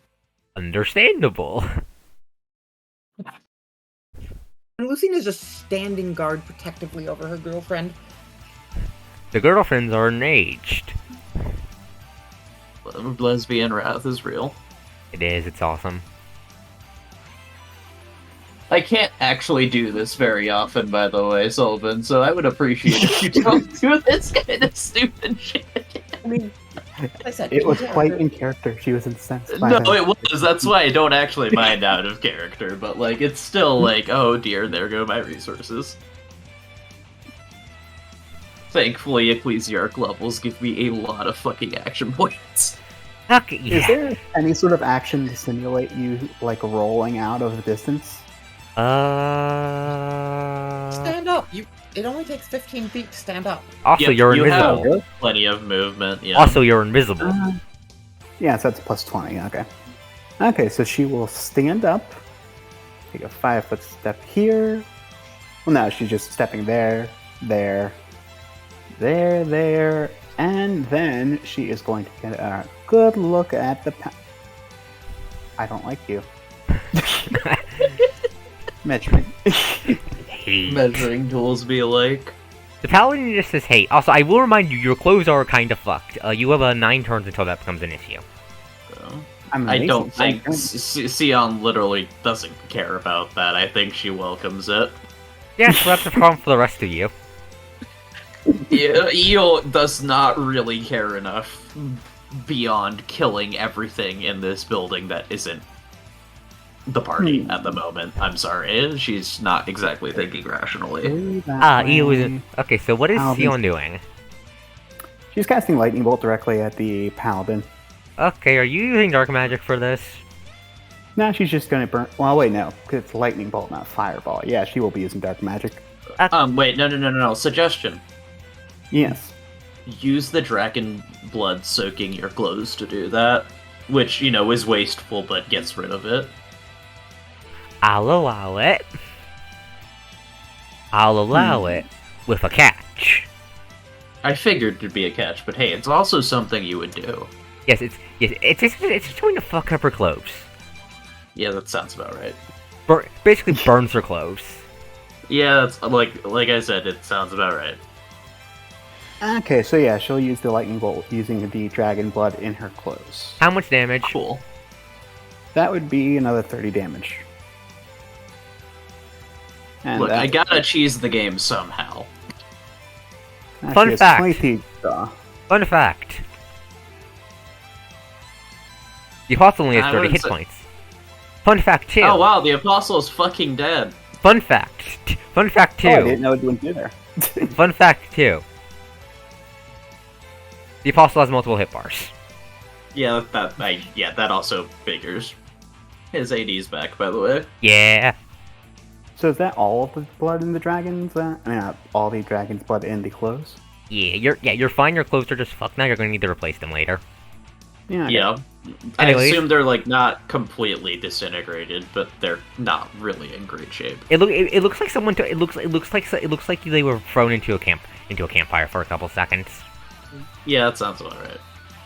Speaker 1: Understandable.
Speaker 3: and Lucine is just standing guard protectively over her girlfriend.
Speaker 1: The girlfriends are enraged.
Speaker 4: Lesbian wrath is real.
Speaker 1: It is, it's awesome.
Speaker 4: I can't actually do this very often, by the way, Sullivan, so I would appreciate if you don't do this kind of stupid shit.
Speaker 3: I mean, As I said,
Speaker 6: It
Speaker 3: in
Speaker 6: was quite
Speaker 3: character.
Speaker 6: in character. She was incensed by
Speaker 4: No,
Speaker 6: that.
Speaker 4: it was. That's why I don't actually mind out of character, but like it's still like, oh dear, there go my resources. Thankfully, Ecclesiarch levels give me a lot of fucking action points.
Speaker 1: Okay,
Speaker 6: Is
Speaker 1: yeah.
Speaker 6: there any sort of action to simulate you like rolling out of the distance?
Speaker 3: Stand up. It only takes 15 feet to stand up.
Speaker 1: Also,
Speaker 4: Yep,
Speaker 1: you're
Speaker 4: you
Speaker 1: invisible.
Speaker 4: have plenty of movement. Yeah.
Speaker 1: Also, you're invisible.
Speaker 6: Yeah, so that's plus 20. Okay. Okay, so she will stand up, take a 5-foot step here. Well, no, she's just stepping there, there, and then she is going to get a good look at the. I don't like you. Measuring.
Speaker 1: Hey.
Speaker 4: Measuring tools be like.
Speaker 1: The paladin just says, hey, also, I will remind you, your clothes are kind of fucked. You have 9 turns until that becomes an issue.
Speaker 4: I don't think Sion literally doesn't care about that. I think she welcomes it.
Speaker 1: Yeah, so that's a problem for the rest of you.
Speaker 4: Yeah, Eel does not really care enough beyond killing everything in this building that isn't the party at the moment. I'm sorry, she's not exactly thinking rationally.
Speaker 1: Eel isn't. Okay, so what is Sion doing?
Speaker 6: She's casting lightning bolt directly at the paladin.
Speaker 1: Okay, are you using dark magic for this?
Speaker 6: Now she's just going to burn. Well, wait, no, because it's lightning bolt, not fireball. Yeah, she will be using dark magic.
Speaker 4: Wait, no. Suggestion.
Speaker 6: Yes.
Speaker 4: Use the dragon blood soaking your clothes to do that, which, you know, is wasteful but gets rid of it.
Speaker 1: I'll allow it. I'll allow it with a catch.
Speaker 4: I figured it'd be a catch, but hey, it's also something you would do.
Speaker 1: Yes, it's just going to fuck up her clothes.
Speaker 4: Yeah, that sounds about right.
Speaker 1: Basically burns her clothes.
Speaker 4: Yeah, that's like I said, it sounds about right.
Speaker 6: Okay, so yeah, she'll use the lightning bolt using the dragon blood in her clothes.
Speaker 1: How much damage?
Speaker 4: Cool.
Speaker 6: That would be another 30 damage. And
Speaker 4: Look, I gotta cheese the game somehow.
Speaker 1: Fun fact.
Speaker 6: 20
Speaker 1: Fun fact. The apostle only has
Speaker 4: I
Speaker 1: 30
Speaker 4: wouldn't
Speaker 1: hit
Speaker 4: say-
Speaker 1: points. Fun fact 2.
Speaker 4: Oh wow, the apostle's fucking dead.
Speaker 1: Fun fact. Fun fact 2.
Speaker 6: Oh, I didn't know it wouldn't be there.
Speaker 1: Fun fact 2. The apostle has multiple hit bars.
Speaker 4: Yeah, that also figures. His AD's back, by the way.
Speaker 1: Yeah.
Speaker 6: So is that all of the blood in the dragon's? I mean, not all the dragon's blood in the clothes?
Speaker 1: You're fine. Your clothes are just fucked now. You're going to need to replace them later.
Speaker 6: Yeah.
Speaker 4: Yeah. I
Speaker 1: Anyways.
Speaker 4: assume they're like not completely disintegrated, but they're not really in great shape.
Speaker 1: It looks like someone. It looks like they were thrown into a campfire for a couple seconds.
Speaker 4: Yeah, that sounds about right.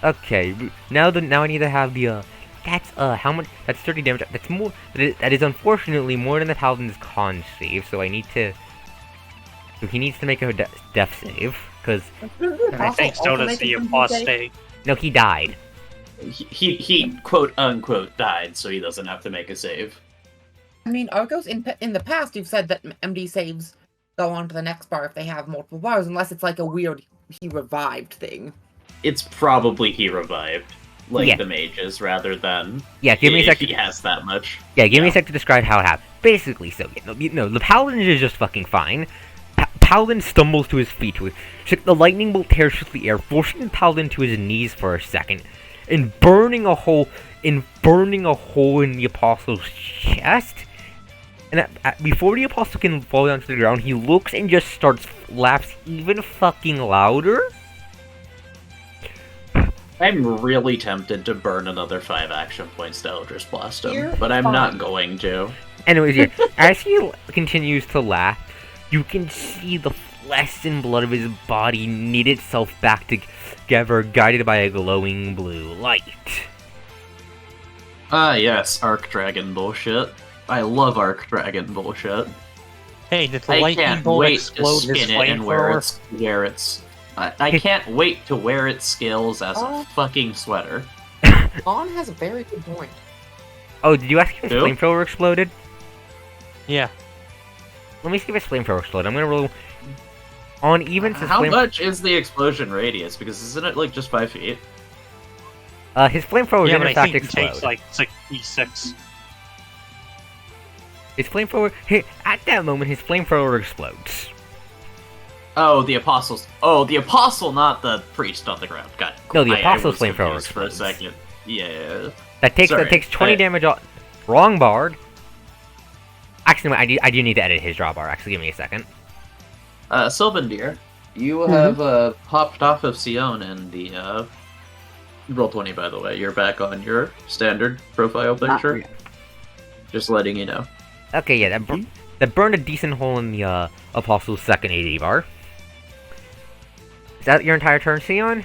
Speaker 1: Okay. Now I need to have the. That's how much? That's 30 damage. That's more. That is unfortunately more than the paladin's con save. So I need to. So he needs to make a death save because
Speaker 2: I think so does the apostate.
Speaker 1: no, he died.
Speaker 4: He quote unquote died, so he doesn't have to make a save.
Speaker 3: I mean, Argos, in the past, you've said that MD saves go on to the next bar if they have multiple bars, unless it's like a weird he revived thing.
Speaker 4: It's probably he revived, like
Speaker 1: Yeah.
Speaker 4: the mages, rather than
Speaker 1: Yeah, give me a
Speaker 4: if
Speaker 1: second.
Speaker 4: he has that much.
Speaker 1: Yeah, give me a sec to describe how it happened. Basically, so the paladin is just fucking fine. Paladin stumbles to his feet. The lightning bolt tears through the air, forcing the paladin to his knees for a second, and burning a hole in the apostle's chest. And before the apostle can fall down to the ground, he looks and just laughs even fucking louder.
Speaker 4: I'm really tempted to burn another 5 action points to Eldritch Blast him,
Speaker 3: You're
Speaker 4: but I'm
Speaker 3: fine.
Speaker 4: not going to.
Speaker 1: Anyways, yeah, as he continues to laugh, you can see the flesh and blood of his body knit itself back together, guided by a glowing blue light.
Speaker 4: Ah, yes, Arc Dragon bullshit. I love Arc Dragon bullshit.
Speaker 2: Hey, did the
Speaker 4: I
Speaker 2: lightning
Speaker 4: can't
Speaker 2: bolt
Speaker 4: wait to
Speaker 2: explode his
Speaker 4: spin it and wear
Speaker 2: flamethrower?
Speaker 4: its. I can't wait to wear its scales as
Speaker 3: Oh.
Speaker 4: a fucking sweater.
Speaker 3: Dawn has a very good point.
Speaker 1: Oh, did you ask if his
Speaker 4: Who?
Speaker 1: flamethrower exploded?
Speaker 2: Yeah.
Speaker 1: Let me see if his flamethrower exploded. I'm gonna roll on even since
Speaker 4: How much is the explosion radius? Because isn't it like just 5 feet?
Speaker 1: His flamethrower
Speaker 2: Yeah,
Speaker 1: did
Speaker 2: but
Speaker 1: in
Speaker 2: I
Speaker 1: fact
Speaker 2: think it
Speaker 1: explode.
Speaker 2: takes like 6d6.
Speaker 1: His flamethrower, at that moment, his flamethrower explodes.
Speaker 4: Oh, the apostles. Oh, the apostle, not the priest on the ground. Got it.
Speaker 1: No, the
Speaker 4: I
Speaker 1: apostle's
Speaker 4: was
Speaker 1: flamethrower
Speaker 4: confused for a
Speaker 1: explodes.
Speaker 4: second. Yeah.
Speaker 1: That takes
Speaker 4: Sorry,
Speaker 1: 20 damage off. Wrong bard. Actually, no, I do need to edit his draw bar. Actually, give me a second.
Speaker 4: Sylvandir, you have popped off of Sion in the roll 20. By the way, you're back on your standard profile picture.
Speaker 6: Not-
Speaker 4: Just letting you know.
Speaker 1: Okay, yeah, that burned a decent hole in the apostle's second AD bar. Is that your entire turn, Sion?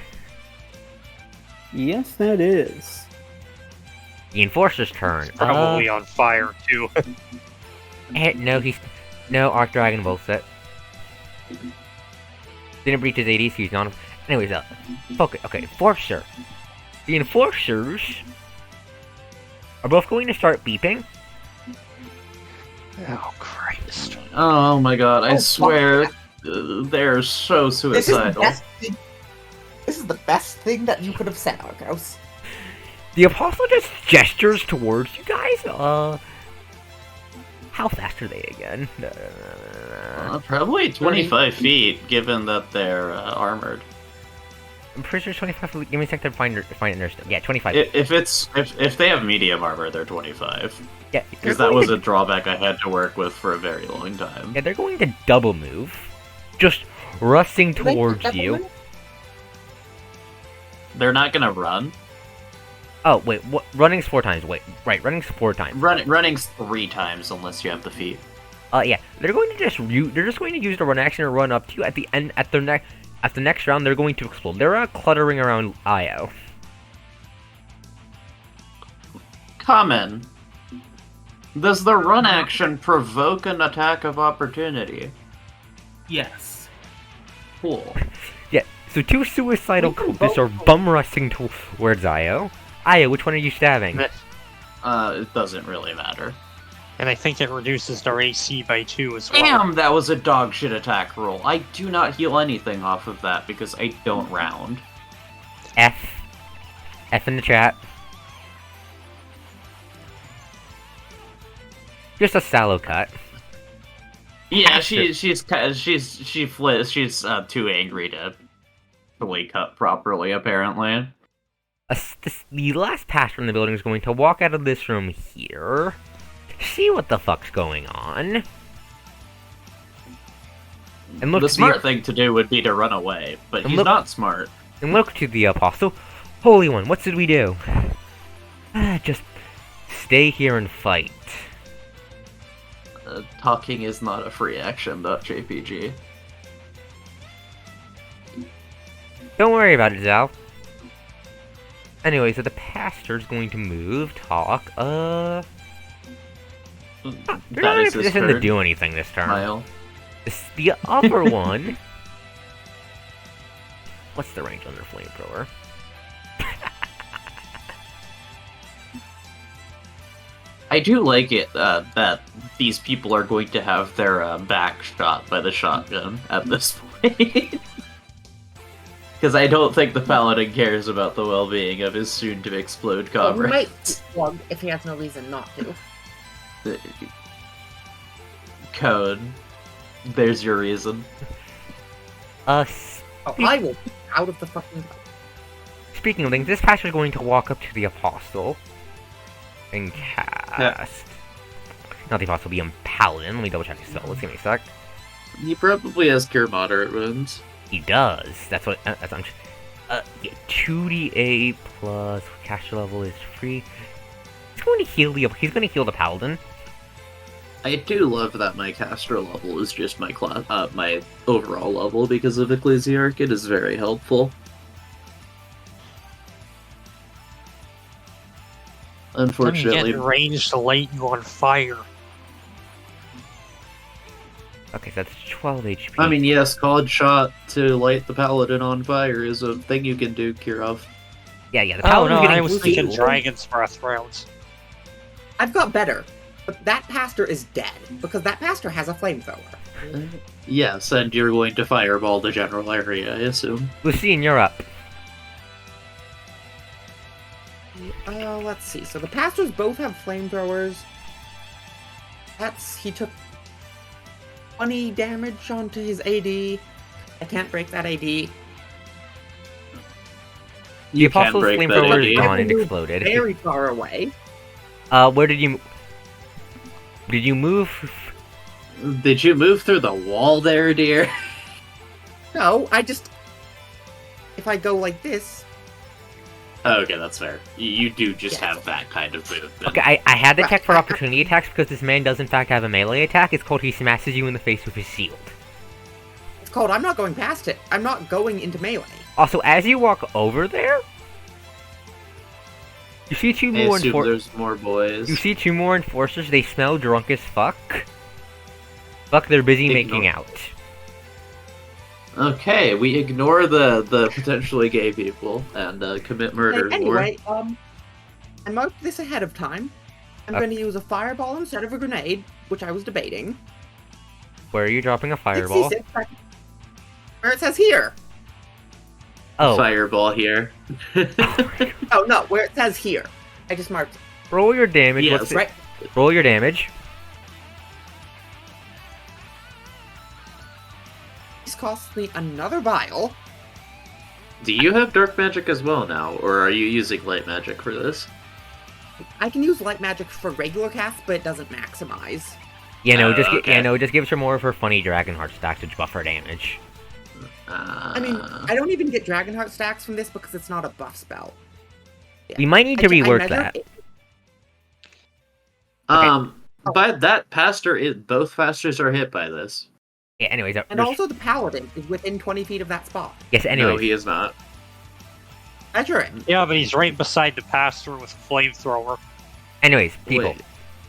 Speaker 6: Yes, that is.
Speaker 1: The enforcer's turn.
Speaker 2: Probably on fire too.
Speaker 1: No, Arc Dragon bullshit. Didn't breach his AD, so he's not. Anyways, focus. Okay, Enforcer. The Enforcers are both going to start beeping.
Speaker 2: Oh Christ!
Speaker 4: Oh my god! I
Speaker 3: Oh,
Speaker 4: swear,
Speaker 3: fuck.
Speaker 4: they're so
Speaker 3: This is the
Speaker 4: suicidal.
Speaker 3: best thing. This is the best thing that you could have said, Arcos.
Speaker 1: The Apostle just gestures towards you guys. How fast are they again?
Speaker 4: Probably 25 feet, given that they're armored.
Speaker 1: I'm pretty sure it's 25. Give me a second to find it in their stuff. Yeah, 25.
Speaker 4: If they have medium armor, they're 25.
Speaker 1: Yeah,
Speaker 4: Because that was a drawback I had to work with for a very long time.
Speaker 1: Yeah, they're going to double move, just rushing
Speaker 3: Do they
Speaker 1: towards
Speaker 3: double
Speaker 1: you.
Speaker 3: move?
Speaker 4: They're not gonna run.
Speaker 1: Oh wait, what? Running's 4 times. Wait, right, running's 4 times.
Speaker 4: Running's 3 times unless you have the feet.
Speaker 1: Yeah, they're going to just going to use the run action to run up to you at the end at the next round. They're going to explode. They're cluttering around Io.
Speaker 4: Common. Does the run action provoke an attack of opportunity?
Speaker 5: Yes.
Speaker 4: Cool.
Speaker 1: Yeah, so 2 suicidal cultists are bum rushing towards Io. Io, which one are you stabbing?
Speaker 4: It doesn't really matter.
Speaker 2: And I think it reduces their AC by 2 as well.
Speaker 4: Damn, that was a dog shit attack roll. I do not heal anything off of that because I don't round.
Speaker 1: F in the chat. Just a sallow cut.
Speaker 4: Yeah, she's too angry to fully cut properly, apparently.
Speaker 1: The last pastor in the building is going to walk out of this room here, see what the fuck's going on, and look.
Speaker 4: The smart thing to do would be to run away, but he's not smart.
Speaker 1: And look to the apostle. Holy One, what should we do? Just stay here and fight.
Speaker 4: Talking is not a free action. .jpg.
Speaker 1: Don't worry about it, Zal. Anyway, so the pastor's going to move, talk, they're not in a position to do anything this turn.
Speaker 4: Smile.
Speaker 1: The upper one... What's the range on their flamethrower?
Speaker 4: I do like it that these people are going to have their back shot by the shotgun at this point. Because I don't think the paladin cares about the well-being of his soon-to-explode
Speaker 3: He
Speaker 4: comrade.
Speaker 3: might slug if he has no reason not to.
Speaker 4: Code. There's your reason.
Speaker 3: Oh, I will be out of the fucking...
Speaker 1: Speaking of things, this pastor's going to walk up to the apostle and cast... Not the apostle, the paladin. Let me double check his spell. Let's give me a sec.
Speaker 4: He probably has cure moderate wounds.
Speaker 1: He does. That's what. That's yeah, 2d8 plus caster level is free. He's going to heal the. He's going to heal the paladin.
Speaker 4: I do love that my caster level is just my my overall level because of Ecclesiarch. It is very helpful. Unfortunately,
Speaker 2: Get range to light you on fire.
Speaker 1: Okay, so that's 12 HP.
Speaker 4: I mean, yes, college shot to light the paladin on fire is a thing you can do, Kirov.
Speaker 1: yeah, the
Speaker 2: Oh
Speaker 1: paladin's
Speaker 2: no,
Speaker 1: getting
Speaker 2: I was thinking
Speaker 1: healed.
Speaker 2: Dragon's Breath rounds.
Speaker 3: I've got better. But that pastor is dead, because that pastor has a flamethrower.
Speaker 4: Yes, and you're going to fireball the general area, I assume.
Speaker 1: Lucine, you're up.
Speaker 3: let's see. So the pastors both have flamethrowers. He took 20 damage onto his AD. I can't break that AD.
Speaker 1: The
Speaker 4: You can
Speaker 1: Apostle's
Speaker 4: break that
Speaker 1: flamethrower is
Speaker 4: AD.
Speaker 1: gone and
Speaker 3: Moved
Speaker 1: exploded.
Speaker 3: Very far away.
Speaker 1: Where did you... Did you move...
Speaker 4: Did you move through the wall there, dear?
Speaker 3: No, I just... If I go like this...
Speaker 4: Okay, that's fair. You do just
Speaker 3: Yeah.
Speaker 4: have that kind of movement.
Speaker 1: Okay, I had to
Speaker 3: Right.
Speaker 1: check for opportunity attacks because this man does in fact have a melee attack. It's called he smashes you in the face with his shield.
Speaker 3: It's called I'm not going past it. I'm not going into melee.
Speaker 1: Also, as you walk over there... You see two
Speaker 4: I
Speaker 1: more
Speaker 4: assume
Speaker 1: enforcers.
Speaker 4: there's more boys.
Speaker 1: You see two more enforcers. They smell drunk as fuck. Fuck, they're busy
Speaker 4: Ignore-
Speaker 1: making out.
Speaker 4: Okay, we ignore the potentially gay people and commit murder.
Speaker 3: Anyway, I marked this ahead of time. I'm
Speaker 1: Okay.
Speaker 3: going to use a fireball instead of a grenade, which I was debating.
Speaker 1: Where are you dropping a fireball?
Speaker 3: 66 seconds. Where it says here.
Speaker 1: Oh,
Speaker 4: Fireball here.
Speaker 3: Oh no, where it says here. I just marked it.
Speaker 1: roll your damage.
Speaker 4: Yes.
Speaker 1: What's it?
Speaker 3: Right.
Speaker 1: Roll your damage.
Speaker 3: This costs me another vial.
Speaker 4: Do you have dark magic as well now, or are you using light magic for this?
Speaker 3: I can use light magic for regular casts, but it doesn't maximize.
Speaker 1: Yeah, no,
Speaker 4: Okay.
Speaker 1: just gives her more of her funny Dragonheart stack to buff her damage.
Speaker 3: I mean, I don't even get Dragonheart stacks from this because it's not a buff spell.
Speaker 1: We might need to
Speaker 3: I
Speaker 1: rework
Speaker 3: measured
Speaker 1: that.
Speaker 3: it.
Speaker 4: But that pastor is both pastors are hit by this.
Speaker 1: Yeah, anyways,
Speaker 3: And also the paladin is within 20 feet of that spot.
Speaker 1: yes,
Speaker 4: No,
Speaker 1: anyways.
Speaker 4: he is not.
Speaker 3: Measure him.
Speaker 2: Yeah, but he's right beside the pastor with flamethrower.
Speaker 1: Anyways, people.
Speaker 4: Wait.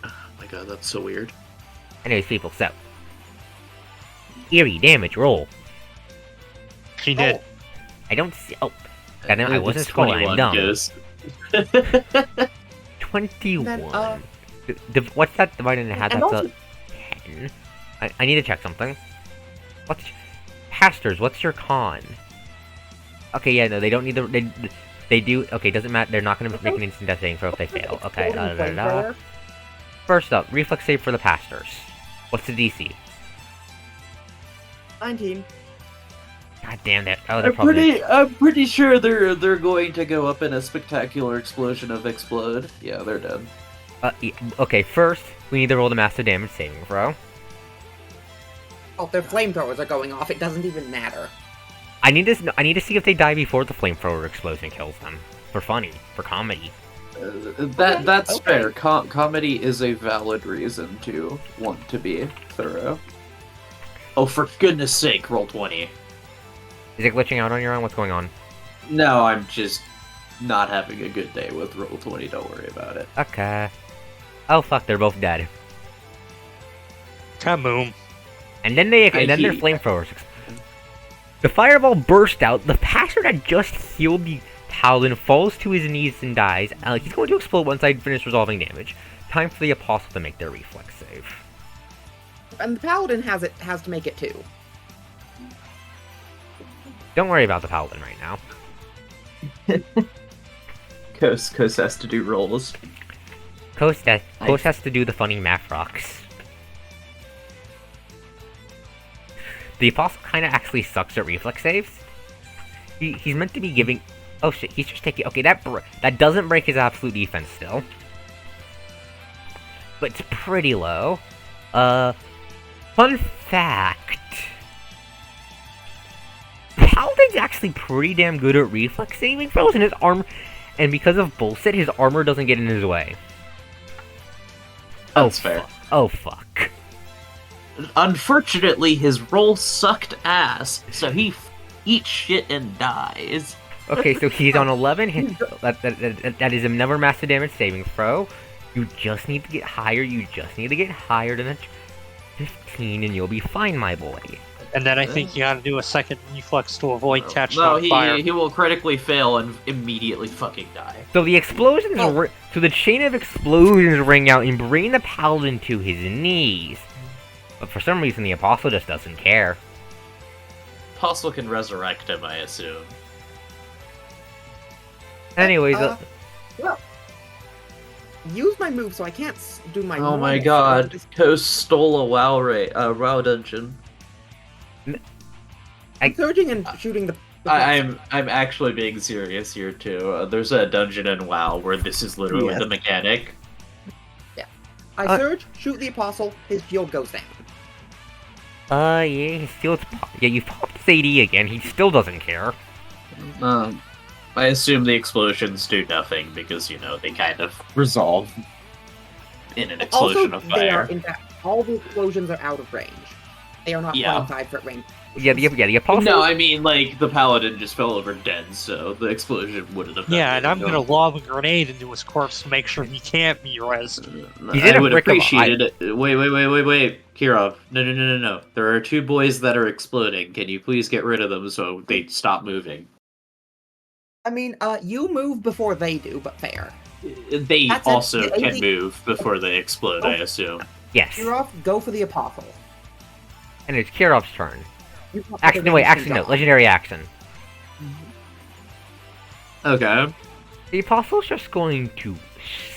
Speaker 4: Oh my god, that's so weird.
Speaker 1: Anyways, people, so. Eerie damage roll.
Speaker 2: He did.
Speaker 3: Oh,
Speaker 1: I don't see. Oh, goddamn, I wasn't
Speaker 4: It's
Speaker 1: scrolling. I'm
Speaker 4: 21
Speaker 1: dumn.
Speaker 4: goes.
Speaker 1: 21.
Speaker 3: Then,
Speaker 1: What's that divided into half?
Speaker 3: and
Speaker 1: That's
Speaker 3: also-
Speaker 1: a 10. I need to check something. What's pastors? What's your con? Okay, yeah, no, they don't need the. They do. Okay, doesn't matter. They're not going to make an instant death saving throw if they fail. Okay.
Speaker 3: exploding flamethrower.
Speaker 1: First up, reflex save for the pastors. What's the DC?
Speaker 3: 19.
Speaker 1: God damn that. Oh, they're probably.
Speaker 4: I'm pretty sure they're going to go up in a spectacular explosion of explode. Yeah, they're dead.
Speaker 1: Yeah, okay, first we need to roll the massive damage saving throw.
Speaker 3: Oh, their flamethrowers are going off. It doesn't even matter.
Speaker 1: I need to see if they die before the flamethrower explosion kills them. For funny, for comedy.
Speaker 4: That's
Speaker 3: okay.
Speaker 4: fair. Comedy is a valid reason to want to be thorough. Oh, for goodness sake, roll 20.
Speaker 1: Is it glitching out on your own? What's going on?
Speaker 4: No, I'm just not having a good day with roll 20. Don't worry about it.
Speaker 1: Okay. Oh fuck, they're both dead.
Speaker 2: Kaboom.
Speaker 1: And then their flamethrowers. The fireball burst out. The pastor that just healed the paladin falls to his knees and dies. He's going to explode once I finish resolving damage. Time for the apostle to make their reflex save.
Speaker 3: And the paladin has to make it too.
Speaker 1: Don't worry about the paladin right now.
Speaker 4: Kos has to do rolls.
Speaker 1: Kos has to do the funny math rocks. The apostle kind of actually sucks at reflex saves. He's meant to be giving. Oh shit! He's just taking. Okay, that doesn't break his absolute defense still, but it's pretty low. Fun fact: Paladin's actually pretty damn good at reflex saving throws, and his armor, and because of bullshit, his armor doesn't get in his way.
Speaker 4: That's fair.
Speaker 1: Oh fuck.
Speaker 4: Unfortunately, his roll sucked ass, so he eats shit and dies.
Speaker 1: Okay, so he's on 11. That is another massive damage saving throw. You just need to get higher. You just need to get higher than a 15, and you'll be fine, my boy.
Speaker 2: And then I think you gotta do a second reflex to avoid catching
Speaker 4: No,
Speaker 2: on fire.
Speaker 4: he will critically fail and immediately fucking die.
Speaker 1: So the explosions, so the chain of explosions ring out and bring the paladin to his knees. But for some reason, the apostle just doesn't care.
Speaker 4: Apostle can resurrect him, I assume.
Speaker 1: Anyways,
Speaker 3: use my move, so I can't do my.
Speaker 4: Oh my
Speaker 3: normal
Speaker 4: god,
Speaker 3: surge.
Speaker 4: Toast stole a WoW dungeon.
Speaker 3: I'm surging and shooting the.
Speaker 4: I'm actually being serious here too. There's a dungeon in WoW where this is literally
Speaker 6: Yes.
Speaker 4: the mechanic.
Speaker 3: I surge, shoot the apostle, his shield goes down.
Speaker 1: Yeah, he still. Yeah, you popped his AD again. He still doesn't care.
Speaker 4: I assume the explosions do nothing because, you know, they kind of resolve in an explosion
Speaker 3: Also,
Speaker 4: of
Speaker 3: they are,
Speaker 4: fire.
Speaker 3: in fact, all the explosions are out of range. They are not
Speaker 4: Yeah.
Speaker 3: 5-foot range.
Speaker 1: Yeah, the apostle.
Speaker 4: No, I mean, like, the paladin just fell over dead, so the explosion wouldn't have done
Speaker 2: Yeah, and I'm
Speaker 4: anything
Speaker 2: gonna
Speaker 4: to
Speaker 2: lob a grenade into his corpse to make sure he can't be rezzed.
Speaker 4: him.
Speaker 1: He's in
Speaker 4: I
Speaker 1: a
Speaker 4: would
Speaker 1: brick of
Speaker 4: appreciate it. Wait. Kirov. No. There are 2 boys that are exploding. Can you please get rid of them so they stop moving?
Speaker 3: I mean, you move before they do, but fair.
Speaker 4: They
Speaker 3: That's it.
Speaker 4: also
Speaker 3: The
Speaker 4: can
Speaker 3: AD
Speaker 4: move before they explode, I assume.
Speaker 1: Yes.
Speaker 3: You're off, go for the apostle.
Speaker 1: And it's Kirov's turn.
Speaker 3: You pop
Speaker 1: Action. No,
Speaker 3: the
Speaker 1: wait.
Speaker 3: range
Speaker 1: Action. No.
Speaker 3: dodge.
Speaker 1: Legendary action.
Speaker 4: Okay.
Speaker 1: The apostle's just going to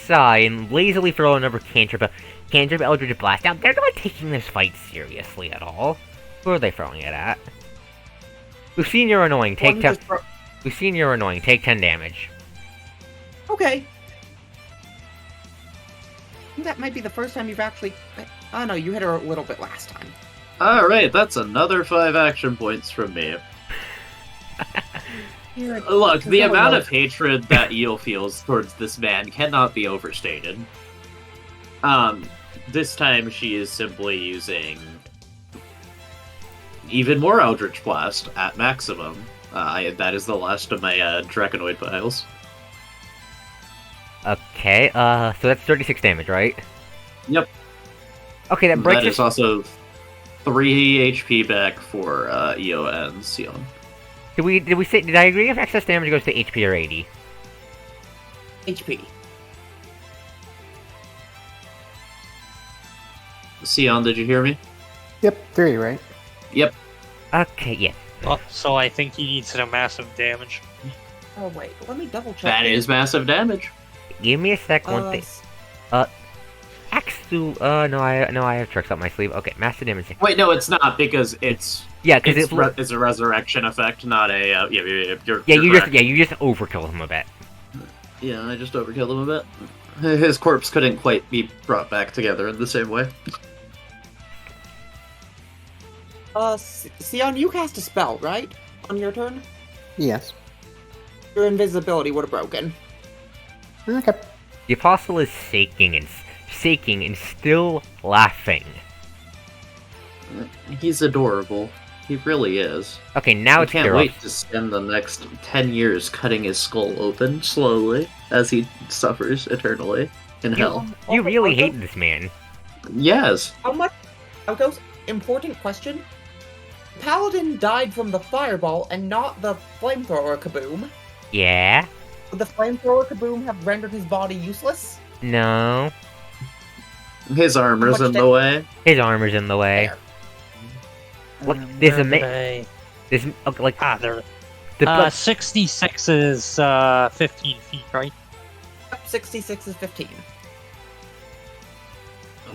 Speaker 1: sigh and lazily throw another cantrip Eldritch Blast out. They're not taking this fight seriously at all. Who are they throwing it at? We've seen you're annoying. Take
Speaker 3: One
Speaker 1: 10.
Speaker 3: just throw-
Speaker 1: We've seen you're annoying. Take 10 damage.
Speaker 3: Okay. That might be the first time you've actually. Oh no, you hit her a little bit last time.
Speaker 4: Alright, that's another 5 action points from me. Look, the amount of hatred that Eel feels towards this man cannot be overstated. This time she is simply using even more Eldritch Blast at maximum. That is the last of my Draconoid piles.
Speaker 1: Okay, so that's 36 damage, right?
Speaker 4: Yep.
Speaker 1: Okay, that breaks
Speaker 4: That is also 3 HP back for Eo and Sion.
Speaker 1: Did I agree if excess damage goes to HP or 80?
Speaker 3: HP.
Speaker 4: Sion, did you hear me?
Speaker 6: Yep, 3, right?
Speaker 4: Yep.
Speaker 1: Okay, yeah.
Speaker 2: So I think he needs some massive damage.
Speaker 3: Oh wait, let me double check.
Speaker 4: That is massive damage.
Speaker 1: Give me a sec, one thing. Axu, no, I have tricks up my sleeve. Okay, massive damage.
Speaker 4: Wait, no, it's not because it's
Speaker 1: Yeah, because
Speaker 4: it's a resurrection effect, not a you're
Speaker 1: you
Speaker 4: correct.
Speaker 1: just overkill him a bit.
Speaker 4: Yeah, I just overkilled him a bit. His corpse couldn't quite be brought back together in the same way.
Speaker 3: Sion, you cast a spell, right? On your turn?
Speaker 6: Yes.
Speaker 3: Your invisibility would have broken.
Speaker 6: Okay.
Speaker 1: The apostle is shaking and still laughing.
Speaker 4: He's adorable. He really is.
Speaker 1: Okay, now
Speaker 4: I
Speaker 1: it's
Speaker 4: can't
Speaker 1: Kirov.
Speaker 4: wait to spend the next 10 years cutting his skull open slowly as he suffers eternally in hell.
Speaker 1: You really hate this man.
Speaker 4: Yes.
Speaker 3: How much? Arcos, important question. Paladin died from the fireball and not the flamethrower kaboom.
Speaker 1: Yeah?
Speaker 3: Would the flamethrower kaboom have rendered his body useless?
Speaker 1: No.
Speaker 4: His armor's
Speaker 3: How much
Speaker 4: in the way.
Speaker 1: His armor's in the way.
Speaker 3: There.
Speaker 1: What? There's a
Speaker 2: They-
Speaker 1: There's like
Speaker 2: there.
Speaker 1: the
Speaker 2: 66 is 15 feet, right?
Speaker 3: Yep, 66 is 15.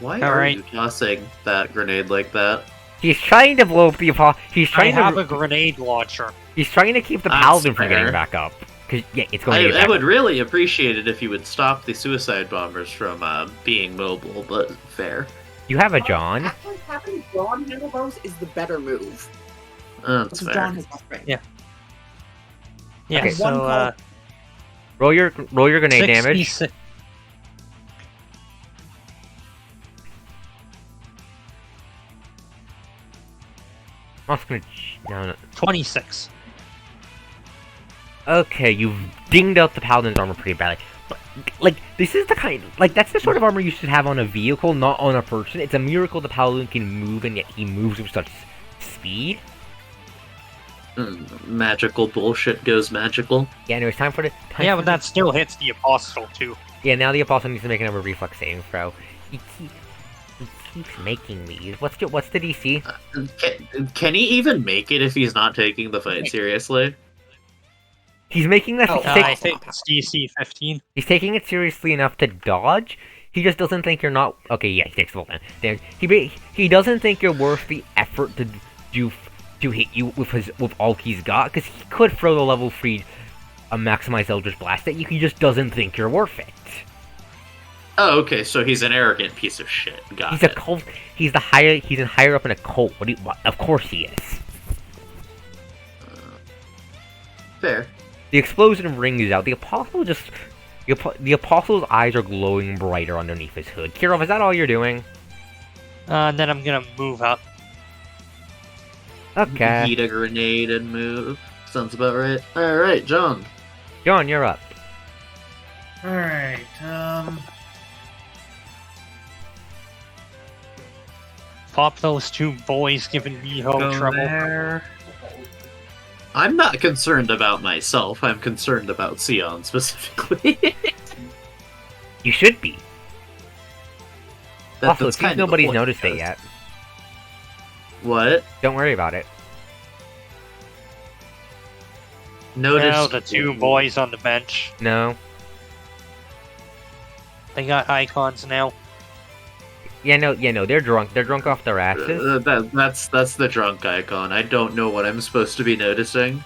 Speaker 4: Why
Speaker 2: All
Speaker 4: are
Speaker 2: right.
Speaker 4: you tossing that grenade like that?
Speaker 1: he's trying to blow up the apostle. He's
Speaker 2: I
Speaker 1: trying
Speaker 2: have a
Speaker 1: to
Speaker 2: grenade launcher.
Speaker 1: he's trying to keep the
Speaker 4: That's
Speaker 1: paladin from
Speaker 4: fair.
Speaker 1: getting back up. Cause yeah, it's going to get
Speaker 4: I
Speaker 1: back
Speaker 4: would
Speaker 1: up.
Speaker 4: really appreciate it if you would stop the suicide bombers from being mobile, but fair.
Speaker 1: You have a John.
Speaker 3: Actually, having John handle those is the better move.
Speaker 4: That's
Speaker 3: Because
Speaker 4: fair.
Speaker 3: John has best range.
Speaker 2: Yeah. Yeah,
Speaker 1: Okay.
Speaker 2: so
Speaker 3: One call.
Speaker 1: Roll your grenade damage.
Speaker 2: 66
Speaker 1: I'm also gonna no.
Speaker 2: 26.
Speaker 1: Okay, you've dinged up the paladin's armor pretty badly. But, like, this is the kind, like, that's the sort of armor you should have on a vehicle, not on a person. It's a miracle the paladin can move, and yet he moves with such speed.
Speaker 4: Magical bullshit goes magical.
Speaker 1: Yeah, anyway, it's time for the...
Speaker 2: Yeah, but that still hits the apostle too.
Speaker 1: Yeah, now the apostle needs to make another reflex saving throw. He keeps making these. What's the DC?
Speaker 4: Can he even make it if he's not taking the fight seriously?
Speaker 1: He's making this.
Speaker 3: Oh,
Speaker 2: I think it's DC 15.
Speaker 1: He's taking it seriously enough to dodge. He just doesn't think you're not. Okay, yeah, he takes the full time. He doesn't think you're worth the effort to hit you with all he's got, because he could throw the level 3 maximized Eldritch Blast at you. He just doesn't think you're worth it.
Speaker 4: Oh, okay, so he's an arrogant piece of shit. Got
Speaker 1: He's
Speaker 4: it.
Speaker 1: a cult. He's higher up in a cult. What? Of course he is.
Speaker 4: Fair.
Speaker 1: The explosion rings out. The Apostle's eyes are glowing brighter underneath his hood. Kirov, is that all you're doing?
Speaker 2: And then I'm gonna move up.
Speaker 1: Okay.
Speaker 4: Heat a grenade and move. Sounds about right. Alright, John.
Speaker 1: John, you're up.
Speaker 5: Alright,
Speaker 2: Pop those 2 boys giving me
Speaker 5: go
Speaker 2: trouble.
Speaker 5: there.
Speaker 4: I'm not concerned about myself. I'm concerned about Sion specifically.
Speaker 1: You should be. Also,
Speaker 4: that's
Speaker 1: it seems
Speaker 4: kind of the
Speaker 1: nobody's
Speaker 4: point,
Speaker 1: noticed it
Speaker 4: because-
Speaker 1: yet.
Speaker 4: What?
Speaker 1: Don't worry about it.
Speaker 4: Notice
Speaker 2: Now the 2 boys on the bench.
Speaker 1: No.
Speaker 2: They got icons now.
Speaker 1: Yeah, no, they're drunk. They're drunk off their asses.
Speaker 4: That's the drunk icon. I don't know what I'm supposed to be noticing.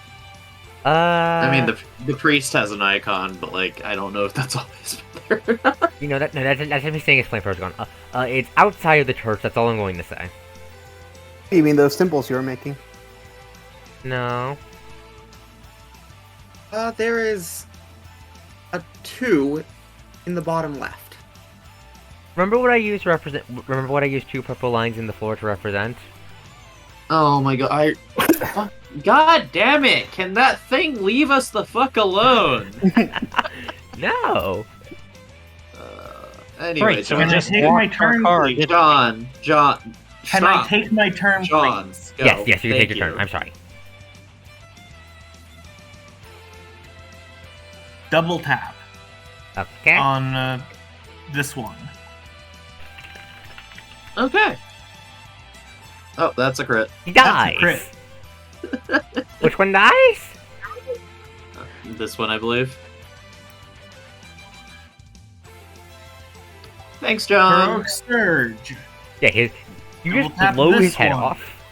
Speaker 1: I
Speaker 4: I mean, the priest has an icon, but like, I don't know if that's always there.
Speaker 1: you know, that's me saying explain first, gone. It's outside of the church, that's all I'm going to say.
Speaker 6: You mean those symbols you were making?
Speaker 1: No.
Speaker 3: There is a 2 in the bottom left.
Speaker 1: Remember what I used to represent? Remember what I used 2 purple lines in the floor to represent?
Speaker 4: Oh my god! God damn it! Can that thing leave us the fuck alone?
Speaker 1: No.
Speaker 4: Anyway,
Speaker 2: Right, so we
Speaker 5: Can I
Speaker 2: just
Speaker 5: take my
Speaker 2: walked our
Speaker 5: turn,
Speaker 2: car.
Speaker 5: please?
Speaker 4: John,
Speaker 5: Can
Speaker 4: stop.
Speaker 5: I take my turn,
Speaker 4: John,
Speaker 5: please?
Speaker 4: go.
Speaker 1: Yes, you can
Speaker 4: Thank
Speaker 1: take your turn. I'm sorry.
Speaker 5: Double tap
Speaker 1: Okay.
Speaker 5: on this one.
Speaker 4: Okay. Oh, that's a crit.
Speaker 1: He
Speaker 5: That's a
Speaker 1: dies.
Speaker 5: crit.
Speaker 1: Which one dies?
Speaker 4: This one, I believe. Thanks, John.
Speaker 5: Heroic Surge.
Speaker 1: Yeah, you
Speaker 5: Double
Speaker 1: just
Speaker 5: tap
Speaker 1: blow
Speaker 5: this
Speaker 1: his head
Speaker 5: one.
Speaker 1: off.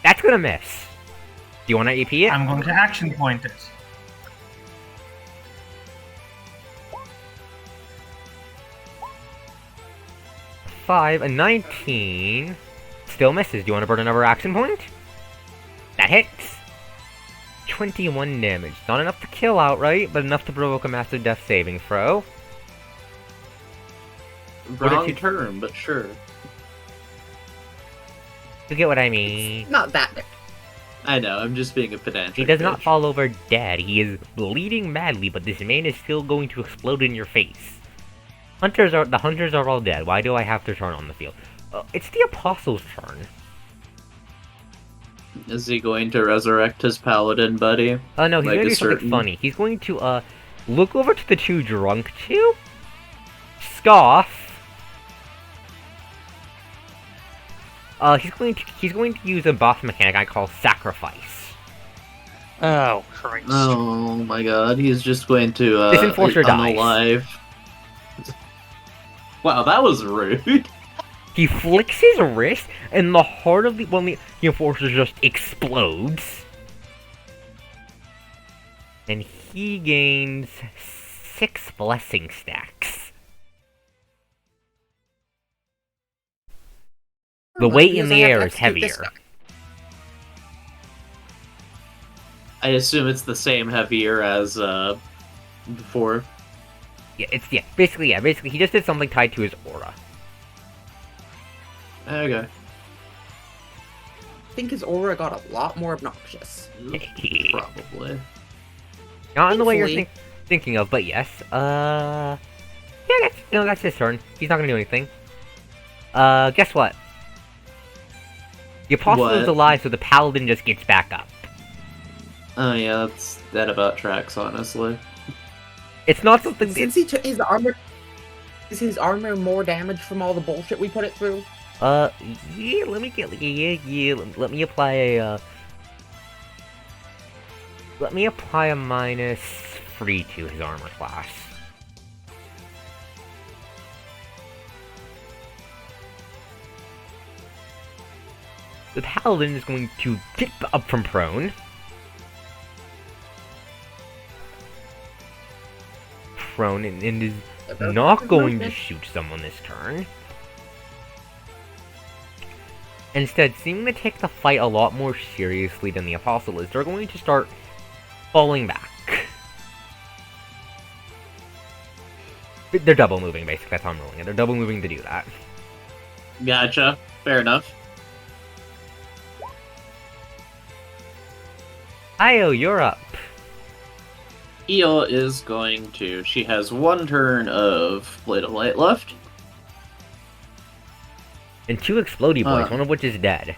Speaker 1: That's gonna miss. Do you want to AP it?
Speaker 5: I'm going to action point it.
Speaker 1: A 19. Still misses. Do you want to burn another action point? That hits. 21 damage. Not enough to kill outright, but enough to provoke a massive death saving throw. What
Speaker 4: Wrong
Speaker 1: did you-
Speaker 4: term, but sure.
Speaker 1: You get what I mean?
Speaker 3: Not that bad.
Speaker 4: I know, I'm just being a pedantic.
Speaker 1: He does not
Speaker 4: bitch.
Speaker 1: fall over dead. He is bleeding madly, but this man is still going to explode in your face. The hunters are all dead. Why do I have to turn on the field? It's the Apostle's turn.
Speaker 4: Is he going to resurrect his paladin buddy?
Speaker 1: Oh no, he's
Speaker 4: Like
Speaker 1: going to
Speaker 4: a
Speaker 1: do something
Speaker 4: certain-
Speaker 1: funny. He's going to look over to the 2 drunk 2, scoff. He's going to use a boss mechanic I call sacrifice.
Speaker 2: Oh, Christ.
Speaker 4: Oh my god, he's just going to
Speaker 1: This enforcer dies.
Speaker 4: unalive. Wow, that was rude.
Speaker 1: He flicks his wrist, and the heart of the enforcer just explodes. And he gains 6 blessing stacks. The weight in the air is heavier.
Speaker 4: I assume it's the same heavier as before.
Speaker 1: Basically he just did something tied to his aura.
Speaker 4: Okay.
Speaker 3: I think his aura got a lot more obnoxious.
Speaker 4: Probably.
Speaker 1: Not in the way you're
Speaker 3: Thankfully.
Speaker 1: thinking of, but yes. Yeah, that's his turn. He's not gonna do anything. Guess what? The Apostle is
Speaker 4: What?
Speaker 1: alive, so the Paladin just gets back up.
Speaker 4: Oh yeah, that about tracks, honestly.
Speaker 1: It's not something.
Speaker 3: Since he took his armor, is his armor more damage from all the bullshit we put it through?
Speaker 1: Yeah. Let me apply a. Let me apply a -3 to his armor class. The paladin is going to get up from prone. Prone and is not going to shoot someone this turn. Instead, seeming to take the fight a lot more seriously than the Apostle is, they're going to start falling back. They're double moving, basically, that's how I'm rolling it. They're double moving to do that.
Speaker 4: Gotcha. Fair enough.
Speaker 1: Io, you're up.
Speaker 4: Eel is going to... She has one turn of Blade of Light left.
Speaker 1: And 2 explodey boys, one of which is dead.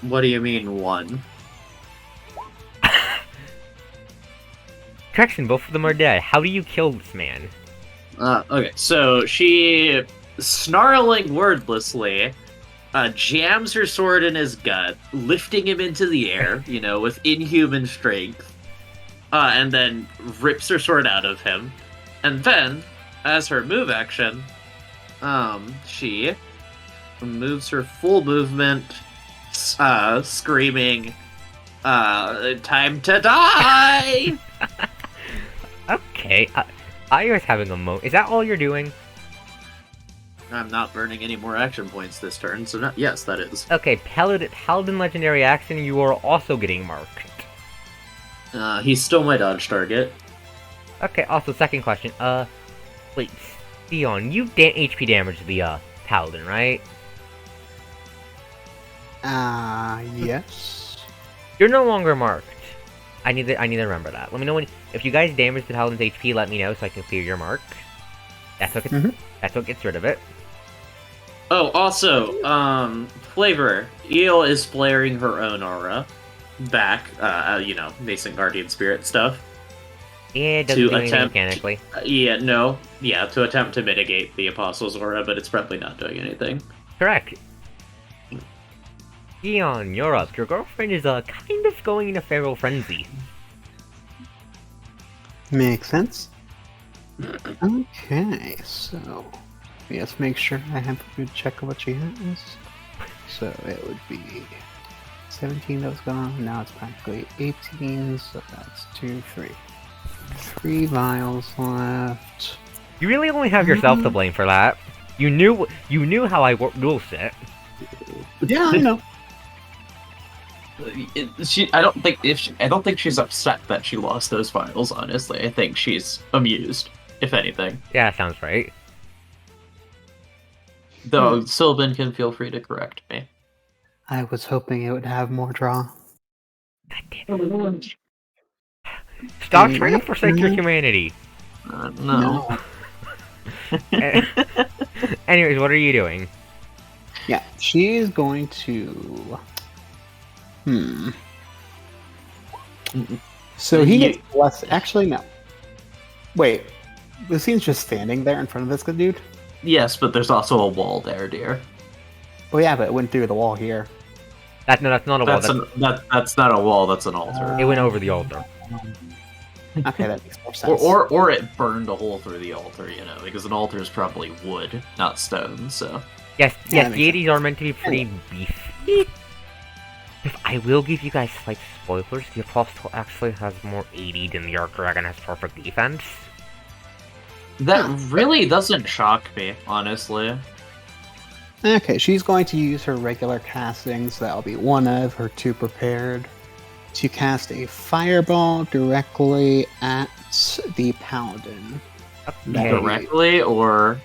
Speaker 4: What do you mean, one?
Speaker 1: Correction, both of them are dead. How do you kill this man?
Speaker 4: Okay, so she, snarling wordlessly, jams her sword in his gut, lifting him into the air, with inhuman strength, and then rips her sword out of him. And then, as her move action, she moves her full movement, screaming, time to die!
Speaker 1: Okay, Io's having a Is that all you're doing?
Speaker 4: I'm not burning any more action points this turn, so yes, that is.
Speaker 1: Okay, Paladin Legendary Action, you are also getting marked.
Speaker 4: He's still my dodge target.
Speaker 1: Okay, also, second question, wait, Theon, you HP damaged the, Paladin, right?
Speaker 6: Yes.
Speaker 1: You're no longer marked. I need to remember that. Let me know if you guys damage the Paladin's HP, let me know so I can clear your mark. That's what gets rid of it.
Speaker 4: Oh, also, Flavor, Eel is flaring her own aura back, Mason Guardian Spirit stuff.
Speaker 1: Yeah, it doesn't do anything mechanically.
Speaker 4: To attempt to mitigate the Apostle's aura, but it's probably not doing anything.
Speaker 1: Correct. Theon, you're up. Your girlfriend is, kind of going into feral frenzy.
Speaker 6: Makes sense. Okay, so let's make sure I have a good check of what she has. So it would be 17 that was gone, now it's practically 18, so that's 2, 3. 3 vials left.
Speaker 1: You really only have yourself to blame for that. You knew how I rule set.
Speaker 6: Yeah, I know.
Speaker 4: I don't think she's upset that she lost those vials, honestly. I think she's amused, if anything.
Speaker 1: Yeah, sounds right.
Speaker 4: Though Sylvan can feel free to correct me.
Speaker 6: I was hoping it would have more draw.
Speaker 1: God damn it. Stop trying to forsake your humanity.
Speaker 4: No.
Speaker 1: Anyways, what are you doing?
Speaker 6: Yeah, she's going to... So he gets less... Actually, no. Wait. The scene's just standing there in front of this good dude?
Speaker 4: Yes, but there's also a wall there, dear.
Speaker 6: Oh yeah, but it went through the wall here.
Speaker 1: That's not a wall.
Speaker 4: That's not a wall, that's an altar.
Speaker 1: It went over the altar.
Speaker 6: Okay, that makes more sense.
Speaker 4: Or it burned a hole through the altar, because an altar is probably wood, not stone, so...
Speaker 1: Yes,
Speaker 6: Yeah,
Speaker 1: deities are meant to be pretty beefy. If I will give you guys slight spoilers, the Apostle actually has more 80 than the Arc Dragon has perfect defense.
Speaker 4: That really doesn't shock me, honestly.
Speaker 6: Okay, she's going to use her regular castings. That'll be one of her 2 prepared. To cast a fireball directly at the paladin.
Speaker 1: Okay.
Speaker 4: Directly, or...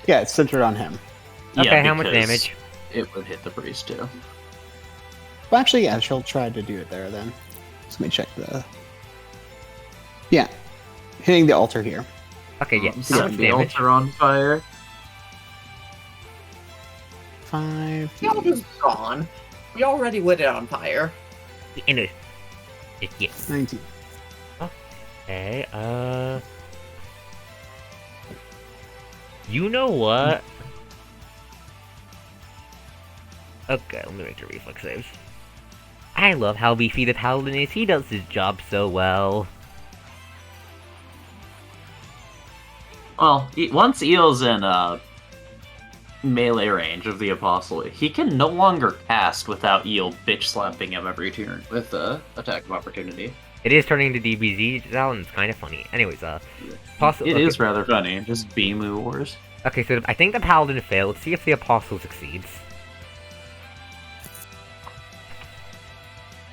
Speaker 6: Yeah, it's centered on him.
Speaker 1: Okay,
Speaker 4: Yeah,
Speaker 1: how much
Speaker 4: because
Speaker 1: damage?
Speaker 4: It would hit the priest, too.
Speaker 6: Well, actually, yeah, she'll try to do it there then. So let me check the... Yeah, hitting the altar here.
Speaker 1: Okay, yeah. How
Speaker 4: Set
Speaker 1: much
Speaker 4: the
Speaker 1: damage?
Speaker 4: altar on fire.
Speaker 6: 5...
Speaker 3: The altar's gone. We already lit it on fire.
Speaker 1: And yes.
Speaker 6: 19.
Speaker 1: Okay, you know what? Okay, let me make the reflex saves. I love how beefy the paladin is. He does his job so well.
Speaker 4: Well, once Eel's in melee range of the Apostle, he can no longer cast without Eel bitch slapping him every turn with attack of opportunity.
Speaker 1: It is turning into DBZ now, and it's kind of funny. Anyways,
Speaker 4: It is rather funny. Just Beemu Wars.
Speaker 1: Okay, so I think the paladin failed. Let's see if the apostle succeeds.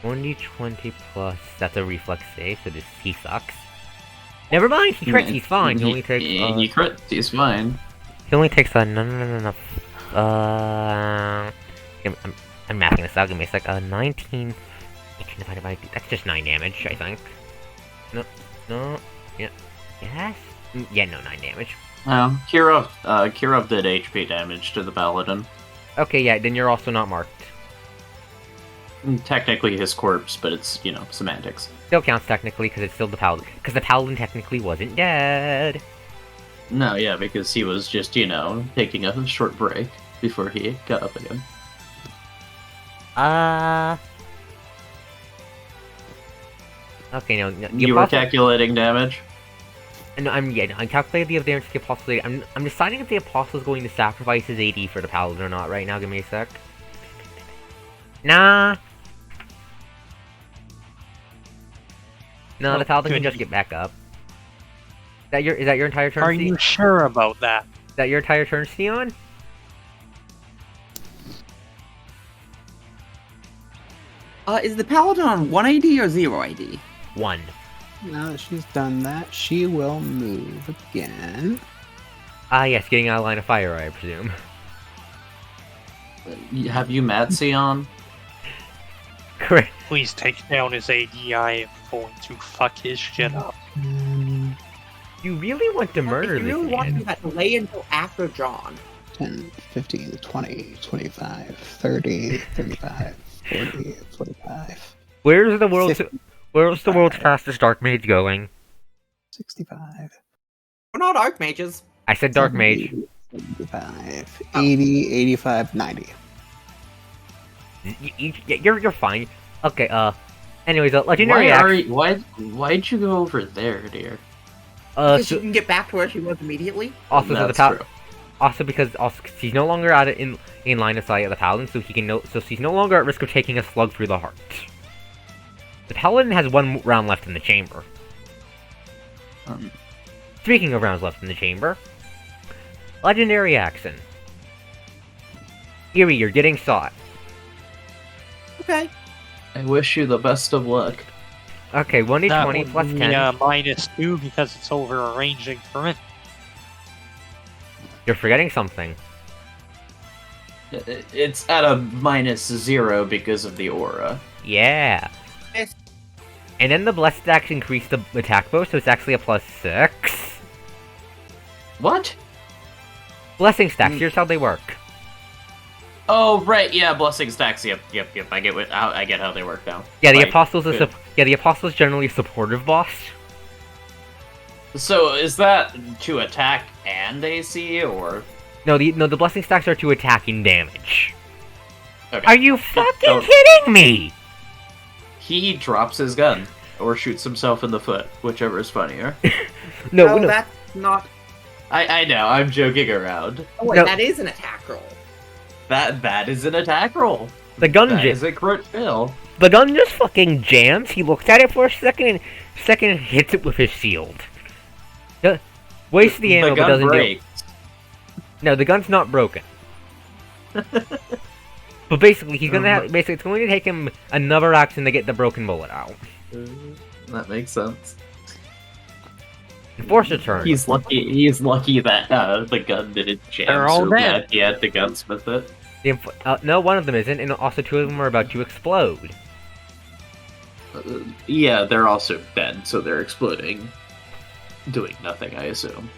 Speaker 1: 1d20 plus. That's a reflex save, so he sucks. Never mind, he crits. He's fine. He only takes.
Speaker 4: He crits. He's fine.
Speaker 1: He only takes no. I'm mathing this out. Give me a sec. 19 divided by. That's just 9 damage, I think. No. Yeah. Yes. Yeah. No, 9 damage.
Speaker 4: Kirov did HP damage to the paladin.
Speaker 1: Okay. Yeah. Then you're also not marked.
Speaker 4: Technically his corpse, but it's, semantics.
Speaker 1: Still counts technically because it's still the paladin. Because the paladin technically wasn't dead.
Speaker 4: No, yeah, because he was just, taking a short break before he got up again.
Speaker 1: Okay, no.
Speaker 4: You were calculating damage?
Speaker 1: No, I calculated the damage to the apostle. I'm deciding if the apostle is going to sacrifice his AD for the paladin or not right now. Give me a sec. Nah. No, the paladin can just get back up. Is that your entire turn?
Speaker 2: Are you sure about that?
Speaker 1: Is that your entire turn, Sion?
Speaker 3: Is the paladin on 1 AD or 0 AD?
Speaker 1: 1.
Speaker 6: Now that she's done that, she will move again.
Speaker 1: Yes, getting out of line of fire, I presume.
Speaker 4: Have you met Sion?
Speaker 1: Correct.
Speaker 2: Please take down his AD. I am going to fuck his shit up.
Speaker 1: You really want to murder
Speaker 3: If you
Speaker 1: this
Speaker 3: really want
Speaker 1: man?
Speaker 3: to do that, delay until after John.
Speaker 6: 10, 15, 20, 25, 30, 35, 40, 45.
Speaker 1: Where's the world's fastest dark mage going?
Speaker 6: 65.
Speaker 3: We're not archmages.
Speaker 1: I said dark mage.
Speaker 6: 75, 80, 85, 90.
Speaker 1: You're fine. Okay, anyways, legendary action.
Speaker 4: Why'd you go over there, dear?
Speaker 3: Because she can get back to where she was immediately.
Speaker 1: Also,
Speaker 4: That's
Speaker 1: so
Speaker 4: true.
Speaker 1: also because she's no longer out in line of sight of the paladin, so she's no longer at risk of taking a slug through the heart. The paladin has 1 round left in the chamber. Speaking of rounds left in the chamber, legendary action. Eerie, you're getting sought.
Speaker 3: Okay.
Speaker 4: I wish you the best of luck.
Speaker 1: Okay, 1d20 plus 10.
Speaker 2: -2 because it's over a range increment.
Speaker 1: You're forgetting something.
Speaker 4: It's at a -0 because of the aura.
Speaker 1: Yeah.
Speaker 3: Yes.
Speaker 1: And then the blessed stacks increase the attack bonus, so it's actually a +6.
Speaker 4: What?
Speaker 1: Blessing stacks, here's how they work.
Speaker 4: Oh, right, yeah, blessing stacks. Yep. I get how they work now.
Speaker 1: Yeah, the
Speaker 4: Right,
Speaker 1: apostle's
Speaker 4: good.
Speaker 1: the apostle's generally a supportive boss.
Speaker 4: So is that to attack and AC, or?
Speaker 1: No, the blessing stacks are to attacking damage.
Speaker 4: Okay.
Speaker 1: Are you fucking
Speaker 4: Don't-
Speaker 1: kidding me?
Speaker 4: He drops his gun or shoots himself in the foot, whichever is funnier.
Speaker 1: No,
Speaker 3: That's not.
Speaker 4: I know, I'm joking around.
Speaker 3: Oh wait,
Speaker 1: No.
Speaker 3: that is an attack roll.
Speaker 4: That is an attack roll.
Speaker 1: the gun
Speaker 4: That
Speaker 1: ja-
Speaker 4: is a crit fail.
Speaker 1: the gun just fucking jams. He looks at it for a second and hits it with his shield. Wastes the ammo, but
Speaker 4: gun
Speaker 1: doesn't do.
Speaker 4: breaks.
Speaker 1: No, the gun's not broken. But basically, it's going to take him another action to get the broken bullet out.
Speaker 4: That makes sense.
Speaker 1: Enforcer turn.
Speaker 4: He's lucky that the gun didn't jam
Speaker 2: They're all
Speaker 4: so
Speaker 2: dead.
Speaker 4: bad he had to gunsmith it.
Speaker 1: No, one of them isn't, and also 2 of them are about to explode.
Speaker 4: Yeah, they're also dead, so they're exploding. Doing nothing, I assume.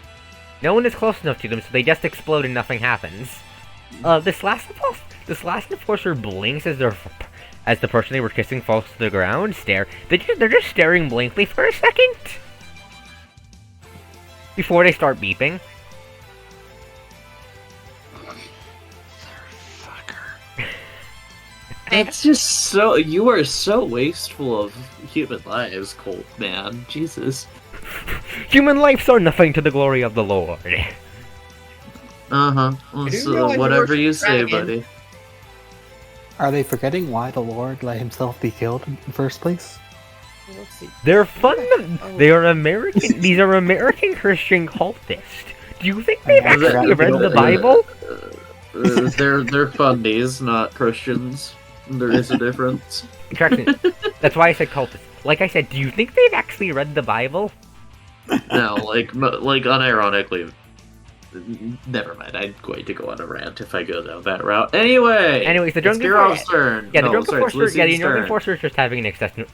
Speaker 1: No one is close enough to them, so they just explode and nothing happens. This last enforcer blinks as the person they were kissing falls to the ground. They're just staring blankly for a second before they start beeping.
Speaker 4: It's just so you are so wasteful of human lives, Colt, man. Jesus.
Speaker 1: Human lives are nothing to the glory of the Lord.
Speaker 4: Uh-huh.
Speaker 3: I do
Speaker 4: So
Speaker 3: realize you
Speaker 4: whatever
Speaker 3: worship
Speaker 4: you say,
Speaker 3: dragon.
Speaker 4: buddy.
Speaker 6: Are they forgetting why the Lord let himself be killed in the first place?
Speaker 3: Let's see.
Speaker 1: They're fun.
Speaker 3: Oh.
Speaker 1: They are American. These are American Christian cultists. Do you think they've
Speaker 6: I forgot
Speaker 1: actually read
Speaker 6: to
Speaker 1: the
Speaker 6: do
Speaker 1: Bible?
Speaker 4: They're fundies, not Christians. There is a difference.
Speaker 1: Correction. That's why I said cultists. Like I said, do you think they've actually read the Bible?
Speaker 4: No, like unironically. Never mind. I'm going to go on a rant if I go down that route. Anyway.
Speaker 1: Anyways, the
Speaker 4: it's
Speaker 1: drunken
Speaker 4: Kirov's turn.
Speaker 1: Yeah, the
Speaker 4: No,
Speaker 1: drunken
Speaker 4: sorry, it's
Speaker 1: forcer. Yeah, the
Speaker 4: Lucy's
Speaker 1: drunken
Speaker 4: turn.
Speaker 1: forcer is just having an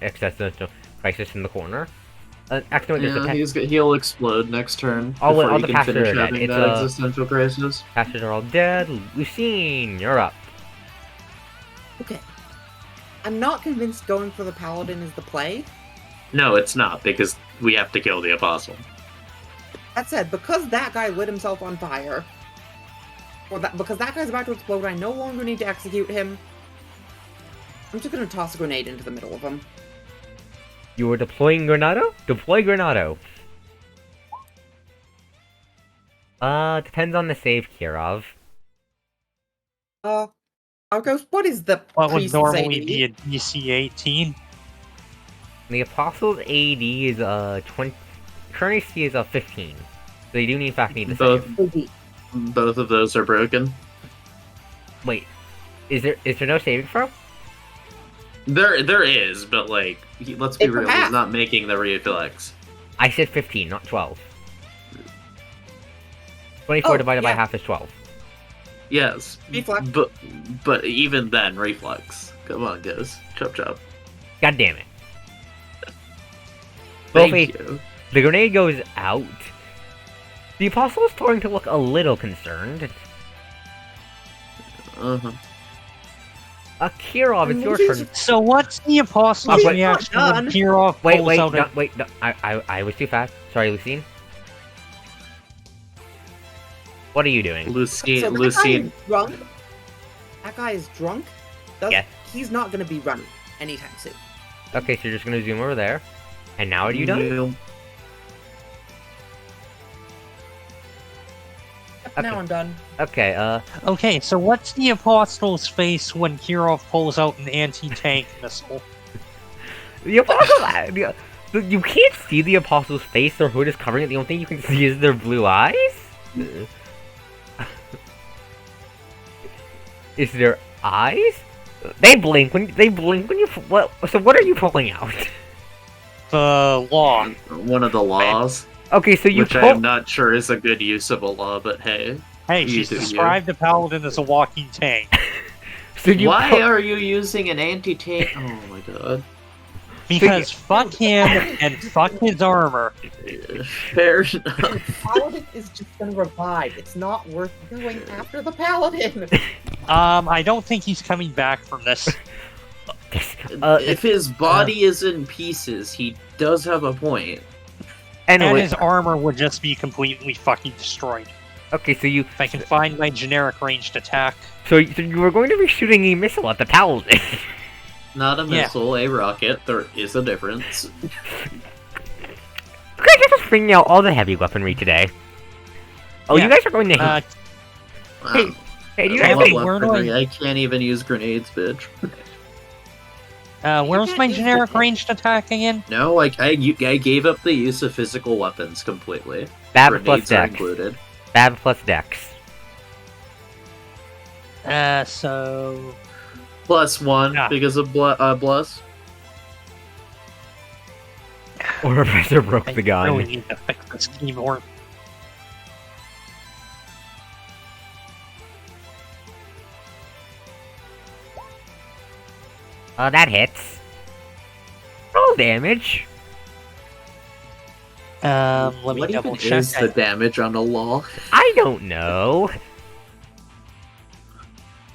Speaker 1: existential crisis in the corner. Actually, there's
Speaker 4: Yeah, he'll explode next turn.
Speaker 1: All
Speaker 4: before
Speaker 1: the
Speaker 4: he can
Speaker 1: pastors
Speaker 4: finish
Speaker 1: are dead.
Speaker 4: having
Speaker 1: It's,
Speaker 4: that existential crisis.
Speaker 1: pastors are all dead. Lucine, you're up.
Speaker 3: Okay. I'm not convinced going for the paladin is the play.
Speaker 4: No, it's not, because we have to kill the apostle.
Speaker 3: That said, because that guy lit himself on fire, because that guy's about to explode, I no longer need to execute him. I'm just gonna toss a grenade into the middle of him.
Speaker 1: You are deploying Granado? Deploy Granado. Depends on the save, Kirov.
Speaker 3: Arcos, what is the
Speaker 2: What would
Speaker 3: priest's
Speaker 2: normally
Speaker 3: AD?
Speaker 2: be a DC 18?
Speaker 1: The Apostle's AD is 20. Current AC is 15. So they do in fact need the save.
Speaker 4: Both of those are broken.
Speaker 1: Wait, is there no saving throw?
Speaker 4: There is, but like, let's be
Speaker 3: It's
Speaker 4: real,
Speaker 3: half.
Speaker 4: he's not making the reflex.
Speaker 1: I said 15, not 12. 24
Speaker 3: Oh,
Speaker 1: divided by
Speaker 3: yeah.
Speaker 1: half is 12.
Speaker 4: Yes,
Speaker 3: Reflex.
Speaker 4: but even then, reflex. Come on, guys, chop chop.
Speaker 1: God damn it. Well,
Speaker 4: Thank you.
Speaker 1: the grenade goes out. The Apostle is starting to look a little concerned.
Speaker 4: Uh-huh.
Speaker 1: Kirov, it's your turn.
Speaker 2: So what's the Apostle's
Speaker 1: wait,
Speaker 2: reaction
Speaker 3: not
Speaker 2: when
Speaker 3: done.
Speaker 2: Kirov
Speaker 1: Wait,
Speaker 2: pulls
Speaker 1: wait,
Speaker 2: out
Speaker 1: no, wait, no, I was too fast. Sorry, Lucine. What are you doing?
Speaker 4: Lucine,
Speaker 3: So that
Speaker 4: Lucine.
Speaker 3: guy is drunk. That guy is drunk.
Speaker 1: Yeah.
Speaker 3: He's not gonna be running anytime soon.
Speaker 1: Okay, so you're just gonna zoom over there. And now are you done?
Speaker 3: Yep, Now I'm done.
Speaker 1: Okay,
Speaker 2: Okay, so what's the Apostle's face when Kirov pulls out an anti-tank missile?
Speaker 1: the Apostle, you can't see the Apostle's face, their hood is covering it, the only thing you can see is their blue eyes? Is their eyes? They blink when you, what, so what are you pulling out?
Speaker 2: The law.
Speaker 4: One of the laws,
Speaker 1: Okay, so you
Speaker 4: which I
Speaker 1: pull,
Speaker 4: am not sure is a good use of a law, but hey.
Speaker 2: Hey,
Speaker 4: You
Speaker 2: she's
Speaker 4: do you.
Speaker 2: described the Paladin as a walking tank.
Speaker 1: so you
Speaker 4: Why
Speaker 1: pull,
Speaker 4: are you using an anti-tank? Oh my god.
Speaker 2: Because fuck him and fuck his armor.
Speaker 4: Fair enough.
Speaker 3: The paladin is just gonna revive. It's not worth going after the paladin.
Speaker 2: I don't think he's coming back from this.
Speaker 4: If his body is in pieces, he does have a point.
Speaker 2: And
Speaker 1: anyway,
Speaker 2: his armor would just be completely fucking destroyed.
Speaker 1: okay, so you,
Speaker 2: If I can find my generic ranged attack.
Speaker 1: so you were going to be shooting a missile at the Paladin.
Speaker 4: Not a
Speaker 2: Yeah.
Speaker 4: missile, a rocket. There is a difference.
Speaker 1: Greg is just bringing out all the heavy weaponry today. Oh,
Speaker 2: Yeah.
Speaker 1: you guys are going to
Speaker 2: Uh,
Speaker 1: Hey, hey, do you
Speaker 2: Hey,
Speaker 1: guys
Speaker 4: What
Speaker 2: wait,
Speaker 1: think...
Speaker 2: where do
Speaker 4: weaponry? I can't even use grenades, bitch.
Speaker 2: where's my generic ranged attack again?
Speaker 4: No, I gave up the use of physical weapons completely.
Speaker 1: Bab plus
Speaker 4: Grenades are
Speaker 1: Dex.
Speaker 4: included.
Speaker 1: Bab plus Dex.
Speaker 2: So...
Speaker 4: +1
Speaker 2: Yeah.
Speaker 4: because of bless.
Speaker 1: Or Professor broke
Speaker 2: I
Speaker 1: the gun.
Speaker 2: really need to fix this keyboard.
Speaker 1: Oh, that hits. Roll damage.
Speaker 2: Let me
Speaker 4: What
Speaker 2: double
Speaker 4: even
Speaker 2: check.
Speaker 4: is the damage on a law?
Speaker 1: I don't know.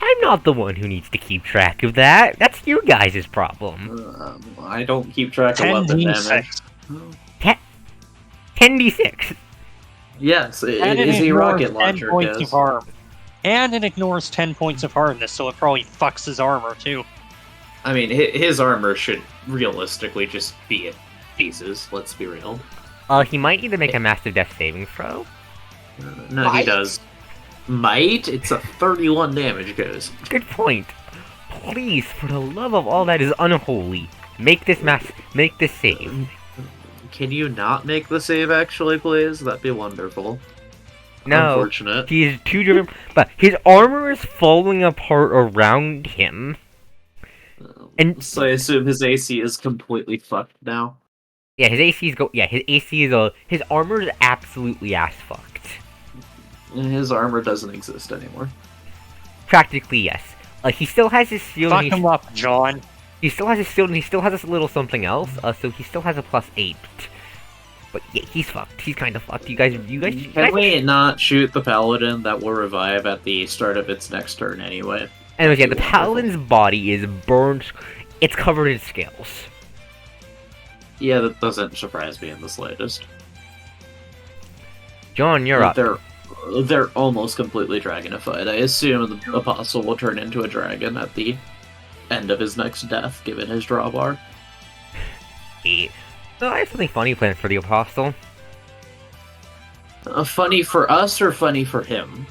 Speaker 1: I'm not the one who needs to keep track of that. That's you guys' problem.
Speaker 4: I don't keep track of weapon damage.
Speaker 2: 10d6.
Speaker 1: 10d6.
Speaker 4: Yes, it
Speaker 2: And it
Speaker 4: is a
Speaker 2: ignores
Speaker 4: rocket
Speaker 2: 10
Speaker 4: launcher.
Speaker 2: points
Speaker 4: Yes.
Speaker 2: of harm. And it ignores 10 points of hardness, so it probably fucks his armor, too.
Speaker 4: I mean, his armor should realistically just be in pieces. Let's be real.
Speaker 1: He might need to make a massive death saving throw.
Speaker 4: No,
Speaker 3: Might?
Speaker 4: he does. Might? It's a 31 damage goes.
Speaker 1: Good point. Please, for the love of all that is unholy, make this save.
Speaker 4: Can you not make the save, actually, please? That'd be wonderful.
Speaker 1: No,
Speaker 4: Unfortunate.
Speaker 1: he is too driven, but his armor is falling apart around him. And
Speaker 4: So I assume his AC is completely fucked now.
Speaker 1: yeah, his AC is his armor is absolutely ass fucked.
Speaker 4: His armor doesn't exist anymore.
Speaker 1: Practically, yes. He still has his shield.
Speaker 2: Fuck
Speaker 1: And
Speaker 2: him up, John.
Speaker 1: he still has his shield, and he still has this little something else. So he still has a +8. But yeah, he's fucked. He's kind of fucked. You guys.
Speaker 4: Can we not shoot the paladin that will revive at the start of its next turn anyway?
Speaker 1: Anyways, yeah, the paladin's body is burned. It's covered in scales.
Speaker 4: Yeah, that doesn't surprise me in the slightest.
Speaker 1: John, you're up.
Speaker 4: They're almost completely dragonified. I assume the apostle will turn into a dragon at the end of his next death, given his drawbar.
Speaker 1: So I have something funny planned for the apostle.
Speaker 4: Funny for us or funny for him?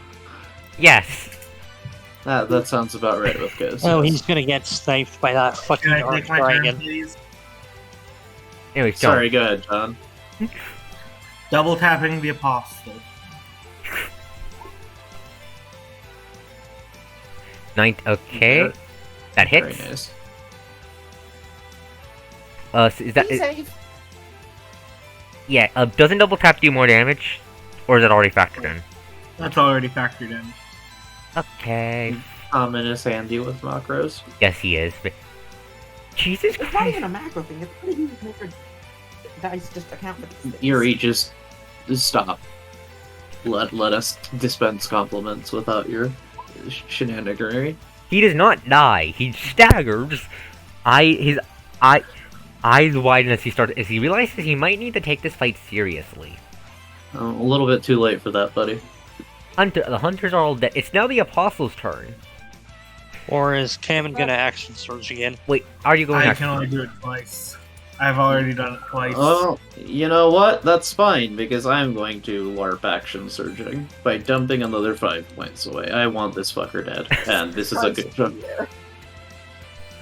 Speaker 1: Yes.
Speaker 4: That sounds about right with Ghost.
Speaker 2: Oh, he's gonna get sniped by that fucking
Speaker 5: Can I
Speaker 2: Ark
Speaker 5: take my turn,
Speaker 2: Dragon.
Speaker 5: please?
Speaker 1: Anyways, John.
Speaker 4: Sorry, go ahead, John.
Speaker 5: Double tapping the apostle.
Speaker 1: Okay.
Speaker 4: Yeah.
Speaker 1: That
Speaker 4: Very
Speaker 1: hits.
Speaker 4: nice.
Speaker 1: So is that?
Speaker 3: Save.
Speaker 1: Yeah. Doesn't double tap do more damage, or is it already factored in?
Speaker 5: That's already factored in.
Speaker 1: Okay.
Speaker 4: Ominous Andy with macros.
Speaker 1: Yes, he is. But Jesus
Speaker 3: It's not
Speaker 1: Christ.
Speaker 3: even a macro thing. It's pretty easy to make your dice just account for these things.
Speaker 4: Yuri, just stop. Let us dispense compliments without your shenaniganery.
Speaker 1: He does not die. He staggers. His eyes widen as he realizes he might need to take this fight seriously.
Speaker 4: A little bit too late for that, buddy.
Speaker 1: The hunters are all dead. It's now the apostle's turn.
Speaker 2: Or is Cameron gonna action surge again?
Speaker 1: Wait, are you going
Speaker 5: I
Speaker 1: next?
Speaker 5: can only do it twice. I've already done it twice.
Speaker 4: Oh, you know what? That's fine, because I'm going to LARP action surging by dumping another 5 points away. I want this fucker dead, and this is a good jump.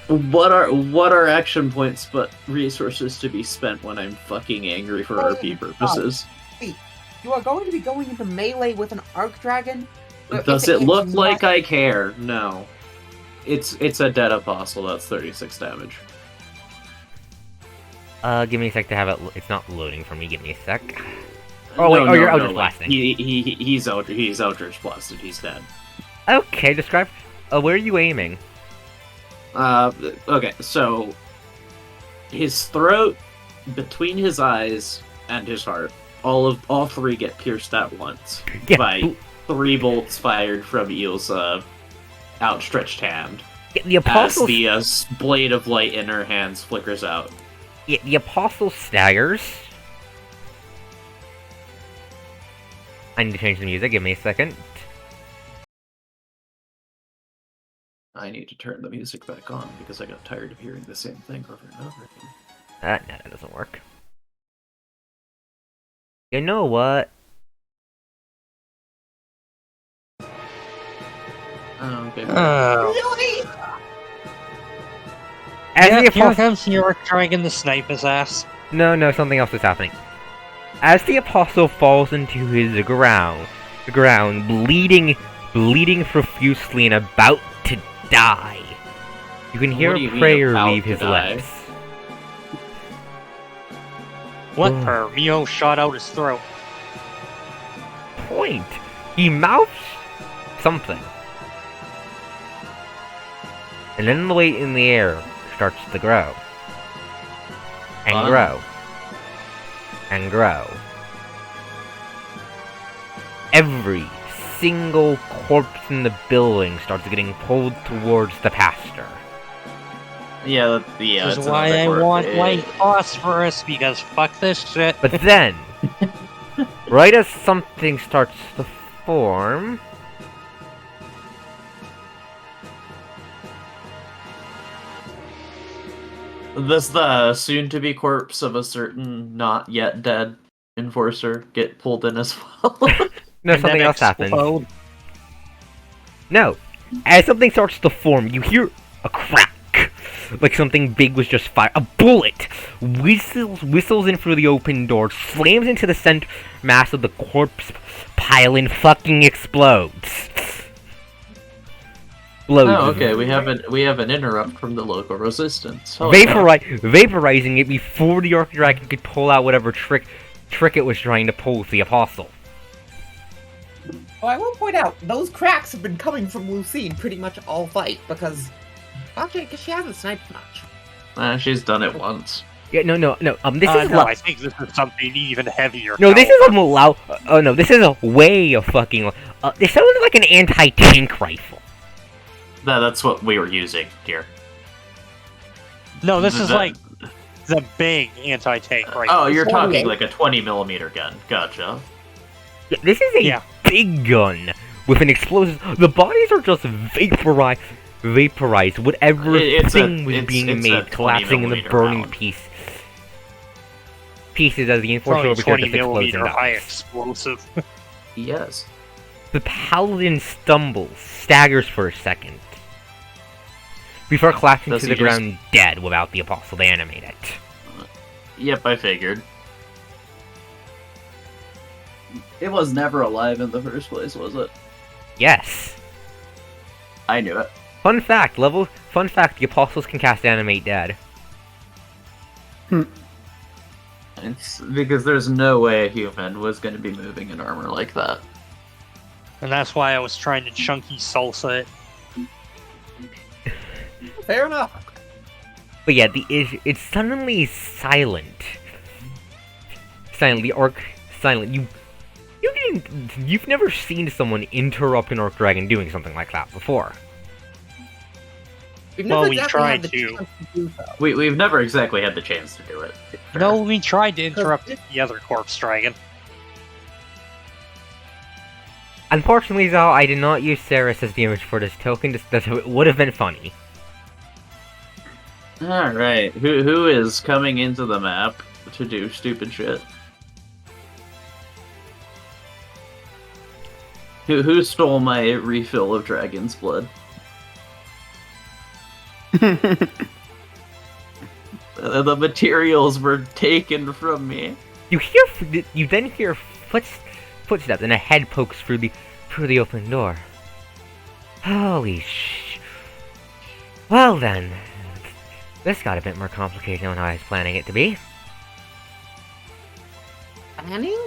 Speaker 4: What are action points but resources to be spent when I'm fucking angry for RP purposes?
Speaker 3: You are going to be going into melee with an Ark Dragon?
Speaker 4: Does it look like I care? No. It's a dead apostle, that's 36 damage.
Speaker 1: Give me a sec to have it. It's not loading for me. Give me a sec. Oh wait, you're Eldritch Blasting.
Speaker 4: He's Eldritch Blasted, he's dead.
Speaker 1: Okay, describe. Where are you aiming?
Speaker 4: Okay, so his throat, between his eyes, and his heart, all three get pierced at once by 3 bolts fired from Eel's outstretched hand.
Speaker 1: The apostle.
Speaker 4: As the blade of light in her hands flickers out.
Speaker 1: The apostle staggers. I need to change the music. Give me a second.
Speaker 4: I need to turn the music back on because I got tired of hearing the same thing over and over again.
Speaker 1: No, that doesn't work. You know what?
Speaker 4: Oh, okay.
Speaker 3: Really?
Speaker 1: As
Speaker 2: Yeah,
Speaker 1: the
Speaker 2: here
Speaker 1: apostle.
Speaker 2: comes the Ark Dragon to snipe his ass.
Speaker 1: No, something else is happening. As the apostle falls into the ground, bleeding profusely and about to die, you can hear
Speaker 4: What do you
Speaker 1: a
Speaker 4: mean
Speaker 1: prayer
Speaker 4: about
Speaker 1: leave
Speaker 4: to
Speaker 1: his
Speaker 4: die?
Speaker 1: lips.
Speaker 2: What?
Speaker 1: Ugh.
Speaker 2: Her Rio shot out his throat.
Speaker 1: Point. He mouths something, and then the weight in the air starts to grow, and
Speaker 4: Fun.
Speaker 1: grow, and grow. Every single corpse in the building starts getting pulled towards the pastor.
Speaker 4: Yeah.
Speaker 2: This
Speaker 4: it's
Speaker 2: is why I
Speaker 4: another
Speaker 2: want
Speaker 4: quirk.
Speaker 2: white phosphorus, because fuck this shit.
Speaker 1: But then, right as something starts to form,
Speaker 4: Does the soon-to-be corpse of a certain not yet dead enforcer get pulled in as well?
Speaker 1: No,
Speaker 2: And
Speaker 1: something
Speaker 2: then
Speaker 1: else happens.
Speaker 2: explode.
Speaker 1: No. As something starts to form, you hear a crack. Like something big was just fired. A bullet whistles in through the open door, slams into the center mass of the corpse pile, and fucking explodes.
Speaker 4: Oh, okay. We have an interrupt from the local resistance. Oh,
Speaker 1: Vaporizing it before the Arc Dragon could pull out whatever trick it was trying to pull with the Apostle.
Speaker 3: Oh, I will point out, those cracks have been coming from Lucine pretty much all fight, because... Actually, because she hasn't sniped much.
Speaker 4: She's done it once.
Speaker 1: Yeah, no. This is
Speaker 2: no, I think this is something even heavier.
Speaker 1: No, this is a oh no, this is a way of fucking. This sounds like an anti-tank rifle.
Speaker 4: That's what we were using, dear.
Speaker 2: No, this is like the big anti-tank rifle.
Speaker 4: Oh, you're talking like a 20mm gun. Gotcha.
Speaker 1: Yeah, this is a big gun with an explosive. The bodies are just vaporized. Whatever thing was being made, collapsing in the burning pieces as the enforcer over here just explodes and
Speaker 2: high
Speaker 1: dies.
Speaker 2: explosive.
Speaker 4: Yes.
Speaker 1: The paladin stumbles, staggers for a second, before collapsing to the ground dead without the Apostle to animate it.
Speaker 4: Yep, I figured.
Speaker 7: It was never alive in the first place, was it?
Speaker 1: Yes.
Speaker 4: I knew it.
Speaker 1: Fun fact, the Apostles can cast Animate Dead.
Speaker 4: It's because there's no way a human was going to be moving in armor like that.
Speaker 2: And that's why I was trying to chunky salsa it.
Speaker 3: Fair enough.
Speaker 1: But yeah, it's suddenly silent. Silent, silent. You've never seen someone interrupt an Arc Dragon doing something like that before.
Speaker 2: Well, we tried to.
Speaker 4: We've never exactly had the chance to do it.
Speaker 2: No, we tried to interrupt the other corpse dragon.
Speaker 1: Unfortunately, though, I did not use Sess as the image for this token. It would have been funny.
Speaker 4: Alright, who is coming into the map to do stupid shit? Who stole my refill of dragon's blood? The materials were taken from me.
Speaker 1: You then hear footsteps and a head pokes through the open door. Holy sh! Well then, this got a bit more complicated than I was planning it to be.
Speaker 3: Planning?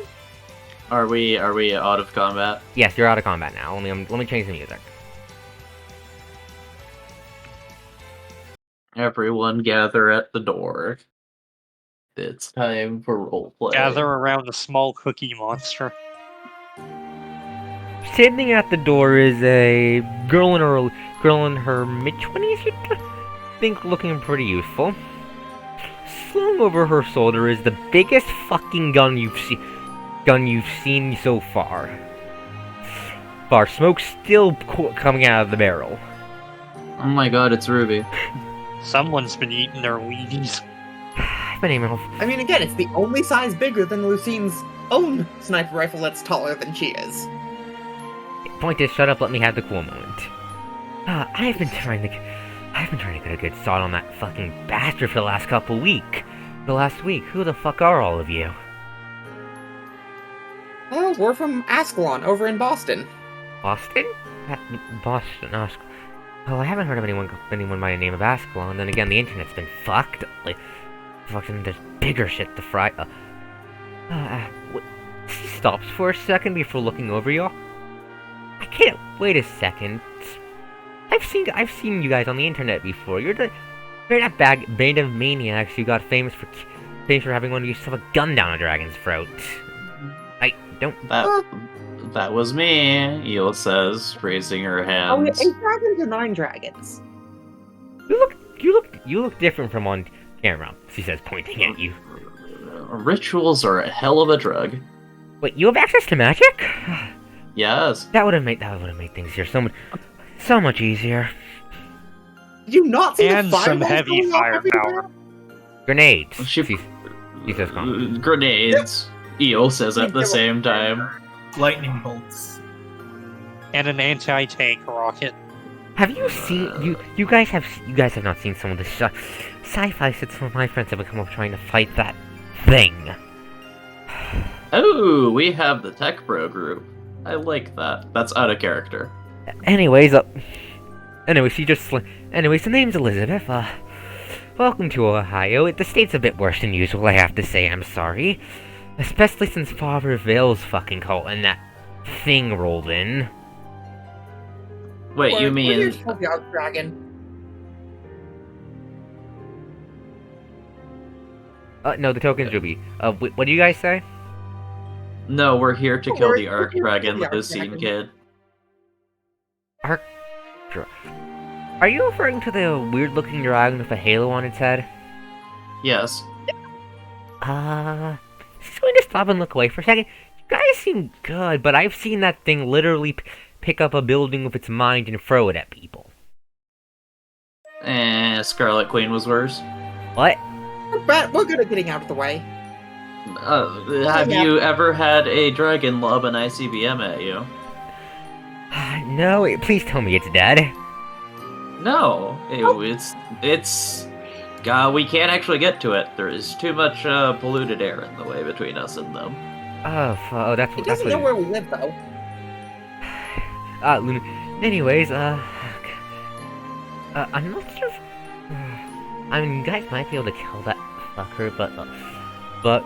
Speaker 4: Are we out of combat?
Speaker 1: Yes, you're out of combat now. Let me change the music.
Speaker 4: Everyone gather at the door. It's time for roleplay.
Speaker 2: Gather around the small cookie monster.
Speaker 1: Standing at the door is a girl in her mid-20s, you'd think, looking pretty youthful. Slung over her shoulder is the biggest fucking gun you've seen so far. Smoke still coming out of the barrel.
Speaker 4: Oh my god, it's Ruby.
Speaker 2: Someone's been eating their Wheaties.
Speaker 1: I've been aiming.
Speaker 3: I mean, again, it's the only size bigger than Lucine's own sniper rifle that's taller than she is.
Speaker 1: Point is, shut up, let me have the cool moment. I've been trying to get a good shot on that fucking bastard for the last couple weeks. The last week. Who the fuck are all of you?
Speaker 3: Well, we're from Ascalon, over in Boston.
Speaker 1: Boston? Boston, Ascalon. Oh, I haven't heard of anyone by the name of Ascalon. Then again, the internet's been fucked. Like, fucking, there's bigger shit to fry. She stops for a second before looking over y'all. I can't wait a second. I've seen you guys on the internet before. You're that band of maniacs who got famous for having one of you shove a gun down a dragon's throat. I don't.
Speaker 4: That was me, Eel says, raising her hands.
Speaker 3: Oh, 8 dragons or 9 dragons?
Speaker 1: You look different from on camera, she says, pointing at you.
Speaker 4: Rituals are a hell of a drug.
Speaker 1: Wait, you have access to magic?
Speaker 4: Yes.
Speaker 1: That would have made things here so much easier.
Speaker 3: Did you not see
Speaker 2: and
Speaker 3: the
Speaker 2: some
Speaker 3: fireballs
Speaker 2: heavy
Speaker 3: going off
Speaker 2: firepower.
Speaker 3: everywhere?
Speaker 1: Grenades.
Speaker 4: She-
Speaker 1: She says calm.
Speaker 4: Grenades. Eo says at the same time.
Speaker 5: Lightning bolts.
Speaker 2: And an anti-tank rocket.
Speaker 1: Have you seen you guys have not seen some of the sci-fi that some of my friends have come up trying to fight that thing?
Speaker 4: Oh, we have the Tech Bro group. I like that. That's out of character.
Speaker 1: Anyways, anyways, the name's Elizabeth. Welcome to Ohio. The state's a bit worse than usual, I have to say. I'm sorry, especially since Father Vale's fucking cult and that thing rolled in.
Speaker 4: Wait, you
Speaker 3: We're here
Speaker 4: mean
Speaker 3: to help the Arc Dragon.
Speaker 1: No, the token's Ruby. What do you guys say?
Speaker 4: no? We're here to kill
Speaker 3: We're
Speaker 4: the
Speaker 3: here
Speaker 4: Arc
Speaker 3: to kill
Speaker 4: Dragon,
Speaker 3: the
Speaker 4: the
Speaker 3: Arc
Speaker 4: scene
Speaker 3: Dragon.
Speaker 4: kid.
Speaker 1: Are you referring to the weird-looking dragon with a halo on its head?
Speaker 4: Yes.
Speaker 1: Just going to stop and look away for a second. You guys seem good, but I've seen that thing literally pick up a building with its mind and throw it at people.
Speaker 4: Scarlet Queen was worse.
Speaker 1: What?
Speaker 3: We're good at getting out of the way.
Speaker 4: Have
Speaker 3: Yeah.
Speaker 4: you ever had a dragon lob an ICBM at you?
Speaker 1: No, please tell me it's dead.
Speaker 4: No, it's. We can't actually get to it. There is too much polluted air in the way between us and them.
Speaker 1: Oh, that's
Speaker 3: It
Speaker 1: what.
Speaker 3: doesn't know where we live, though.
Speaker 1: Luna. Anyways, I'm not sure. I mean, you guys might be able to kill that fucker, but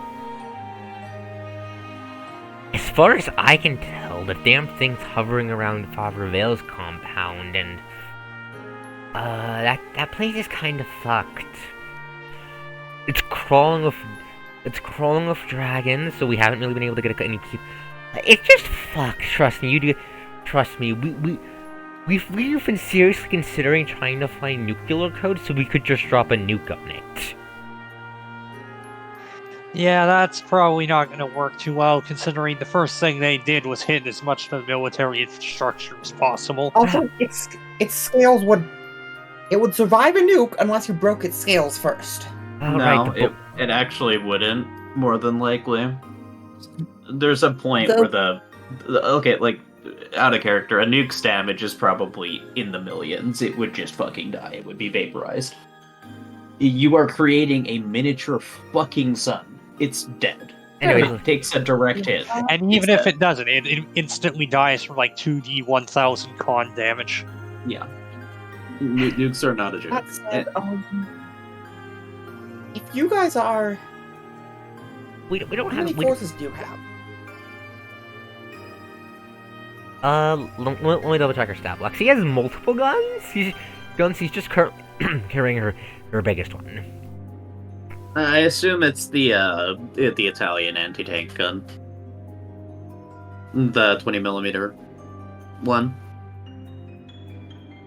Speaker 1: as far as I can tell, the damn thing's hovering around Father Vale's compound, and that place is kind of fucked. It's crawling with dragons, so we haven't really been able to get any. It's just fucked. Trust me, trust me. We've been seriously considering trying to find nuclear code so we could just drop a nuke on it.
Speaker 2: Yeah, that's probably not going to work too well, considering the first thing they did was hit as much of the military infrastructure as possible.
Speaker 3: Also, its scales would survive a nuke unless you broke its scales first.
Speaker 4: No, it actually wouldn't. More than likely. There's a point where okay, like, out of character, a nuke's damage is probably in the millions. It would just fucking die. It would be vaporized. You are creating a miniature fucking sun. It's dead.
Speaker 1: Anyways,
Speaker 4: It takes a direct hit.
Speaker 2: And even if it doesn't, it instantly dies from like 2d 1000 con damage.
Speaker 4: Yeah. Nukes are not a joke.
Speaker 3: That said, if you guys are,
Speaker 1: we don't
Speaker 3: how
Speaker 1: have.
Speaker 3: many forces do you have?
Speaker 1: Let me double check her stat blocks. He has multiple guns. He's just carrying her biggest one.
Speaker 4: I assume it's the Italian anti-tank gun. The 20mm one.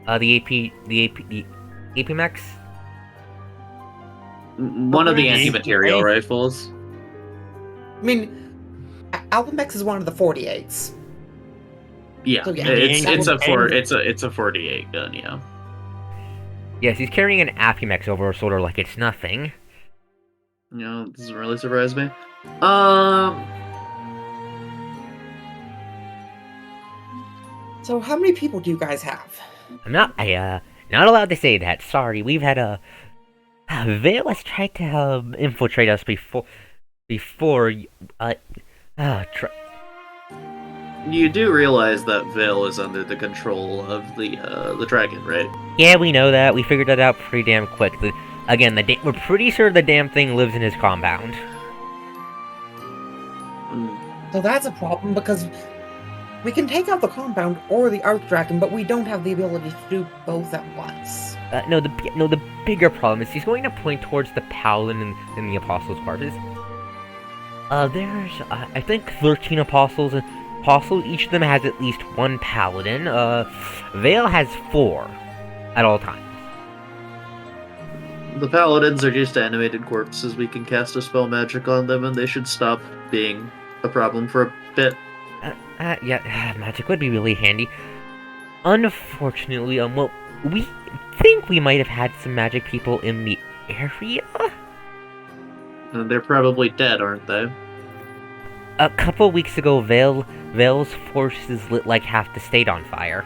Speaker 1: The AP Max.
Speaker 4: One of the
Speaker 2: Okay.
Speaker 4: anti-material rifles.
Speaker 3: I mean, Alphamex is one of the 48s.
Speaker 4: Yeah,
Speaker 3: So, yeah,
Speaker 4: it's a 48 gun. Yeah.
Speaker 1: Yes, he's carrying an Apimex over her shoulder like it's nothing.
Speaker 4: No, it doesn't really surprise me.
Speaker 3: So how many people do you guys have?
Speaker 1: I'm not allowed to say that. Sorry, we've had Vale has tried to infiltrate us before.
Speaker 4: You do realize that Vale is under the control of the dragon, right?
Speaker 1: Yeah, we know that. We figured that out pretty damn quick. We're pretty sure the damn thing lives in his compound.
Speaker 3: So that's a problem because we can take out the compound or the Arc Dragon, but we don't have the ability to do both at once.
Speaker 1: The bigger problem is he's going to point towards the Paladin in the Apostles' quarters. There's, I think 13 Apostles. Each of them has at least one Paladin. Vale has 4 at all times.
Speaker 4: The paladins are just animated corpses. We can cast a spell magic on them, and they should stop being a problem for a bit.
Speaker 1: Yeah, magic would be really handy. Unfortunately, well, we think we might have had some magic people in the area.
Speaker 4: They're probably dead, aren't they?
Speaker 1: A couple weeks ago, Vale's forces lit like half the state on fire.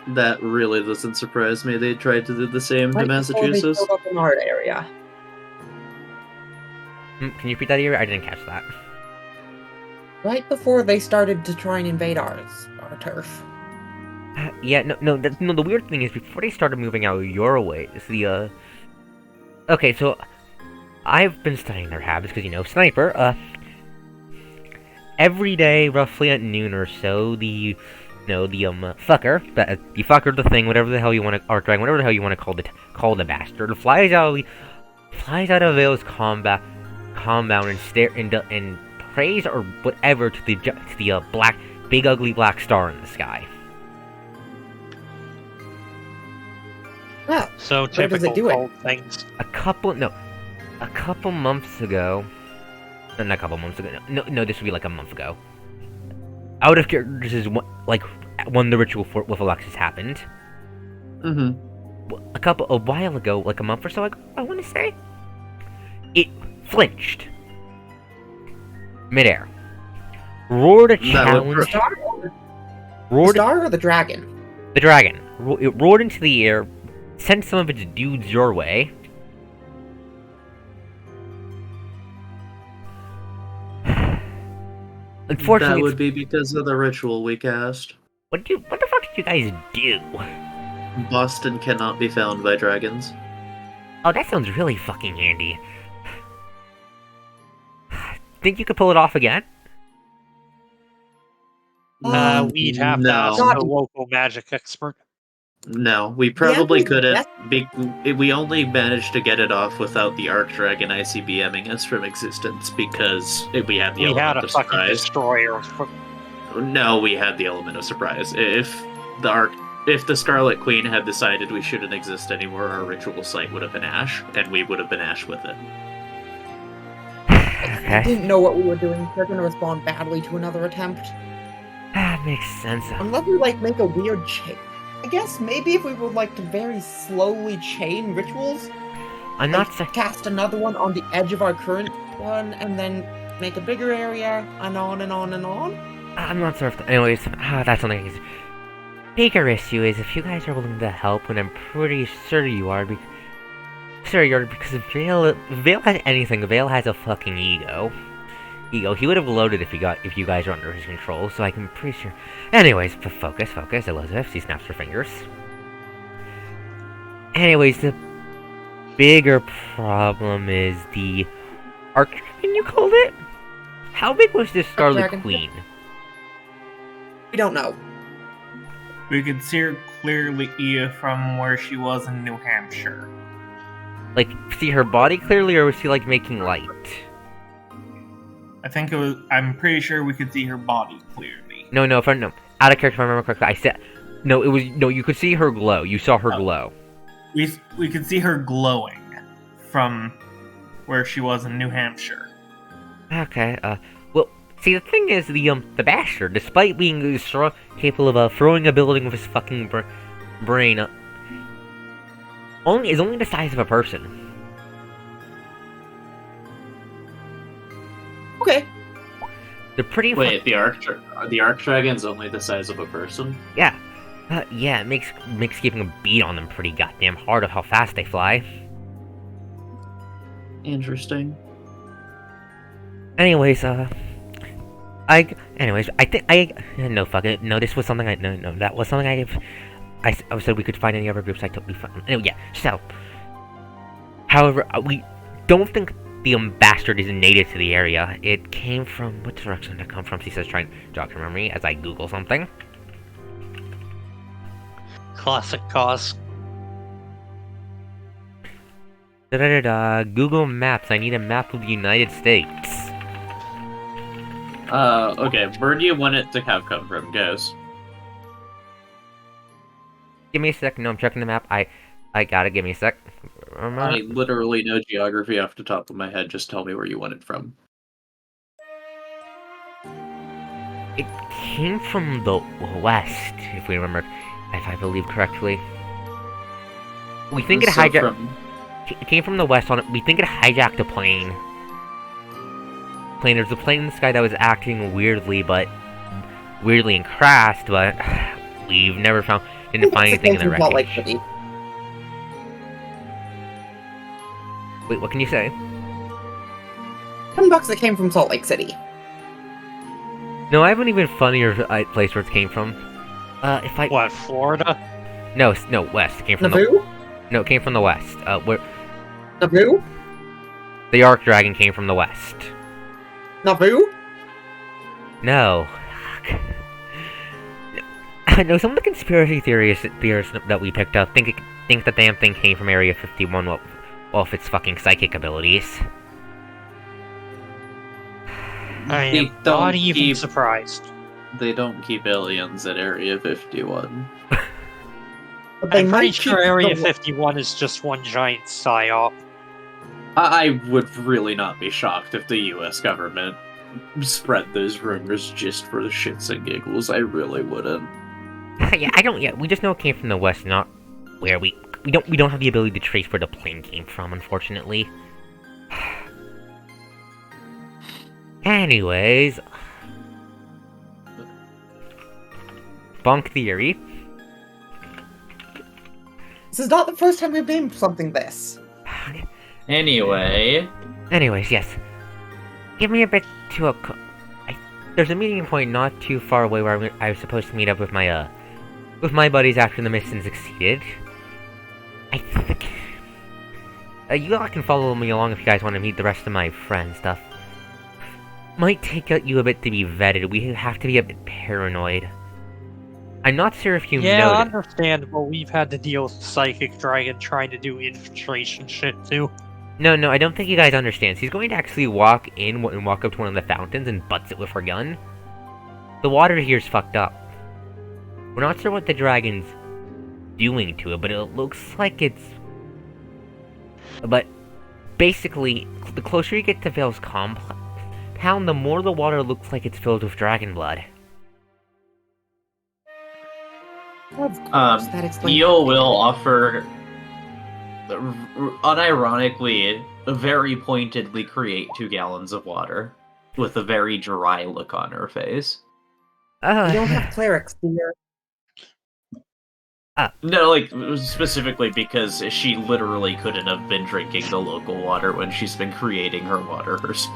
Speaker 4: That really doesn't surprise me. They tried to do the same to
Speaker 3: Right before they
Speaker 4: Massachusetts.
Speaker 3: showed up in our area.
Speaker 1: Can you repeat that here? I didn't catch that.
Speaker 3: Right before they started to try and invade our turf.
Speaker 1: Yeah, no, the weird thing is, before they started moving out your way, is the, Okay, so, I've been studying their habits, because, you know, sniper, every day, roughly at noon or so, the fucker, the thing, whatever the hell you want to, ArkDawn, whatever the hell you want to call the bastard, flies out of Vale's compound and prays or whatever to the big ugly black star in the sky.
Speaker 3: Yeah.
Speaker 2: So
Speaker 3: does it
Speaker 2: typical
Speaker 3: do it?
Speaker 2: cold things.
Speaker 1: A couple months ago, no, not a couple months ago, no, this would be like a month ago. Out of character, this is when the ritual with Alexis happened.
Speaker 4: Mm-hmm.
Speaker 1: A while ago, like a month or so ago, I want to say, it flinched. Midair. Roared a challenge.
Speaker 3: The star or the dragon?
Speaker 1: The dragon. It roared into the air, sent some of its dudes your way. Unfortunately,
Speaker 4: That would be because of the ritual we cast.
Speaker 1: what the fuck did you guys do?
Speaker 4: Boston cannot be found by dragons.
Speaker 1: Oh, that sounds really fucking handy. Think you could pull it off again?
Speaker 2: We'd have to
Speaker 4: no.
Speaker 2: ask a local magic expert.
Speaker 4: No, we probably
Speaker 3: Yeah,
Speaker 4: couldn't. We only managed to get it off without the Arc Dragon ICBMing us from existence because we had the
Speaker 2: We had
Speaker 4: element
Speaker 2: a
Speaker 4: of
Speaker 2: fucking
Speaker 4: surprise.
Speaker 2: destroyer.
Speaker 4: No, we had the element of surprise. If the Scarlet Queen had decided we shouldn't exist anymore, our ritual site would have been ash, and we would have been ash with it.
Speaker 3: I
Speaker 1: Okay.
Speaker 3: didn't know what we were doing. They're gonna respond badly to another attempt.
Speaker 1: That makes sense.
Speaker 3: Unless we, make a weird chain. I guess maybe if we would like to very slowly chain rituals,
Speaker 1: I'm not saying.
Speaker 3: cast another one on the edge of our current one, and then make a bigger area, and on and on and on.
Speaker 1: I'm not sure if. Anyways, that's something. Bigger issue is if you guys are willing to help, and I'm pretty sure you are, because Vale has anything. Vale has a fucking ego. He would have loaded if you guys are under his control. So I'm pretty sure. Anyways, focus, Elizabeth. She snaps her fingers. Anyways, the bigger problem is the Arc Dragon you called it. How big was this Scarlet
Speaker 3: Dragon.
Speaker 1: Queen?
Speaker 3: We don't know.
Speaker 5: We could see her clearly from where she was in New Hampshire.
Speaker 1: Like, see her body clearly, or was she like making light?
Speaker 5: I think it was. I'm pretty sure we could see her body clearly.
Speaker 1: No. Out of character, if I remember correctly, I said no. It was no. You could see her glow. You saw her glow.
Speaker 5: We could see her glowing from where she was in New Hampshire.
Speaker 1: Okay. Well, see, the thing is, the bastard, despite being strong, capable of throwing a building with his fucking brain, is only the size of a person.
Speaker 3: Okay.
Speaker 1: They're pretty.
Speaker 4: Wait, the Arc Dragon's only the size of a person?
Speaker 1: Yeah. Yeah, it makes keeping a beat on them pretty goddamn hard of how fast they fly.
Speaker 4: Interesting.
Speaker 1: Anyways, I think no, fuck it. No, this was something that was something I said we could find any other groups. I totally found. Anyway, yeah. So, however, we don't think the bastard is native to the area. It came from what direction did it come from? She says, trying to jog her memory as I Google something.
Speaker 2: Classic cause.
Speaker 1: Google Maps. I need a map of the United States.
Speaker 4: Okay, where do you want it to have come from, guys?
Speaker 1: Give me a sec. No, I'm checking the map. I gotta give me a sec.
Speaker 4: I literally know geography off the top of my head. Just tell me where you want it from.
Speaker 1: It came from the west, if we remember, if I believe correctly. We think it
Speaker 4: So
Speaker 1: hijacked. It came from the west. We think it hijacked a plane. There's a plane in the sky that was acting weirdly and crashed, but we've never didn't find anything in the wreckage. Wait, what can you say?
Speaker 3: $10 that came from Salt Lake City.
Speaker 1: No, I have an even funnier place where it came from.
Speaker 2: What, Florida?
Speaker 1: No, west. It came from
Speaker 3: Naboo?
Speaker 1: No, it came from the west. Where
Speaker 3: Naboo?
Speaker 1: the Ark Dragon came from the west.
Speaker 3: Naboo?
Speaker 1: No. No, some of the conspiracy theorists that we picked up think the damn thing came from Area 51 off its fucking psychic abilities.
Speaker 2: I am not even surprised.
Speaker 7: They don't keep aliens at Area 51.
Speaker 3: But they
Speaker 2: I'm
Speaker 3: might
Speaker 2: pretty
Speaker 3: keep
Speaker 2: sure Area
Speaker 3: the-
Speaker 2: 51 is just one giant psyop.
Speaker 7: I would really not be shocked if the US government spread those rumors just for the shits and giggles. I really wouldn't.
Speaker 1: Yeah, we just know it came from the west, not where we don't have the ability to trace where the plane came from, unfortunately. Anyways, bunk theory.
Speaker 3: This is not the first time we've named something this.
Speaker 7: Anyway,
Speaker 1: Anyways, yes. Give me a bit to there's a meeting point not too far away where I was supposed to meet up with my buddies after the mission succeeded. I think you all can follow me along if you guys want to meet the rest of my friends. Stuff might take you a bit to be vetted. We have to be a bit paranoid. I'm not sure if you
Speaker 2: Yeah,
Speaker 1: know.
Speaker 2: understandable. We've had to deal with Psychic Dragon trying to do infiltration shit too.
Speaker 1: No, I don't think you guys understand. He's going to actually walk in and walk up to one of the fountains and butts it with her gun. The water here's fucked up. We're not sure what the dragon's doing to it, but it looks like it's... But, basically, the closer you get to Vale's compound, the more the water looks like it's filled with dragon blood.
Speaker 3: Of course, that explains
Speaker 7: Eel will offer, unironically, very pointedly create 2 gallons of water with a very dry look on her face.
Speaker 3: We don't have clerics here.
Speaker 7: No, like, specifically because she literally couldn't have been drinking the local water when she's been creating her water herself.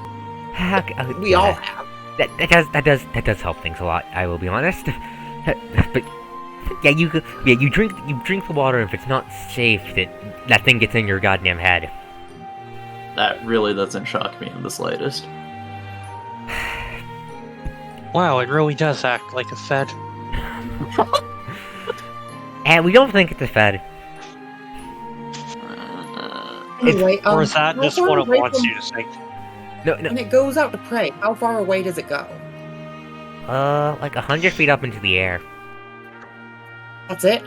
Speaker 3: We all have.
Speaker 1: That does help things a lot, I will be honest. But yeah, you drink the water, and if it's not safe, that thing gets in your goddamn head.
Speaker 7: That really doesn't shock me in the slightest.
Speaker 2: Wow, it really does act like a Fed.
Speaker 1: And we don't think it's a Fed.
Speaker 3: Anyway,
Speaker 2: Or is that
Speaker 3: how
Speaker 2: just
Speaker 3: far
Speaker 2: what it
Speaker 3: away
Speaker 2: wants
Speaker 3: from-
Speaker 2: you to think?
Speaker 1: No.
Speaker 3: When it goes out to prey, how far away does it go?
Speaker 1: Like 100 feet up into the air.
Speaker 3: That's it?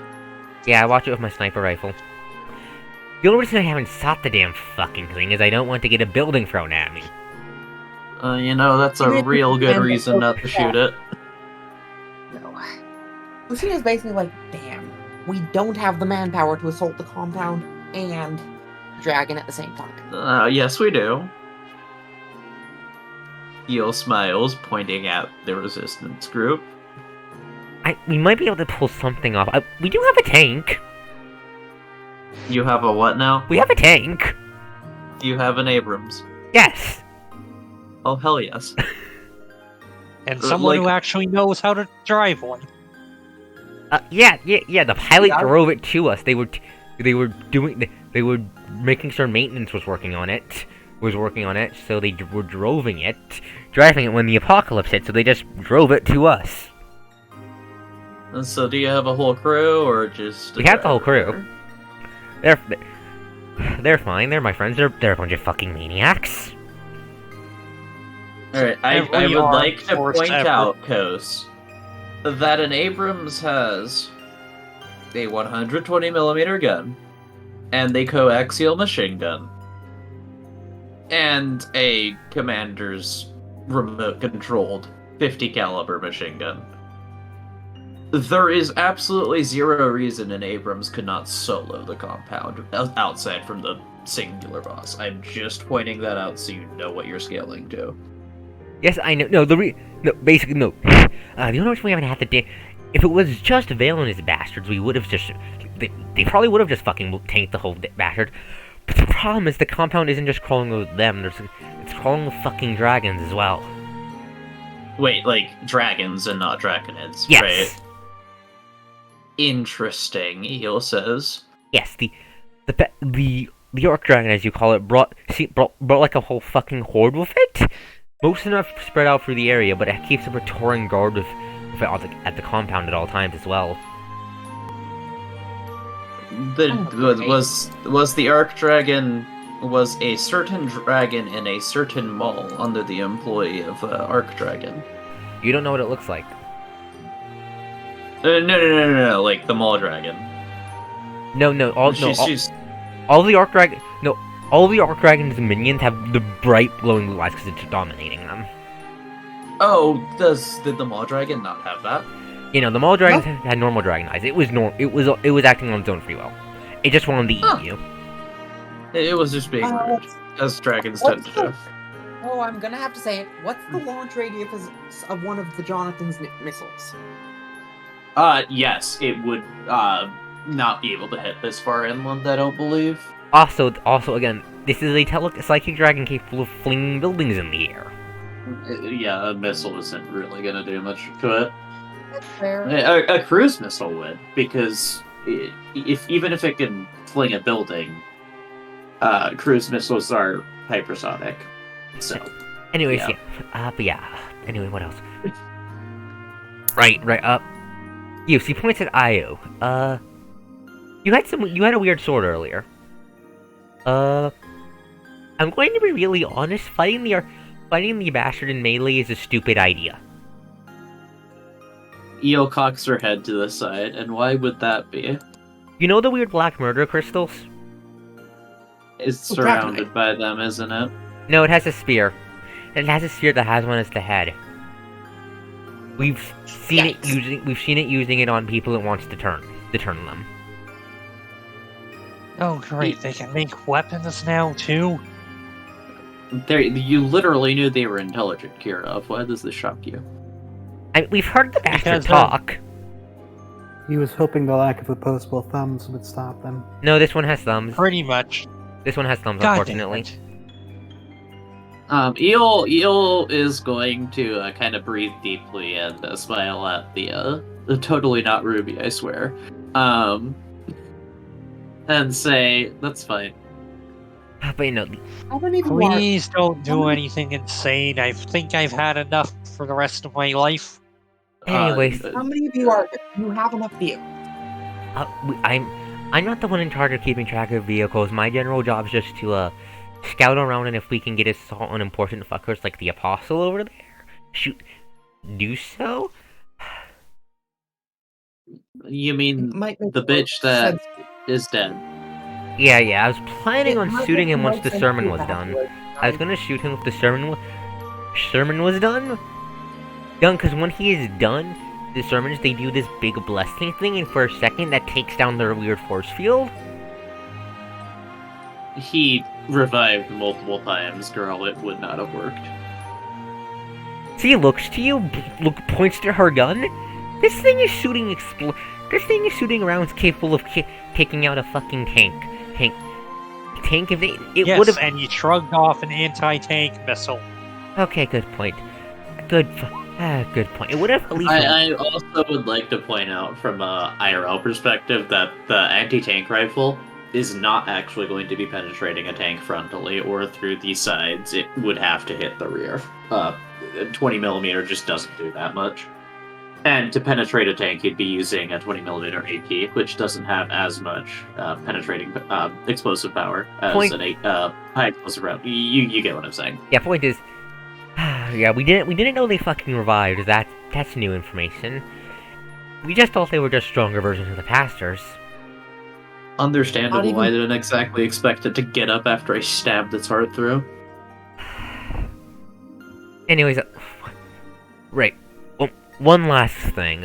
Speaker 1: Yeah, I watch it with my sniper rifle. The only reason I haven't shot the damn fucking thing is I don't want to get a building thrown at me.
Speaker 7: That's a real good reason not to shoot it.
Speaker 3: No. Lucina's basically like, damn, we don't have the manpower to assault the compound and dragon at the same time.
Speaker 7: Yes, we do. Eel smiles, pointing at the resistance group.
Speaker 1: We might be able to pull something off. We do have a tank.
Speaker 7: You have a what now?
Speaker 1: We have a tank.
Speaker 7: You have an Abrams.
Speaker 1: Yes.
Speaker 7: Oh, hell yes.
Speaker 2: And someone
Speaker 7: like-
Speaker 2: who actually knows how to drive one.
Speaker 1: Yeah. The pilot
Speaker 3: Yeah.
Speaker 1: drove it to us. They were making sure maintenance was working on it. So they were driving it when the apocalypse hit. So they just drove it to us.
Speaker 7: And so, do you have a whole crew, or just...
Speaker 1: We have the whole crew. They're fine. They're my friends. They're a bunch of fucking maniacs.
Speaker 7: Alright, I
Speaker 2: Every
Speaker 7: would
Speaker 2: armed
Speaker 7: like to
Speaker 2: force
Speaker 7: point
Speaker 2: ever.
Speaker 7: out, Kos, that an Abrams has a 120mm gun, and a coaxial machine gun, and a commander's remote-controlled 50 caliber machine gun. There is absolutely zero reason an Abrams could not solo the compound, outside from the singular boss. I'm just pointing that out so you know what you're scaling to.
Speaker 1: Yes, I know. No, basically, no. The only reason we haven't had the if it was just Vale and his bastards, we would have just. They probably would have just fucking tanked the whole bastard. But the problem is the compound isn't just crawling with them, it's crawling with fucking dragons as well.
Speaker 7: Wait, like dragons and not draconids,
Speaker 1: Yes.
Speaker 7: right? Interesting, Eel says.
Speaker 1: Yes, the Ark Dragon, as you call it, brought like a whole fucking horde with it. Most enough spread out through the area, but it keeps a Praetorian guard with it at the compound at all times as well.
Speaker 7: Was the Ark Dragon a certain dragon in a certain mall under the employ of Ark Dragon?
Speaker 1: You don't know what it looks like.
Speaker 7: No, like the mall dragon.
Speaker 1: No, all the Ark Dragon, all the Ark Dragon's minions have the bright glowing blue eyes because it's dominating them.
Speaker 7: Oh, did the mall dragon not have that?
Speaker 1: You know, the Maul Dragons had normal dragon eyes. It was acting on its own free will. It just wanted to eat you.
Speaker 7: It was just being rude, as dragons tend to do.
Speaker 3: Oh, I'm gonna have to say it. What's the launch radius of one of the Jonathan's missiles?
Speaker 7: Yes, it would not be able to hit this far inland, I don't believe.
Speaker 1: Also, again, this is a psychic dragon capable of flinging buildings in the air.
Speaker 7: Yeah, a missile isn't really gonna do much to it.
Speaker 3: That's fair.
Speaker 7: A cruise missile would, because even if it can fling a building, cruise missiles are hypersonic. So,
Speaker 1: anyways, anyway, what else? Right. You points at Io. You had a weird sword earlier. I'm going to be really honest. Fighting the bastard in melee is a stupid idea.
Speaker 7: Eel cocks her head to the side, and why would that be?
Speaker 1: You know the weird black murder crystals?
Speaker 7: It's surrounded by them, isn't it?
Speaker 1: No, it has a spear. It has a spear that has one as the head. We've seen it using it on people it wants to turn them.
Speaker 2: Oh, great! They can make weapons now too.
Speaker 7: You literally knew they were intelligent, Kirov. Why does this shock you?
Speaker 1: We've heard the bastard
Speaker 2: Because,
Speaker 1: talk.
Speaker 6: He was hoping the lack of opposable thumbs would stop them.
Speaker 1: No, this one has thumbs.
Speaker 2: Pretty much.
Speaker 1: This one has thumbs,
Speaker 2: God
Speaker 1: unfortunately.
Speaker 2: damn it.
Speaker 7: Eel is going to kind of breathe deeply and smile at the totally not Ruby, I swear, and say, "That's fine."
Speaker 1: But you know,
Speaker 3: I don't even
Speaker 2: Please don't do anything insane. I think I've had enough for the rest of my life.
Speaker 1: anyways,
Speaker 3: How many of you have enough view?
Speaker 1: I'm not the one in charge of keeping track of vehicles. My general job is just to scout around, and if we can get assault on important fuckers like the Apostle over there, do so.
Speaker 7: You mean
Speaker 3: Might make
Speaker 7: the
Speaker 3: more
Speaker 7: bitch that
Speaker 3: sense.
Speaker 7: is dead?
Speaker 1: Yeah, I was planning
Speaker 3: It
Speaker 1: on
Speaker 3: might
Speaker 1: shooting
Speaker 3: make
Speaker 1: him
Speaker 3: more
Speaker 1: once the
Speaker 3: sense
Speaker 1: sermon
Speaker 3: to
Speaker 1: was
Speaker 3: have
Speaker 1: done.
Speaker 3: like,
Speaker 1: I was gonna shoot him if the sermon was done. Because when he is done, the sermons, they do this big blessing thing, and for a second, that takes down their weird force field.
Speaker 7: He revived multiple times, girl. It would not have worked.
Speaker 1: So he looks to you, points to her gun. This thing is shooting rounds capable of taking out a fucking tank. Tank if it
Speaker 2: Yes,
Speaker 1: would have.
Speaker 2: and you shrugged off an anti-tank missile.
Speaker 1: Okay, good point. Good point. It would have at least.
Speaker 7: I also would like to point out from a IRL perspective that the anti-tank rifle is not actually going to be penetrating a tank frontally or through the sides. It would have to hit the rear. 20mm just doesn't do that much. And to penetrate a tank, you'd be using a 20mm AP, which doesn't have as much penetrating explosive power as an high explosive round. You get what I'm saying.
Speaker 1: Yeah, point is, yeah, we didn't know they fucking revived. That's new information. We just thought they were just stronger versions of the pastors.
Speaker 7: Understandable. I didn't exactly expect it to get up after I stabbed its heart through.
Speaker 1: Anyways, right. One last thing.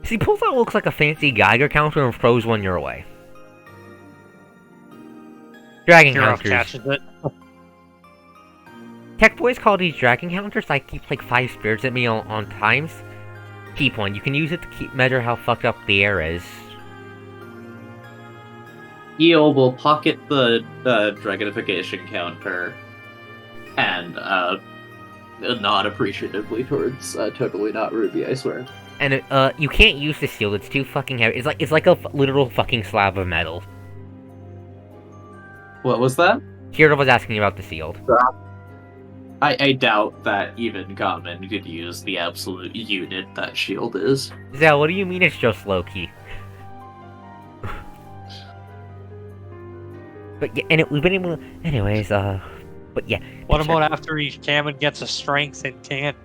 Speaker 1: He pulls out what looks like a fancy Geiger counter and throws one your way. Dragon
Speaker 2: Kirov
Speaker 1: counters.
Speaker 2: catches it.
Speaker 1: Tech boys call these dragon counters. I keep like 5 spirits at me on times. Keep one. You can use it to measure how fucked up the air is.
Speaker 7: Eel will pocket the dragonification counter and nod appreciatively towards Totally Not Ruby, I swear.
Speaker 1: And you can't use the shield. It's too fucking heavy. It's like a literal fucking slab of metal.
Speaker 7: What was that?
Speaker 1: Kira was asking about the shield.
Speaker 7: I doubt that even Common could use the absolute unit that shield is.
Speaker 1: Zell, what do you mean it's just Loki? But yeah, and we've been able to... Anyways, but yeah.
Speaker 2: What about after each Cameron gets a strength and can't?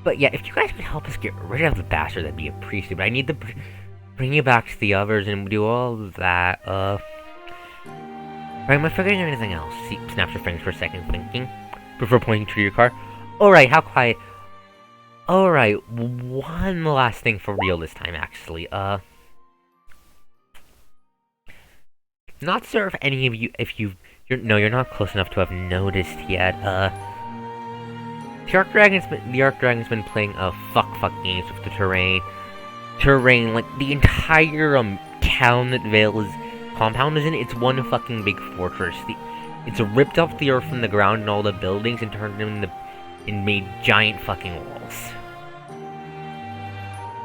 Speaker 1: But yeah, if you guys could help us get rid of the bastard, that'd be appreciated. But I need to bring you back to the others and do all of that, Right, am I forgetting anything else? See, snaps your fingers for a second, thinking. Before pointing to your car. Alright, how quiet. Alright, one last thing for real this time, actually. Not sure if any of you, you're not close enough to have noticed yet, the Ark Dragon's been playing, fuck games with the terrain. Like, the entire, town that Vale's compound is in, it's one fucking big fortress. It's ripped off the earth from the ground and all the buildings and turned them and made giant fucking walls.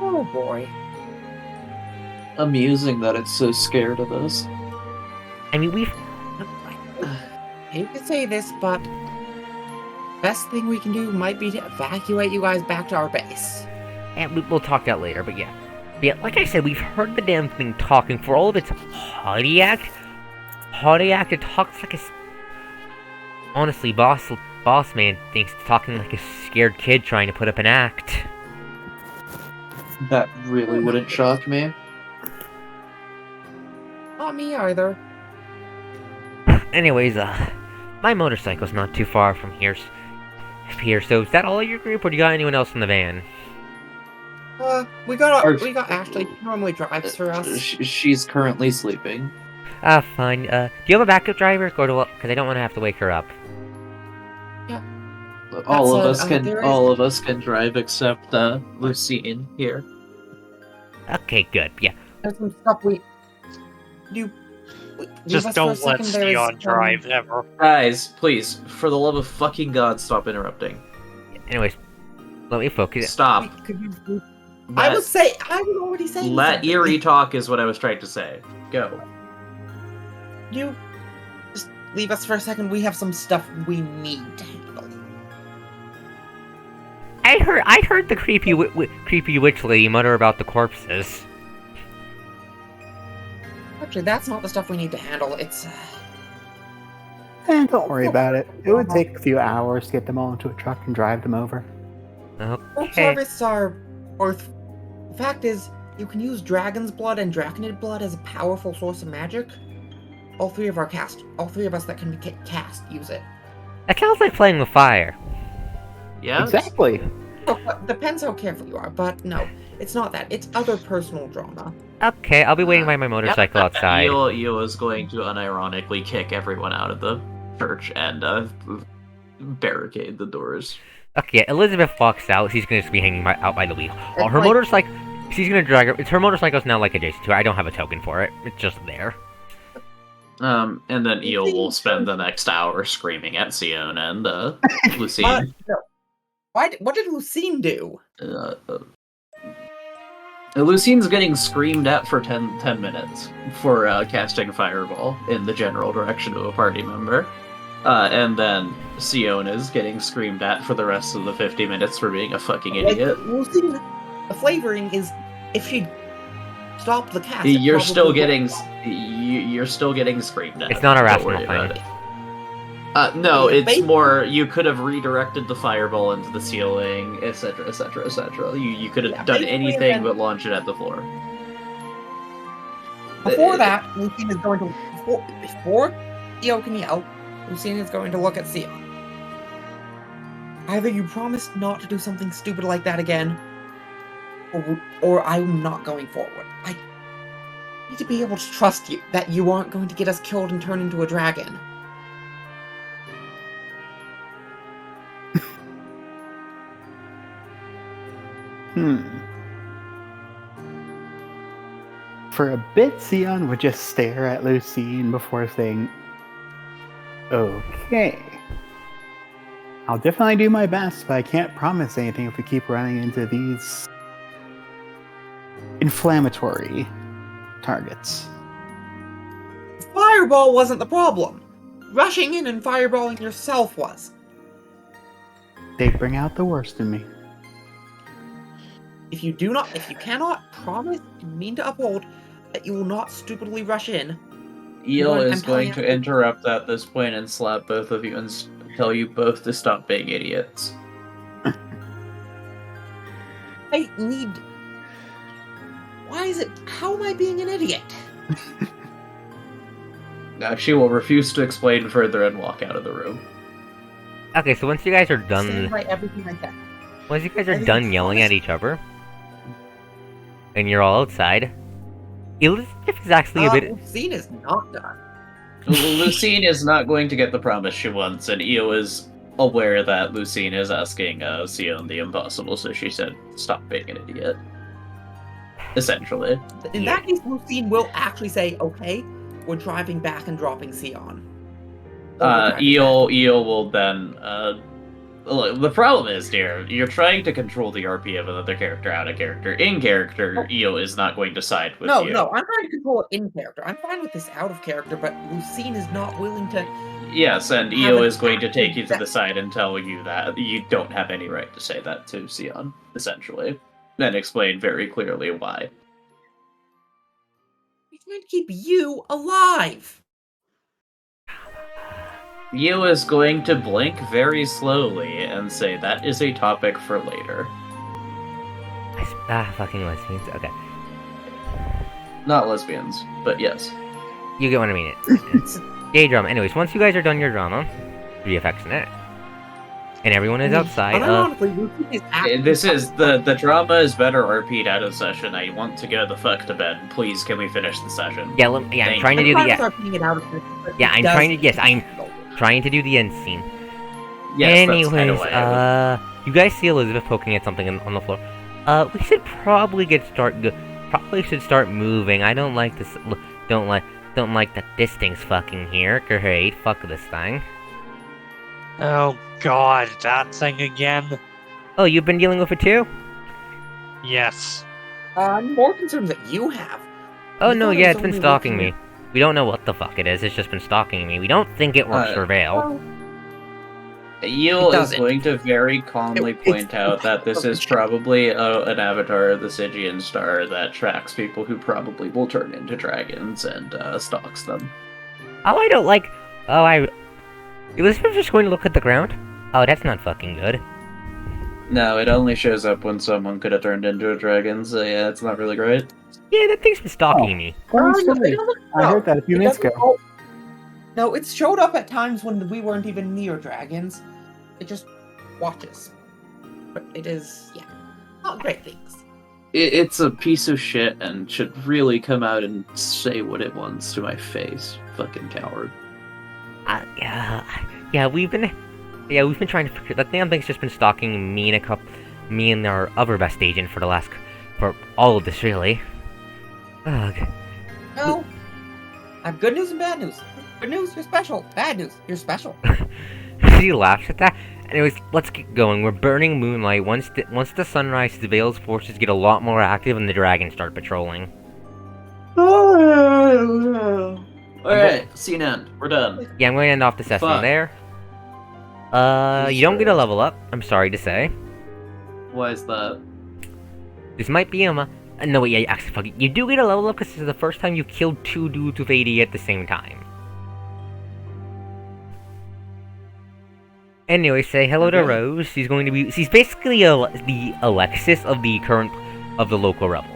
Speaker 3: Oh boy.
Speaker 7: Amusing that it's so scared of us.
Speaker 1: I mean,
Speaker 3: I hate to say this, but best thing we can do might be to evacuate you guys back to our base.
Speaker 1: and we'll talk that later, but yeah. Yeah, like I said, we've heard the damn thing talking for all of its haughty act. It talks like a... Honestly, boss man thinks it's talking like a scared kid trying to put up an act.
Speaker 7: That really wouldn't shock me.
Speaker 3: Not me either.
Speaker 1: Anyways, my motorcycle's not too far from here, so is that all your group, or do you got anyone else in the van?
Speaker 3: We got Ashley. She normally drives for us.
Speaker 7: She's currently sleeping.
Speaker 1: Fine. Do you have a backup driver? Because I don't want to have to wake her up.
Speaker 7: All of us can drive except Lucine here.
Speaker 1: Okay, good. Yeah.
Speaker 3: There's some stuff we do.
Speaker 2: Just don't let Sion drive ever.
Speaker 4: Guys, please, for the love of fucking God, stop interrupting.
Speaker 1: Anyways, let me focus.
Speaker 4: Stop.
Speaker 3: I was already saying.
Speaker 4: Let
Speaker 3: something.
Speaker 4: Eerie talk is what I was trying to say. Go.
Speaker 3: You just leave us for a second. We have some stuff we need to handle.
Speaker 1: I heard the creepy witch lady mutter about the corpses.
Speaker 3: Actually, that's not the stuff we need to handle. It's.
Speaker 6: Don't worry about it. It would take a few hours to get them all into a truck and drive them over.
Speaker 3: Rope
Speaker 1: Okay.
Speaker 3: harvests are worth. The fact is, you can use dragon's blood and draconid blood as a powerful source of magic. All three of us that can be cast use it.
Speaker 1: That sounds like playing with fire.
Speaker 4: Yeah.
Speaker 6: Exactly.
Speaker 3: Depends how careful you are, but no, it's not that. It's other personal drama.
Speaker 1: Okay, I'll be waiting by my motorcycle outside.
Speaker 4: Eel is going to unironically kick everyone out of the church and barricade the doors.
Speaker 1: Okay, Elizabeth walks out. She's gonna just be hanging out by the wheel. Oh, her
Speaker 3: like-
Speaker 1: motorcycle. She's gonna drag her. Her motorcycle's now like adjacent to her. I don't have a token for it. It's just there.
Speaker 4: And then Eel will spend the next hour screaming at Sion and Lucine.
Speaker 3: No. What did Lucine do?
Speaker 4: Lucine's getting screamed at for 10 minutes for casting Fireball in the general direction of a party member. And then Sion is getting screamed at for the rest of the 50 minutes for being a fucking idiot.
Speaker 3: Lucine, the flavoring is if she stopped the cast.
Speaker 4: You're still getting screamed at.
Speaker 1: It's not a
Speaker 4: Don't
Speaker 1: rational
Speaker 4: worry about
Speaker 1: thing.
Speaker 4: it. No,
Speaker 3: Yeah,
Speaker 4: it's
Speaker 3: basically-
Speaker 4: more you could have redirected the fireball into the ceiling, etc., etc., etc. You could have done
Speaker 3: basically,
Speaker 4: anything
Speaker 3: then-
Speaker 4: but launch it at the floor.
Speaker 3: Before that, Lucine is going to before Eo can yell, Lucine is going to look at Sion. Either you promise not to do something stupid like that again, or I'm not going forward. need to be able to trust you that you aren't going to get us killed and turn into a dragon.
Speaker 6: For a bit, Sion would just stare at Lucine before saying, okay. I'll definitely do my best, but I can't promise anything if we keep running into these inflammatory targets.
Speaker 3: Fireball wasn't the problem. Rushing in and fireballing yourself was.
Speaker 6: They bring out the worst in me.
Speaker 3: If you cannot promise and mean to uphold that you will not stupidly rush in,
Speaker 4: Eel
Speaker 3: I'm
Speaker 4: is
Speaker 3: telling
Speaker 4: going
Speaker 3: you-
Speaker 4: to interrupt at this point and slap both of you and tell you both to stop being idiots.
Speaker 3: I need... Why is it... How am I being an idiot?
Speaker 4: Now she will refuse to explain further and walk out of the room.
Speaker 1: Okay, so once you guys are done,
Speaker 3: Stand by everything I said.
Speaker 1: once you guys
Speaker 3: I
Speaker 1: are
Speaker 3: think
Speaker 1: done
Speaker 3: it's
Speaker 1: yelling
Speaker 3: honest.
Speaker 1: at each other, and you're all outside, Elizabeth is actually a bit.
Speaker 3: Scene is not done.
Speaker 4: Lucine is not going to get the promise she wants, and Eo is aware that Lucine is asking Sion the impossible, so she said, stop being an idiot. Essentially.
Speaker 3: In that case, Lucine will actually say, okay, we're driving back and dropping Sion.
Speaker 4: Eo will then, look, the problem is, dear, you're trying to control the RP of another character out of character. In character, Eo is not going to side with you.
Speaker 3: No, I'm trying to control it in character. I'm fine with this out of character, but Lucine is not willing to...
Speaker 4: Yes, and
Speaker 3: have
Speaker 4: Eo
Speaker 3: an
Speaker 4: is going to take you to
Speaker 3: active
Speaker 4: the side and tell you that you don't have any right to say that to Sion, essentially. And explain very clearly why.
Speaker 3: He's trying to keep you alive!
Speaker 4: Eo is going to blink very slowly and say that is a topic for later.
Speaker 1: Fucking lesbians. Okay.
Speaker 4: Not lesbians, but yes.
Speaker 1: You get what I mean. It's gay drama. Anyways, once you guys are done your drama, VFX net, and everyone is outside,
Speaker 3: Unironically, Lucine is actually...
Speaker 4: This is, the drama is better RP'd out of session. I want to go the fuck to bed. Please, can we finish the session?
Speaker 1: yeah, I'm trying to do
Speaker 3: I'm
Speaker 1: the,
Speaker 3: trying to start putting it out of character, but
Speaker 1: yeah,
Speaker 3: it
Speaker 1: I'm
Speaker 3: does
Speaker 1: trying to, yes, I'm
Speaker 3: handle.
Speaker 1: trying to do the end scene.
Speaker 4: Yes,
Speaker 1: Anyways,
Speaker 4: that's kind of why
Speaker 1: you guys see Elizabeth poking at something on the floor. We should probably probably should start moving. I don't like this, don't like that this thing's fucking here. Great, fuck this thing.
Speaker 2: Oh god, that thing again.
Speaker 1: Oh, you've been dealing with it too?
Speaker 2: Yes.
Speaker 3: I'm more concerned that you have.
Speaker 1: Oh
Speaker 3: I
Speaker 1: no,
Speaker 3: thought it
Speaker 1: yeah,
Speaker 3: was
Speaker 1: it's been
Speaker 3: only
Speaker 1: stalking
Speaker 3: looking
Speaker 1: me. We don't know what the fuck it is, it's just been stalking me. We don't think it works for Veil.
Speaker 3: Well,
Speaker 4: Eel
Speaker 3: It
Speaker 4: is
Speaker 3: doesn't.
Speaker 4: going to very calmly
Speaker 3: It's-
Speaker 4: point out that this is probably an avatar of the Stygian star that tracks people who probably will turn into dragons and stalks them.
Speaker 1: Oh, I don't like... Elizabeth's just going to look at the ground? Oh, that's not fucking good.
Speaker 4: No, it only shows up when someone could have turned into a dragon, so yeah, it's not really great.
Speaker 1: Yeah, that thing's been stalking me.
Speaker 6: I heard that a few minutes ago.
Speaker 3: No, it's showed up at times when we weren't even near dragons. It just watches. But it is, yeah, not great things.
Speaker 4: It's a piece of shit and should really come out and say what it wants to my face. Fucking coward.
Speaker 1: Yeah, we've been trying to... That damn thing's just been stalking me and our other best agent for all of this, really. Ugh.
Speaker 3: No, I have good news and bad news. Good news, you're special. Bad news, you're special.
Speaker 1: She laughs at that. Anyways, let's get going. We're burning moonlight. Once the sun rises, the Veil's forces get a lot more active and the dragons start patrolling.
Speaker 4: Alright, scene end. We're done.
Speaker 1: Yeah, I'm going to end off the session
Speaker 4: Fuck.
Speaker 1: there. You don't get a level up, I'm sorry to say.
Speaker 4: Why is that?
Speaker 1: This might be no, wait, yeah, actually, fuck it. You do get a level up because this is the first time you killed 2 dudes with AD at the same time. Anyway, say hello to
Speaker 4: Okay.
Speaker 1: Rose. She's basically the Alexis of the local rebels.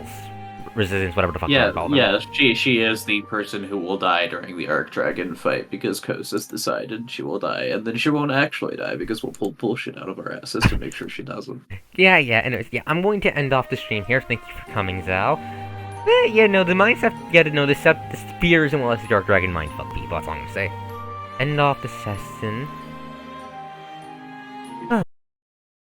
Speaker 1: Resistance, whatever the fuck you call them.
Speaker 4: Yeah, she is the person who will die during the Arc Dragon fight because Kos has decided she will die, and then she won't actually die because we'll pull bullshit out of our asses to make sure she doesn't.
Speaker 1: Yeah, anyways, yeah, I'm going to end off the stream here. Thank you for coming, Zal. Yeah, no, the mind stuff, no, the spears and well, the Dark Dragon mind fuck people, that's all I'm gonna say. End off the session.